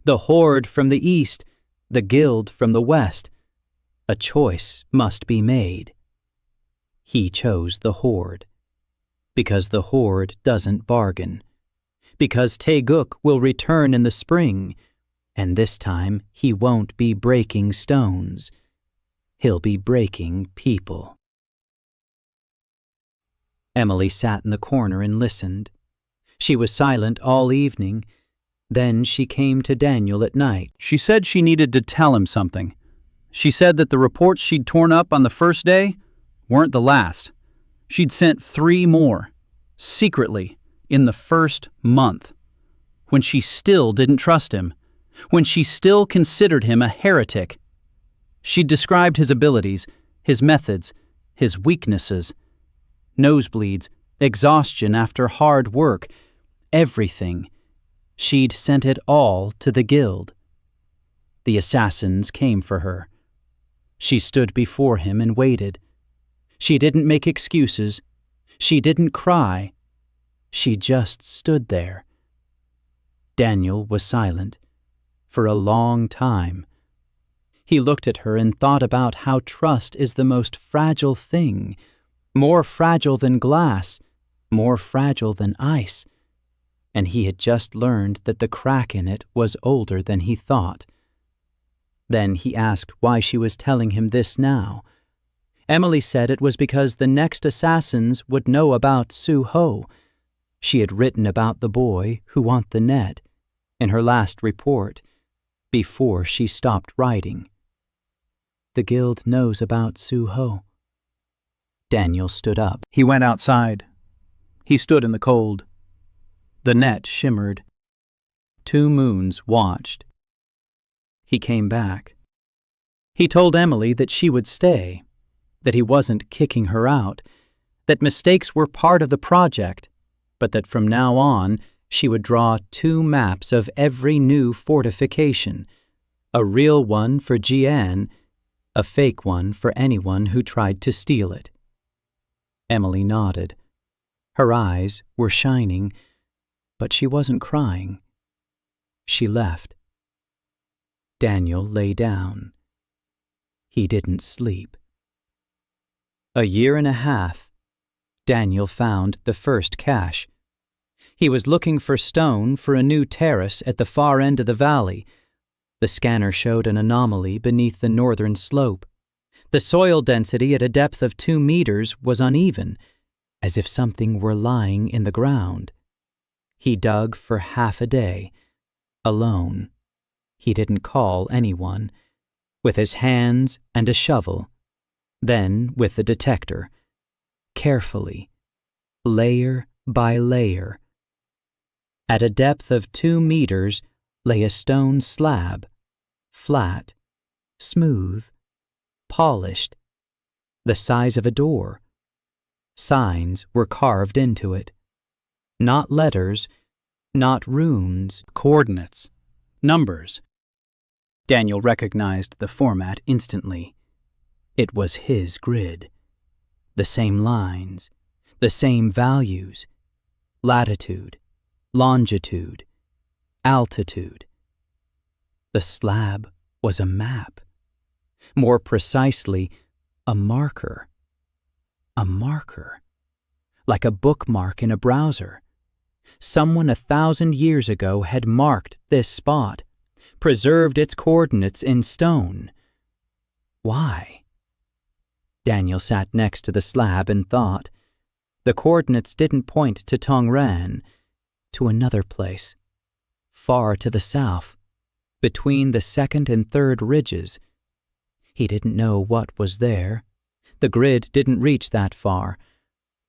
The Horde from the east, the Guild from the west. A choice must be made. He chose the Horde. Because the Horde doesn't bargain. Because Taeguk will return in the spring, and this time he won't be breaking stones. He'll be breaking people. Emily sat in the corner and listened. She was silent all evening. Then she came to Daniel at night. She said she needed to tell him something. She said that the reports she'd torn up on the first day weren't the last. She'd sent 3 more, secretly, in the first month, when she still didn't trust him, when she still considered him a heretic. She'd described his abilities, his methods, his weaknesses, nosebleeds, exhaustion after hard work, everything. She'd sent it all to the guild. The assassins came for her. She stood before him and waited. She didn't make excuses. She didn't cry. She just stood there. Daniel was silent for a long time. He looked at her and thought about how trust is the most fragile thing, more fragile than glass, more fragile than ice. And he had just learned that the crack in it was older than he thought. Then he asked why she was telling him this now. Emily said it was because the next assassins would know about Su-Ho. She had written about the boy who won the net in her last report, before she stopped writing. The guild knows about Su-Ho. Daniel stood up. He went outside. He stood in the cold. The net shimmered. 2 moons watched. He came back. He told Emily that she would stay, that he wasn't kicking her out, that mistakes were part of the project, but that from now on she would draw 2 maps of every new fortification, a real one for Jian, a fake one for anyone who tried to steal it. Emily nodded. Her eyes were shining, but she wasn't crying. She left. Daniel lay down. He didn't sleep. 1.5 years, Daniel found the first cache. He was looking for stone for a new terrace at the far end of the valley. The scanner showed an anomaly beneath the northern slope. The soil density at a depth of 2 meters was uneven, as if something were lying in the ground. He dug for half a day, alone. He didn't call anyone, with his hands and a shovel, then with the detector, carefully, layer by layer. At a depth of 2 meters lay a stone slab, flat, smooth, polished, the size of a door. Signs were carved into it. Not letters, not runes. Coordinates, numbers. Daniel recognized the format instantly. It was his grid. The same lines, the same values. Latitude, longitude, altitude. The slab was a map. More precisely, a marker. A marker. Like a bookmark in a browser. Someone 1,000 years ago had marked this spot, preserved its coordinates in stone. Why? Daniel sat next to the slab and thought. The coordinates didn't point to Tongran, to another place, far to the south, between the 2nd and 3rd ridges. He didn't know what was there. The grid didn't reach that far,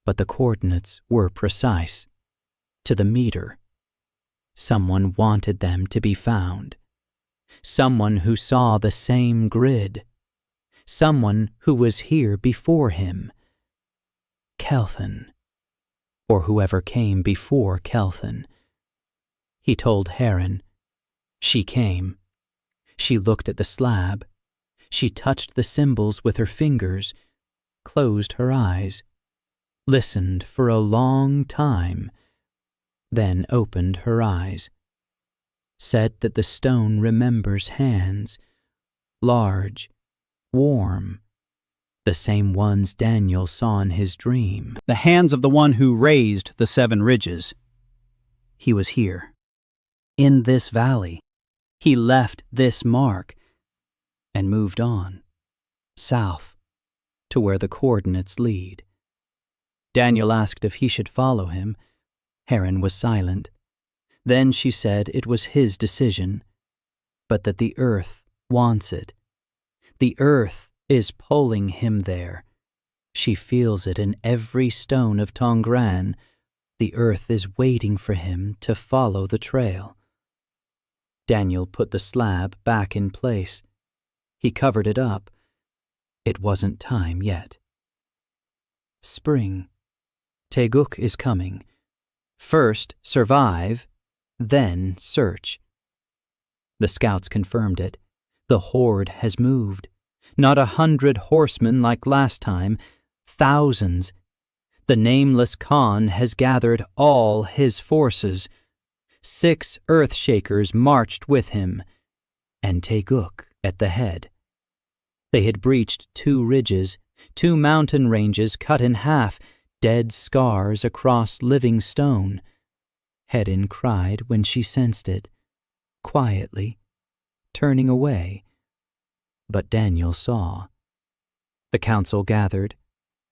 but the coordinates were precise, to the meter. Someone wanted them to be found. Someone who saw the same grid. Someone who was here before him. Kelthan, or whoever came before Kelthan. He told Heron. She came. She looked at the slab. She touched the symbols with her fingers, closed her eyes, listened for a long time, then opened her eyes. Said that the stone remembers hands, large, warm, the same ones Daniel saw in his dream. The hands of the one who raised the 7 ridges. He was here, in this valley. He left this mark and moved on, south, to where the coordinates lead. Daniel asked if he should follow him. Heron was silent. Then she said it was his decision, but that the earth wants it. The earth is pulling him there. She feels it in every stone of Tongran. The earth is waiting for him to follow the trail. Daniel put the slab back in place. He covered it up. It wasn't time yet. Spring. Teguk is coming. First survive, then search. The scouts confirmed it. The horde has moved. Not 100 horsemen like last time, thousands. The nameless Khan has gathered all his forces. 6 earth-shakers marched with him, and Teguk at the head. They had breached 2 ridges, 2 mountain ranges cut in half, dead scars across living stone. Hedin cried when she sensed it, quietly, turning away. But Daniel saw. The council gathered.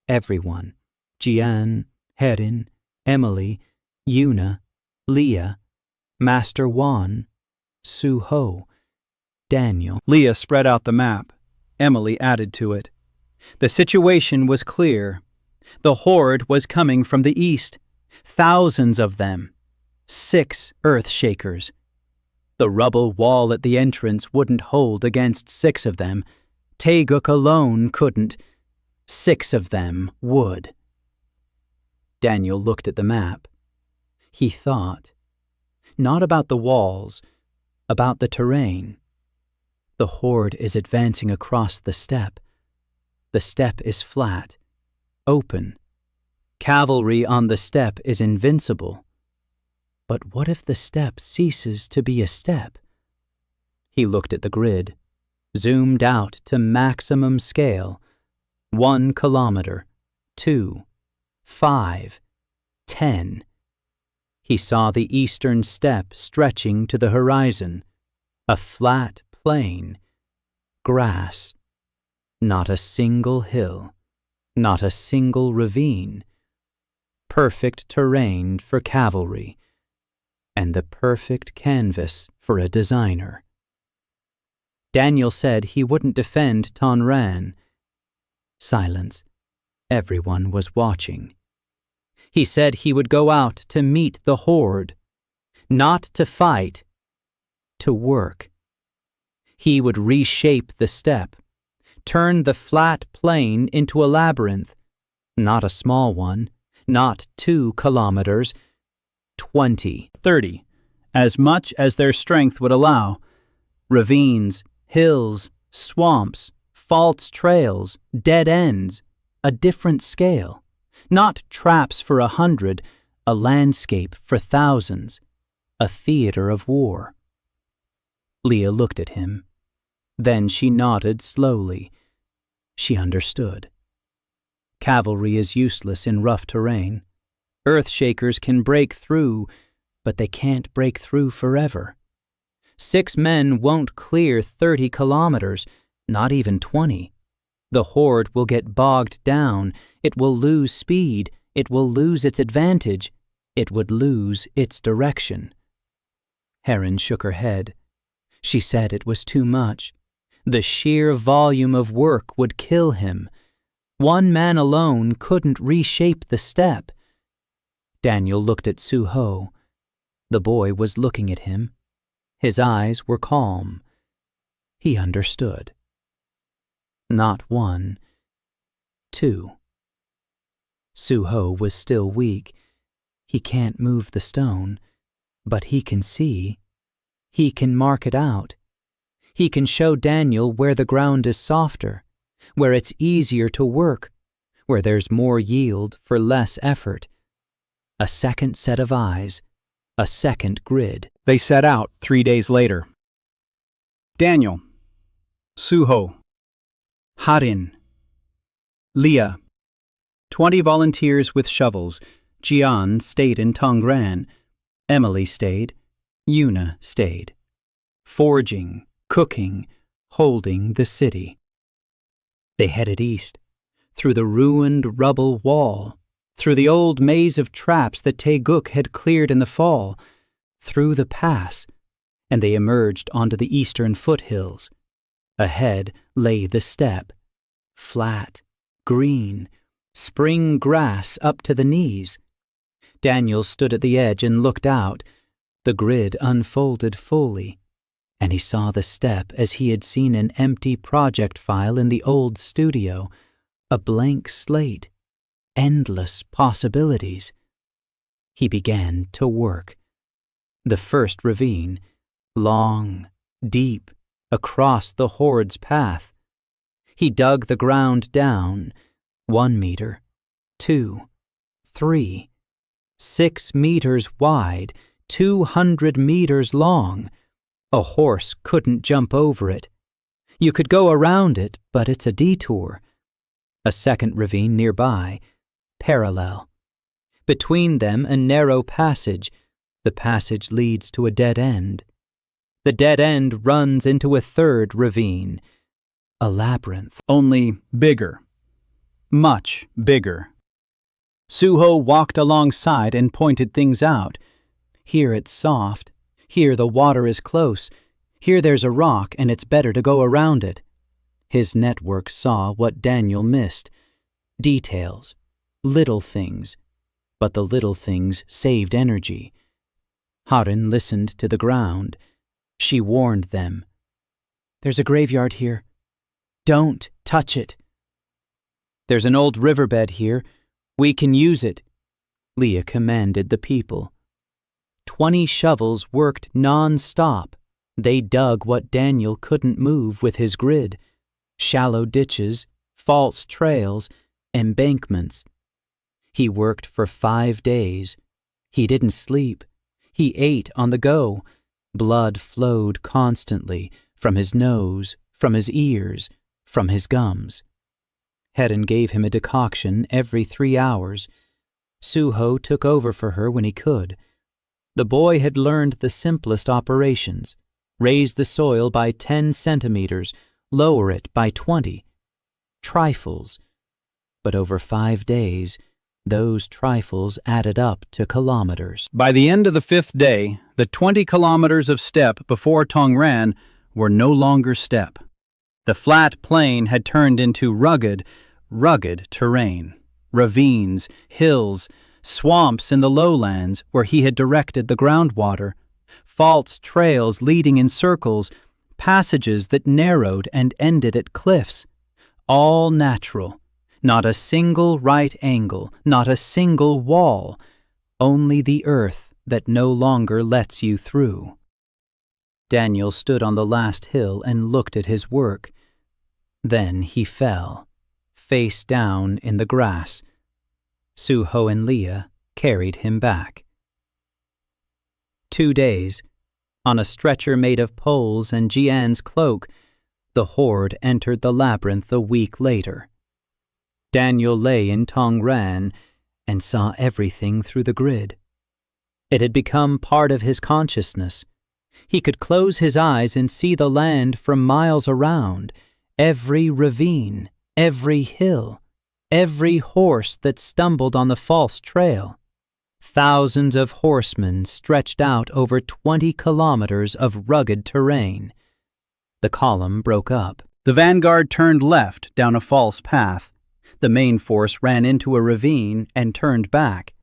Everyone, Jian, Hedin, Emily, Yuna, Leah, Master Wan, Su-ho, Daniel. Leah spread out the map. Emily added to it. The situation was clear. The horde was coming from the east. Thousands of them. 6 earth-shakers. The rubble wall at the entrance wouldn't hold against 6 of them. Teguk alone couldn't. 6 of them would. Daniel looked at the map. He thought. Not about the walls, about the terrain. The horde is advancing across the steppe. The steppe is flat, open. Cavalry on the steppe is invincible. But what if the steppe ceases to be a steppe? He looked at the grid, zoomed out to maximum scale. 1 kilometer, 2, 5, 10. He saw the eastern steppe stretching to the horizon, a flat plain, grass, not a single hill, not a single ravine. Perfect terrain for cavalry, and the perfect canvas for a designer. Daniel said he wouldn't defend Tongran. Silence. Everyone was watching. He said he would go out to meet the horde, not to fight, to work. He would reshape the steppe, turn the flat plain into a labyrinth, not a small one, not 2 kilometers, 20, 30, as much as their strength would allow. Ravines, hills, swamps, false trails, dead ends, a different scale. Not traps for 100, a landscape for thousands, a theater of war. Leah looked at him. Then she nodded slowly. She understood. Cavalry is useless in rough terrain. Earth-shakers can break through, but they can't break through forever. 6 men won't clear 30 kilometers, not even 20. The horde will get bogged down. It will lose speed. It will lose its advantage. It would lose its direction. Heron shook her head. She said it was too much. The sheer volume of work would kill him. 1 man alone couldn't reshape the steppe. Daniel looked at Su-ho. The boy was looking at him. His eyes were calm. He understood. Not 1, 2. Su-ho was still weak. He can't move the stone, but he can see. He can mark it out. He can show Daniel where the ground is softer, where it's easier to work, where there's more yield for less effort. A second set of eyes, a second grid. They set out 3 days later. Daniel, Su-ho, Harin, Leah, 20 volunteers with shovels. Jian stayed in Tongran. Emily stayed. Yuna stayed. Forging, cooking, holding the city. They headed east, through the ruined rubble wall, through the old maze of traps that Taeguk had cleared in the fall, through the pass, and they emerged onto the eastern foothills. Ahead lay the steppe, flat, green, spring grass up to the knees. Daniel stood at the edge and looked out. The grid unfolded fully, and he saw the steppe as he had seen an empty project file in the old studio, a blank slate, endless possibilities. He began to work. The first ravine, long, deep, across the Horde's path. He dug the ground down, 1 meter, 2, 3, 6 meters wide, 200 meters long. A horse couldn't jump over it. You could go around it, but it's a detour. A second ravine nearby, parallel. Between them, a narrow passage. The passage leads to a dead end. The dead end runs into a third ravine, a labyrinth. Only bigger. Much bigger. Suho walked alongside and pointed things out. Here it's soft. Here the water is close. Here there's a rock and it's better to go around it. His network saw what Daniel missed. Details. Little things. But the little things saved energy. Haren listened to the ground. She warned them. There's a graveyard here. Don't touch it. There's an old riverbed here. We can use it. Leah commanded the people. 20 shovels worked non-stop. They dug what Daniel couldn't move with his grid. Shallow ditches, false trails, embankments. He worked for 5 days. He didn't sleep. He ate on the go. Blood flowed constantly from his nose, from his ears, from his gums. Hedden gave him a decoction every 3 hours. Suho took over for her when he could. The boy had learned the simplest operations. Raise the soil by 10 centimeters, lower it by 20. Trifles. But over 5 days, those trifles added up to kilometers. By the end of the 5th day, the 20 kilometers of steppe before Tongran were no longer steppe. The flat plain had turned into rugged terrain, ravines, hills, swamps in the lowlands where he had directed the groundwater, false trails leading in circles, passages that narrowed and ended at cliffs, all natural, not a single right angle, not a single wall, only the earth that no longer lets you through. Daniel stood on the last hill and looked at his work. Then he fell, face down in the grass. Suho and Leah carried him back. 2 days, on a stretcher made of poles and Jian's cloak, the Horde entered the labyrinth a week later. Daniel lay in Tongran and saw everything through the grid. It had become part of his consciousness. He could close his eyes and see the land from miles around, every ravine, every hill, every horse that stumbled on the false trail. Thousands of horsemen stretched out over 20 kilometers of rugged terrain. The column broke up. The vanguard turned left down a false path. The main force ran into a ravine and turned back.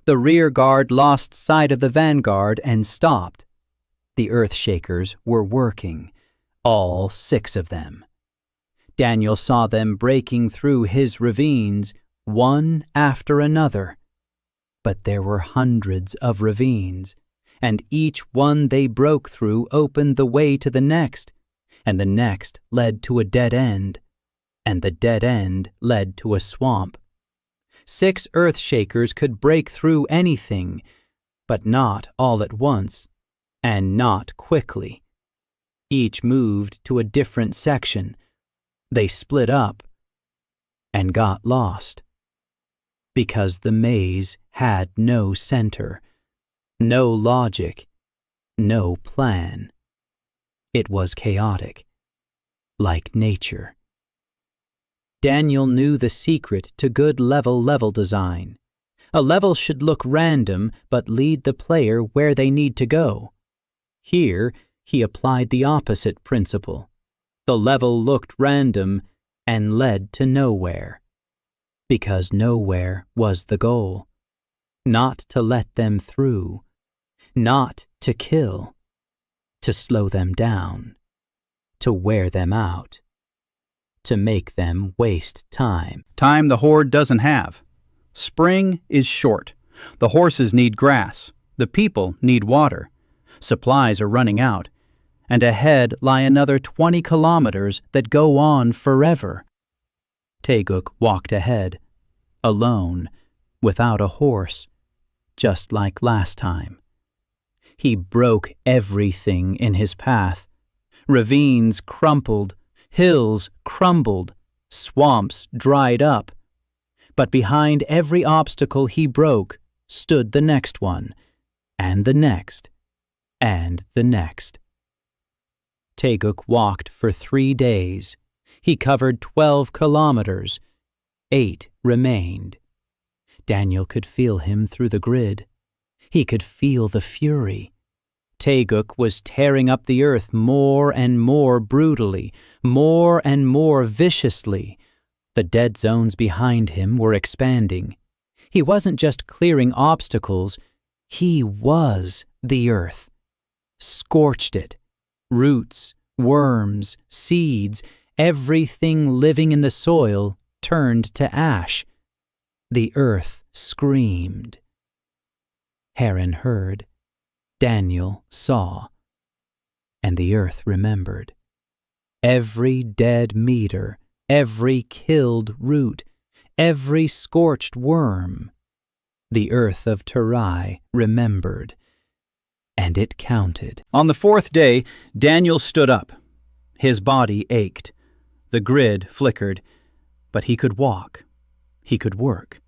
The rear guard lost sight of the vanguard and stopped. The Earthshakers were working, all 6 of them. Daniel saw them breaking through his ravines, one after another. But there were hundreds of ravines, and each one they broke through opened the way to the next, and the next led to a dead end, and the dead end led to a swamp. 6 Earthshakers could break through anything, but not all at once, and not quickly. Each moved to a different section. They split up and got lost. Because the maze had no center, no logic, no plan. It was chaotic, like nature. Daniel knew the secret to good level design. A level should look random but lead the player where they need to go. Here, he applied the opposite principle. The level looked random and led to nowhere. Because nowhere was the goal. Not to let them through. Not to kill. To slow them down. To wear them out. To make them waste time. Time the Horde doesn't have. Spring is short. The horses need grass. The people need water. Supplies are running out. And ahead lie another 20 kilometers that go on forever. Taeguk walked ahead, alone, without a horse, just like last time. He broke everything in his path. Ravines crumpled, hills crumbled, swamps dried up. But behind every obstacle he broke stood the next one, and the next, and the next. Taeguk walked for 3 days. He covered 12 kilometers. 8 remained. Daniel could feel him through the grid. He could feel the fury. Taeguk was tearing up the earth more and more brutally, more and more viciously. The dead zones behind him were expanding. He wasn't just clearing obstacles, he was the earth. Scorched it. Roots, worms, seeds, everything living in the soil turned to ash. The earth screamed. Heron heard. Daniel saw. And the earth remembered. Every dead meter, every killed root, every scorched worm. The earth of Terai remembered. And it counted. On the 4th day, Daniel stood up. His body ached. The grid flickered, but he could walk. He could work.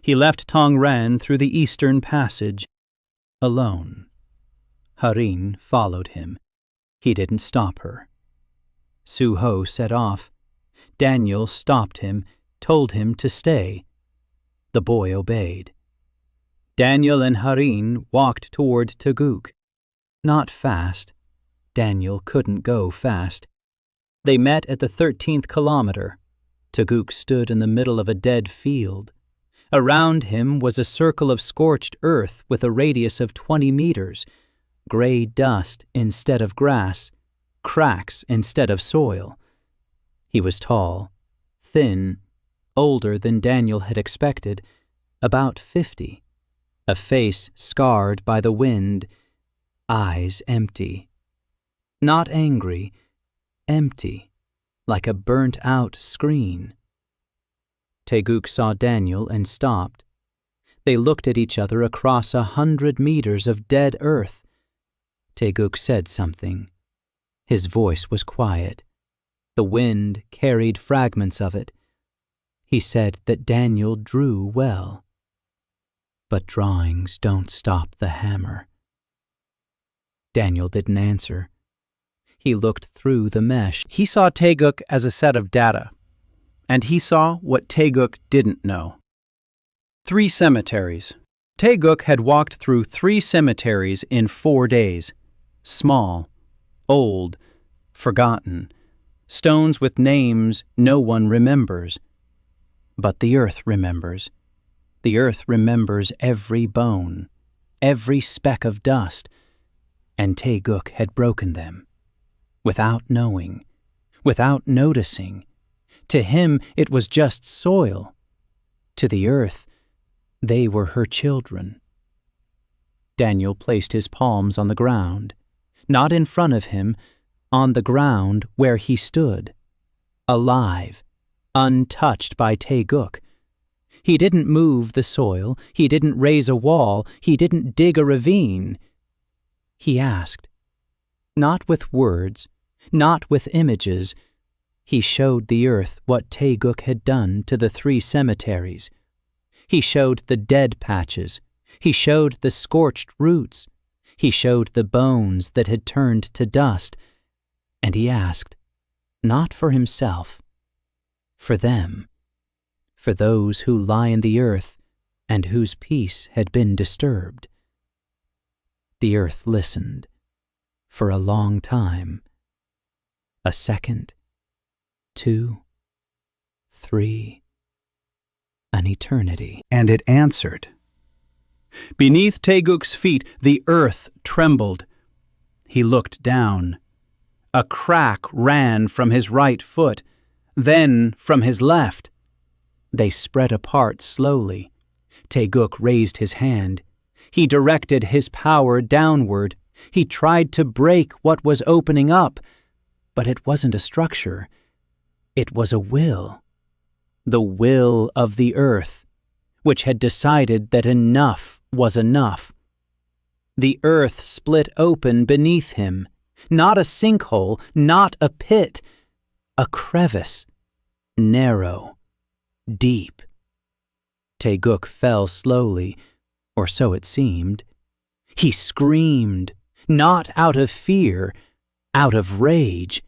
He left Tongran through the eastern passage, alone. Harin followed him. He didn't stop her. Suho set off. Daniel stopped him, told him to stay. The boy obeyed. Daniel and Harin walked toward Taeguk. Not fast. Daniel couldn't go fast. They met at the 13th kilometer. Taeguk stood in the middle of a dead field. Around him was a circle of scorched earth with a radius of 20 meters, gray dust instead of grass, cracks instead of soil. He was tall, thin, older than Daniel had expected, about 50. A face scarred by the wind, eyes empty. Not angry, empty, like a burnt-out screen. Taeguk saw Daniel and stopped. They looked at each other across 100 meters of dead earth. Taeguk said something. His voice was quiet. The wind carried fragments of it. He said that Daniel drew well. But drawings don't stop the hammer. Daniel didn't answer. He looked through the mesh. He saw Taeguk as a set of data, and he saw what Taeguk didn't know. 3 cemeteries. Taeguk had walked through 3 cemeteries in 4 days. Small, old, forgotten, stones with names no one remembers. But the earth remembers. The earth remembers every bone, every speck of dust, and Taeguk had broken them. Without knowing, without noticing. To him it was just soil. To the earth, they were her children. Daniel placed his palms on the ground, not in front of him, on the ground where he stood, alive, untouched by Taeguk. He didn't move the soil, he didn't raise a wall, he didn't dig a ravine. He asked, not with words, not with images. He showed the earth what Taeguk had done to the 3 cemeteries. He showed the dead patches. He showed the scorched roots. He showed the bones that had turned to dust. And he asked, not for himself, for them, for those who lie in the earth and whose peace had been disturbed. The earth listened for a long time. A second, 2, 3, an eternity. And it answered. Beneath Teguk's feet, the earth trembled. He looked down. A crack ran from his right foot, then from his left. They spread apart slowly. Teguk raised his hand. He directed his power downward. He tried to break what was opening up, but it wasn't a structure. It was a will. The will of the earth, which had decided that enough was enough. The earth split open beneath him. Not a sinkhole, not a pit. A crevice. Narrow. Deep. Teguk fell slowly, or so it seemed. He screamed, not out of fear, out of rage.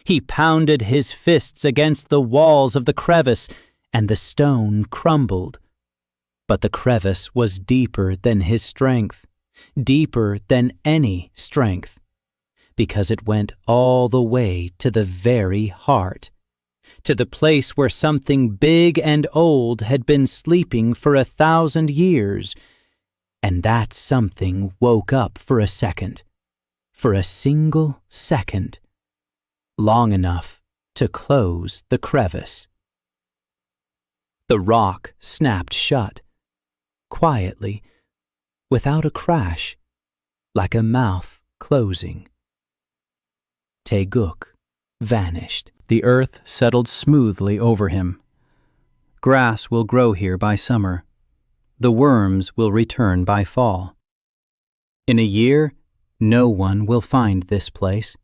He pounded his fists against the walls of the crevice, and the stone crumbled. But the crevice was deeper than his strength, deeper than any strength, because it went all the way to the very heart, to the place where something big and old had been sleeping for 1,000 years, and that something woke up for a second, for a single second, long enough to close the crevice. The rock snapped shut, quietly, without a crash, like a mouth closing. Teguk vanished. The earth settled smoothly over him. Grass will grow here by summer. The worms will return by fall. In a year, no one will find this place.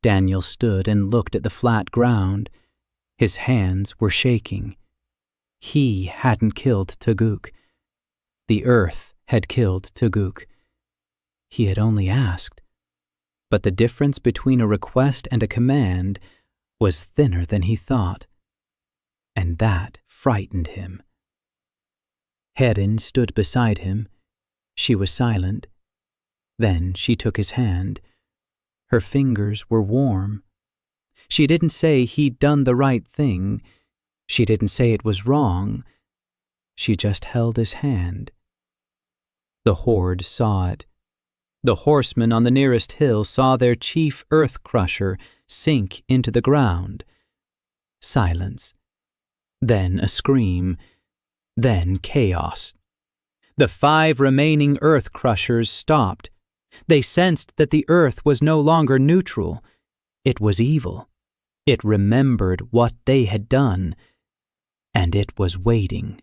Daniel stood and looked at the flat ground. His hands were shaking. He hadn't killed Teguk. The earth had killed Teguk. He had only asked. But the difference between a request and a command was thinner than he thought, and that frightened him. Herde stood beside him. She was silent. Then she took his hand. Her fingers were warm. She didn't say he'd done the right thing. She didn't say it was wrong. She just held his hand. The Horde saw it. The horsemen on the nearest hill saw their chief earth crusher sink into the ground. Silence. Then a scream. Then chaos. The 5 remaining earth crushers stopped. They sensed that the earth was no longer neutral. It was evil. It remembered what they had done, and it was waiting.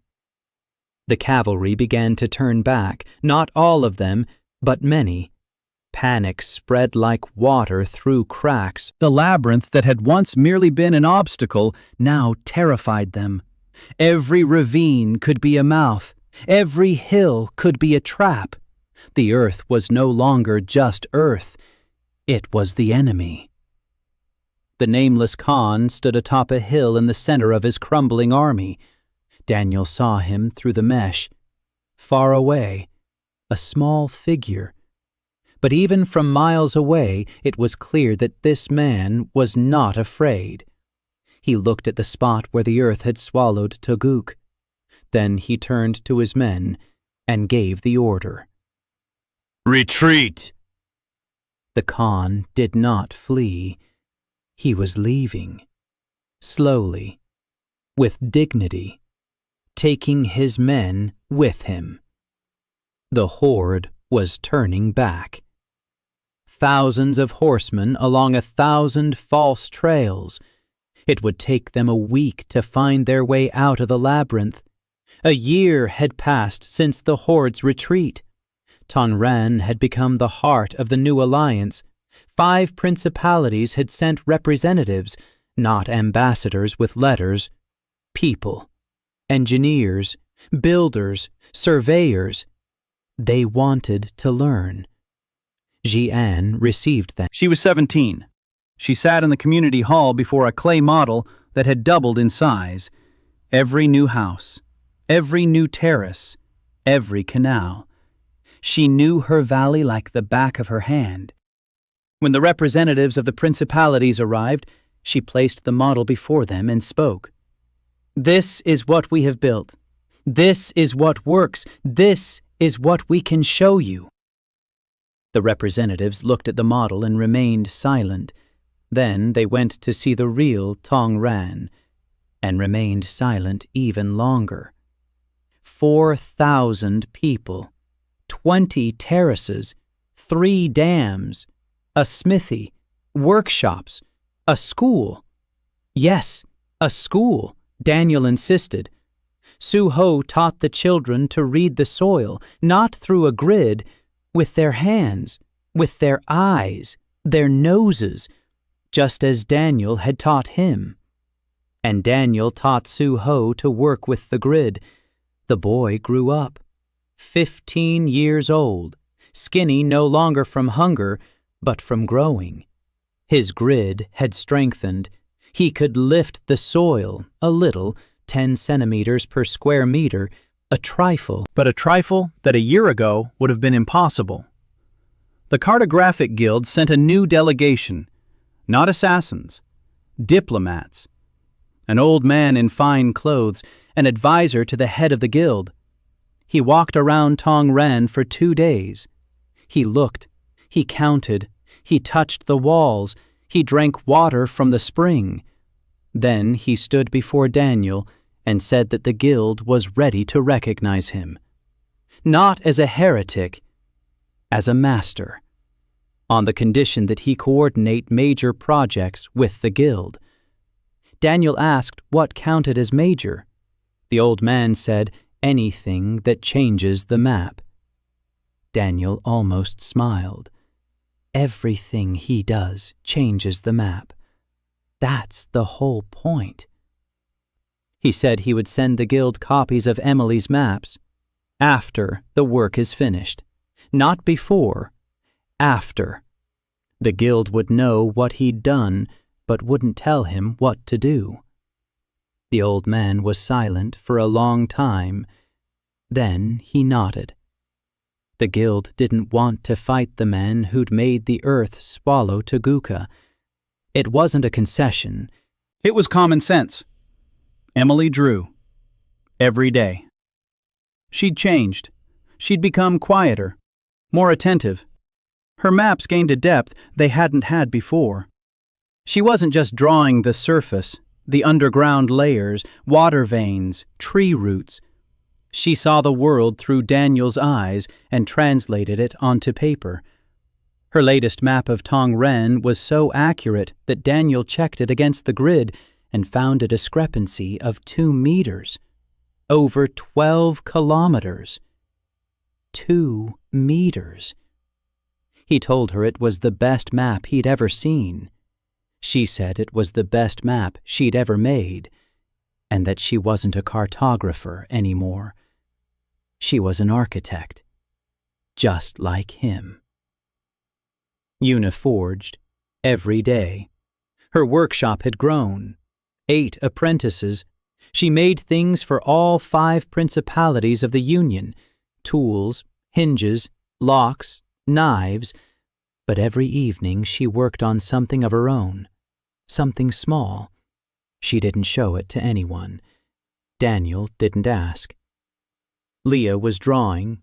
The cavalry began to turn back, not all of them, but many. Panic spread like water through cracks. The labyrinth that had once merely been an obstacle now terrified them. Every ravine could be a mouth. Every hill could be a trap. The earth was no longer just earth. It was the enemy. The nameless Khan stood atop a hill in the center of his crumbling army. Daniel saw him through the mesh. Far away, a small figure. But even from miles away, it was clear that this man was not afraid. He looked at the spot where the earth had swallowed Teguk. Then he turned to his men and gave the order. Retreat! The Khan did not flee. He was leaving. Slowly, with dignity, taking his men with him. The Horde was turning back. Thousands of horsemen along 1,000 false trails. It would take them a week to find their way out of the labyrinth. A year had passed since the Horde's retreat. Tongran had become the heart of the new alliance. 5 principalities had sent representatives, not ambassadors with letters. People, engineers, builders, surveyors. They wanted to learn. Jian received them. She was 17. She sat in the community hall before a clay model that had doubled in size. Every new house, every new terrace, every canal. She knew her valley like the back of her hand. When the representatives of the principalities arrived, she placed the model before them and spoke. "This is what we have built. This is what works. This is what we can show you." The representatives looked at the model and remained silent. Then they went to see the real Tongran and remained silent even longer. 4,000 people, 20 terraces, 3 dams, a smithy, workshops, a school. Yes, a school, Daniel insisted. Su-ho taught the children to read the soil, not through a grid, with their hands, with their eyes, their noses, just as Daniel had taught him. And Daniel taught Su-ho to work with the grid. The boy grew up, 15 years old, skinny no longer from hunger, but from growing. His grid had strengthened. He could lift the soil a little, 10 centimeters per square meter, a trifle. But a trifle that a year ago would have been impossible. The Cartographic Guild sent a new delegation, not assassins, diplomats. An old man in fine clothes, an advisor to the head of the guild. He walked around Tongran for 2 days. He looked, he counted, he touched the walls, he drank water from the spring. Then he stood before Daniel and said that the guild was ready to recognize him. Not as a heretic, as a master, on the condition that he coordinate major projects with the guild. Daniel asked what counted as major. The old man said, anything that changes the map. Daniel almost smiled. Everything he does changes the map. That's the whole point. He said he would send the guild copies of Emily's maps after the work is finished. Not before, after. The guild would know what he'd done, but wouldn't tell him what to do. The old man was silent for a long time. Then he nodded. The guild didn't want to fight the men who'd made the earth swallow Teguka. It wasn't a concession. It was common sense. Emily drew. Every day. She'd changed. She'd become quieter, more attentive. Her maps gained a depth they hadn't had before. She wasn't just drawing the surface, the underground layers, water veins, tree roots. She saw the world through Daniel's eyes and translated it onto paper. Her latest map of Tongran was so accurate that Daniel checked it against the grid and found a discrepancy of 2 meters. Over 12 kilometers. 2 meters. He told her it was the best map he'd ever seen. She said it was the best map she'd ever made, and that she wasn't a cartographer anymore. She was an architect, just like him. Una forged every day. Her workshop had grown. 8 apprentices. She made things for all 5 principalities of the Union, tools, hinges, locks, knives, but every evening she worked on something of her own, something small. She didn't show it to anyone. Daniel didn't ask. Leah was drawing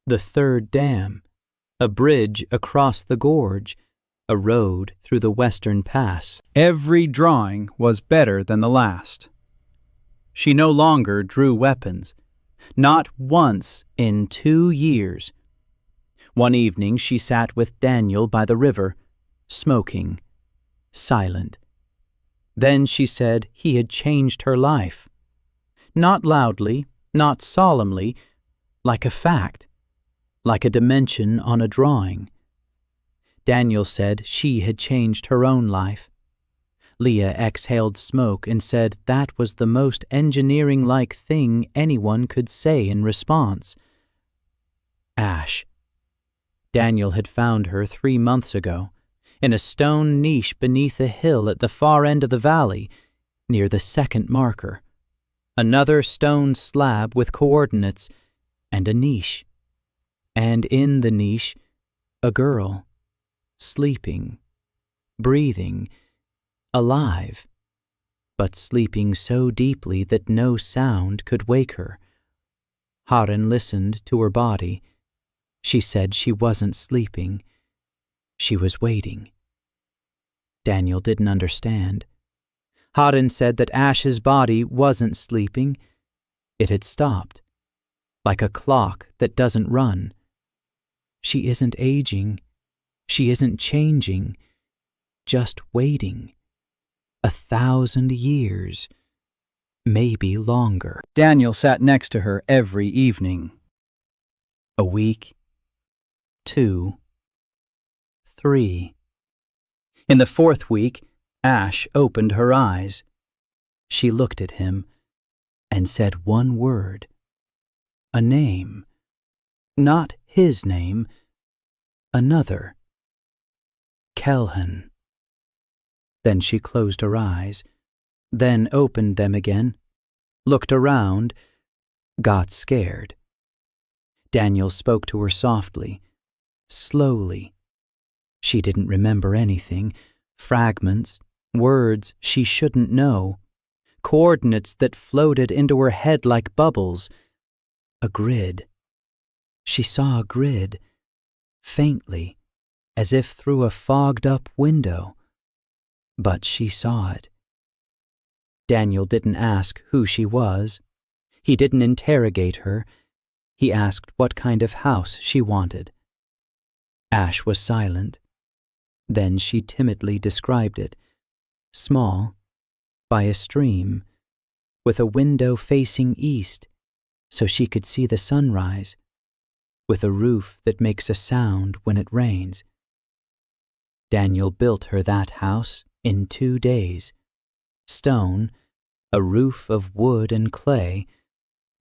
the 3rd dam, a bridge across the gorge, a road through the western pass. Every drawing was better than the last. She no longer drew weapons, not once in 2 years. One evening she sat with Daniel by the river, smoking, silent. Then she said he had changed her life. Not loudly, not solemnly, like a fact, like a dimension on a drawing. Daniel said she had changed her own life. Leah exhaled smoke and said that was the most engineering-like thing anyone could say in response. Ash. Daniel had found her 3 months ago, in a stone niche beneath a hill at the far end of the valley, near the 2nd marker. Another stone slab with coordinates, and a niche. And in the niche, a girl, sleeping, breathing, alive, but sleeping so deeply that no sound could wake her. Horde listened to her body. She said she wasn't sleeping. She was waiting. Daniel didn't understand. Horde said that Ash's body wasn't sleeping. It had stopped, like a clock that doesn't run. She isn't aging. She isn't changing. Just waiting. 1,000 years. Maybe longer. Daniel sat next to her every evening. A week. 2. 3. In the 4th week, Ash opened her eyes. She looked at him and said one word. A name. Not his name. Another. Kelhan. Then she closed her eyes, then opened them again, looked around, got scared. Daniel spoke to her softly, slowly. She didn't remember anything, fragments, words she shouldn't know, coordinates that floated into her head like bubbles. A grid. She saw a grid, faintly, as if through a fogged-up window. But she saw it. Daniel didn't ask who she was. He didn't interrogate her. He asked what kind of house she wanted. Ash was silent. Then she timidly described it. Small, by a stream, with a window facing east so she could see the sunrise, with a roof that makes a sound when it rains. Daniel built her that house in 2 days. Stone, a roof of wood and clay,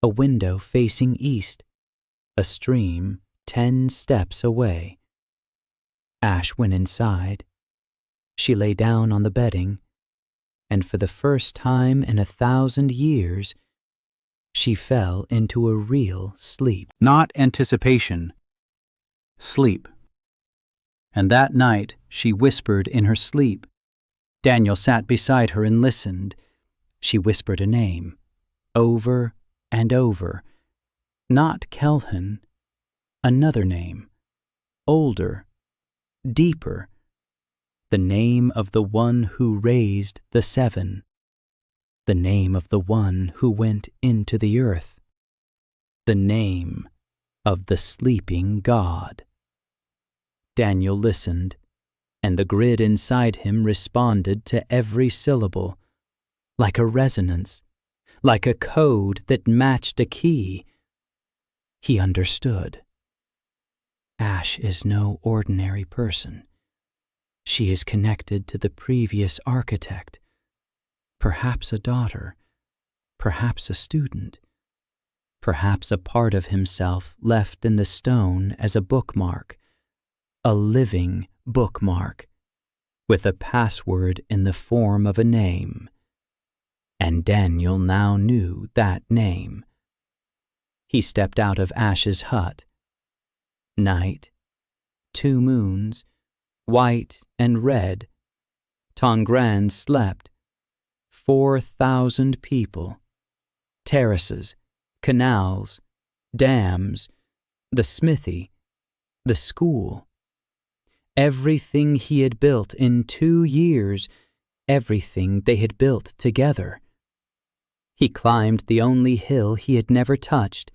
a window facing east, a stream 10 steps away. Ash went inside. She lay down on the bedding, and for the first time in 1,000 years, she fell into a real sleep. Not anticipation. Sleep. And that night she whispered in her sleep. Daniel sat beside her and listened. She whispered a name, over and over. Not Kelhan, another name, older, deeper, the name of the one who raised the 7, the name of the one who went into the earth, the name of the sleeping God. Daniel listened, and the grid inside him responded to every syllable, like a resonance, like a code that matched a key. He understood. Ash is no ordinary person. She is connected to the previous architect, perhaps a daughter, perhaps a student, perhaps a part of himself left in the stone as a bookmark, a living bookmark, with a password in the form of a name. And Daniel now knew that name. He stepped out of Ash's hut. Night, 2 moons, white and red. Tongran slept. 4,000 people. Terraces, canals, dams, the smithy, the school. Everything he had built in 2 years, everything they had built together. He climbed the only hill he had never touched,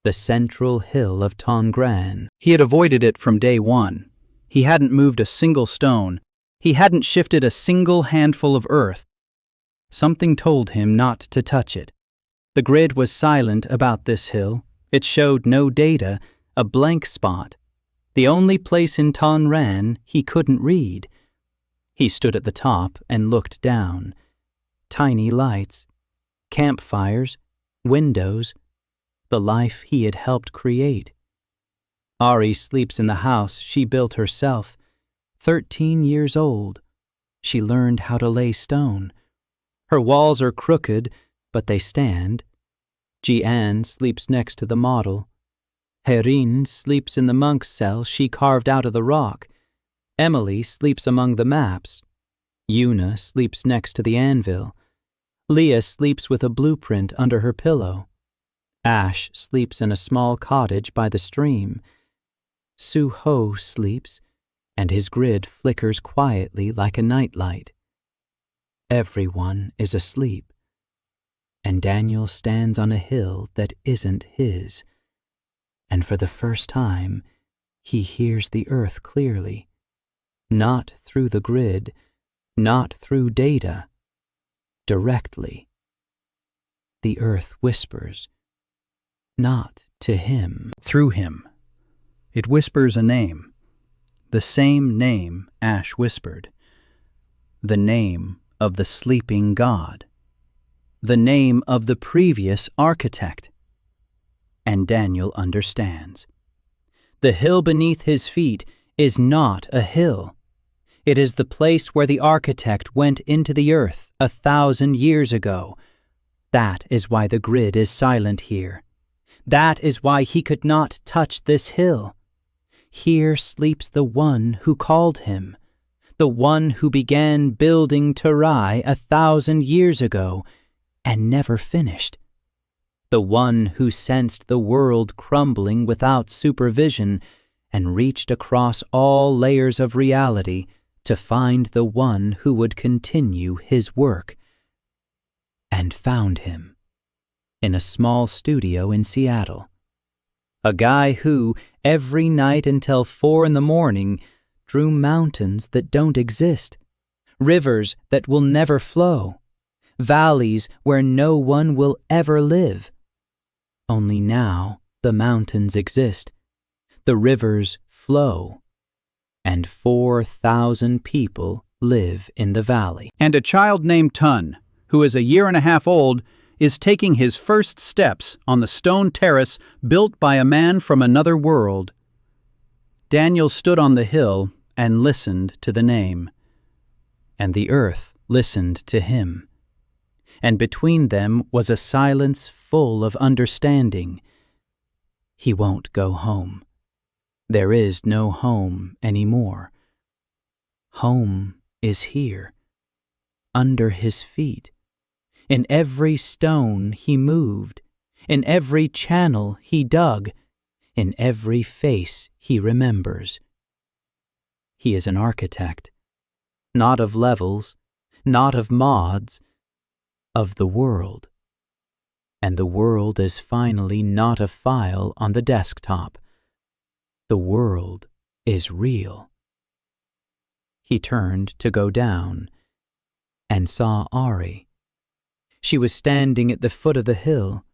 the central hill of Tongran. He had avoided it from day one. He hadn't moved a single stone. He hadn't shifted a single handful of earth. Something told him not to touch it. The grid was silent about this hill. It showed no data, a blank spot. The only place in Tongran he couldn't read. He stood at the top and looked down. Tiny lights, campfires, windows, the life he had helped create. Ari sleeps in the house she built herself. 13 years old. She learned how to lay stone. Her walls are crooked, but they stand. Jian sleeps next to the model. Herin sleeps in the monk's cell she carved out of the rock. Emily sleeps among the maps. Yuna sleeps next to the anvil. Leah sleeps with a blueprint under her pillow. Ash sleeps in a small cottage by the stream. Su-ho sleeps, and his grid flickers quietly like a nightlight. Everyone is asleep, and Daniel stands on a hill that isn't his, and for the first time he hears the earth clearly, not through the grid, not through data, directly. The earth whispers, not to him, Through him. It whispers a name. The same name Ash whispered. The name of the sleeping god. The name of the previous architect. And Daniel understands. The hill beneath his feet is not a hill. It is the place where the architect went into the earth 1,000 years ago. That is why the grid is silent here. That is why he could not touch this hill. Here sleeps the one who called him, the one who began building Terai 1,000 years ago and never finished, the one who sensed the world crumbling without supervision and reached across all layers of reality to find the one who would continue his work, and found him in a small studio in Seattle. A guy who, every night until 4 a.m, drew mountains that don't exist, rivers that will never flow, valleys where no one will ever live. Only now the mountains exist, the rivers flow, and 4,000 people live in the valley. And a child named Tun, who is 1.5 years old, is taking his first steps on the stone terrace built by a man from another world. Daniel stood on the hill and listened to the name, and the earth listened to him. And between them was a silence full of understanding. He won't go home. There is no home anymore. Home is here, under his feet. In every stone he moved, in every channel he dug, in every face he remembers. He is an architect, not of levels, not of mods, of the world. And the world is finally not a file on the desktop. The world is real. He turned to go down and saw Ari. She was standing at the foot of the hill.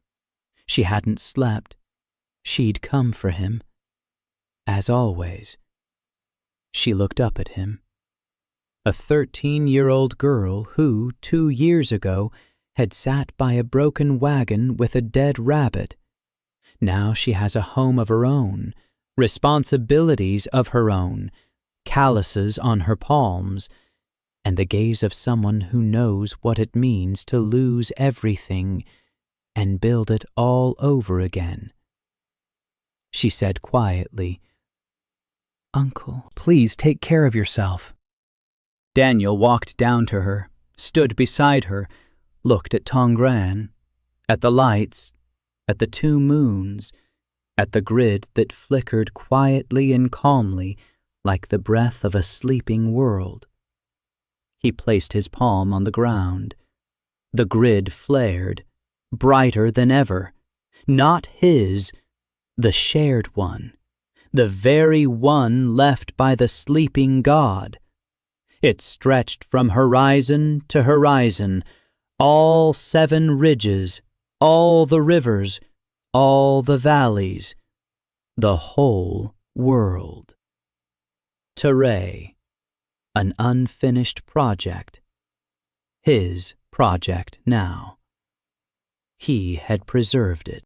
She hadn't slept. She'd come for him. As always. She looked up at him. A 13-year-old girl who, 2 years ago, had sat by a broken wagon with a dead rabbit. Now she has a home of her own, responsibilities of her own, calluses on her palms, and the gaze of someone who knows what it means to lose everything and build it all over again. She said quietly, "Uncle, Please take care of yourself." Daniel walked down to her, stood beside her, looked at Tongran, at the lights, at the 2 moons, at the grid that flickered quietly and calmly like the breath of a sleeping world. He placed his palm on the ground. The grid flared, brighter than ever. Not his, the shared one, the very one left by the sleeping god. It stretched from horizon to horizon, all 7 ridges, all the rivers, all the valleys, the whole world. Terai. An unfinished project. His project now. He had preserved it.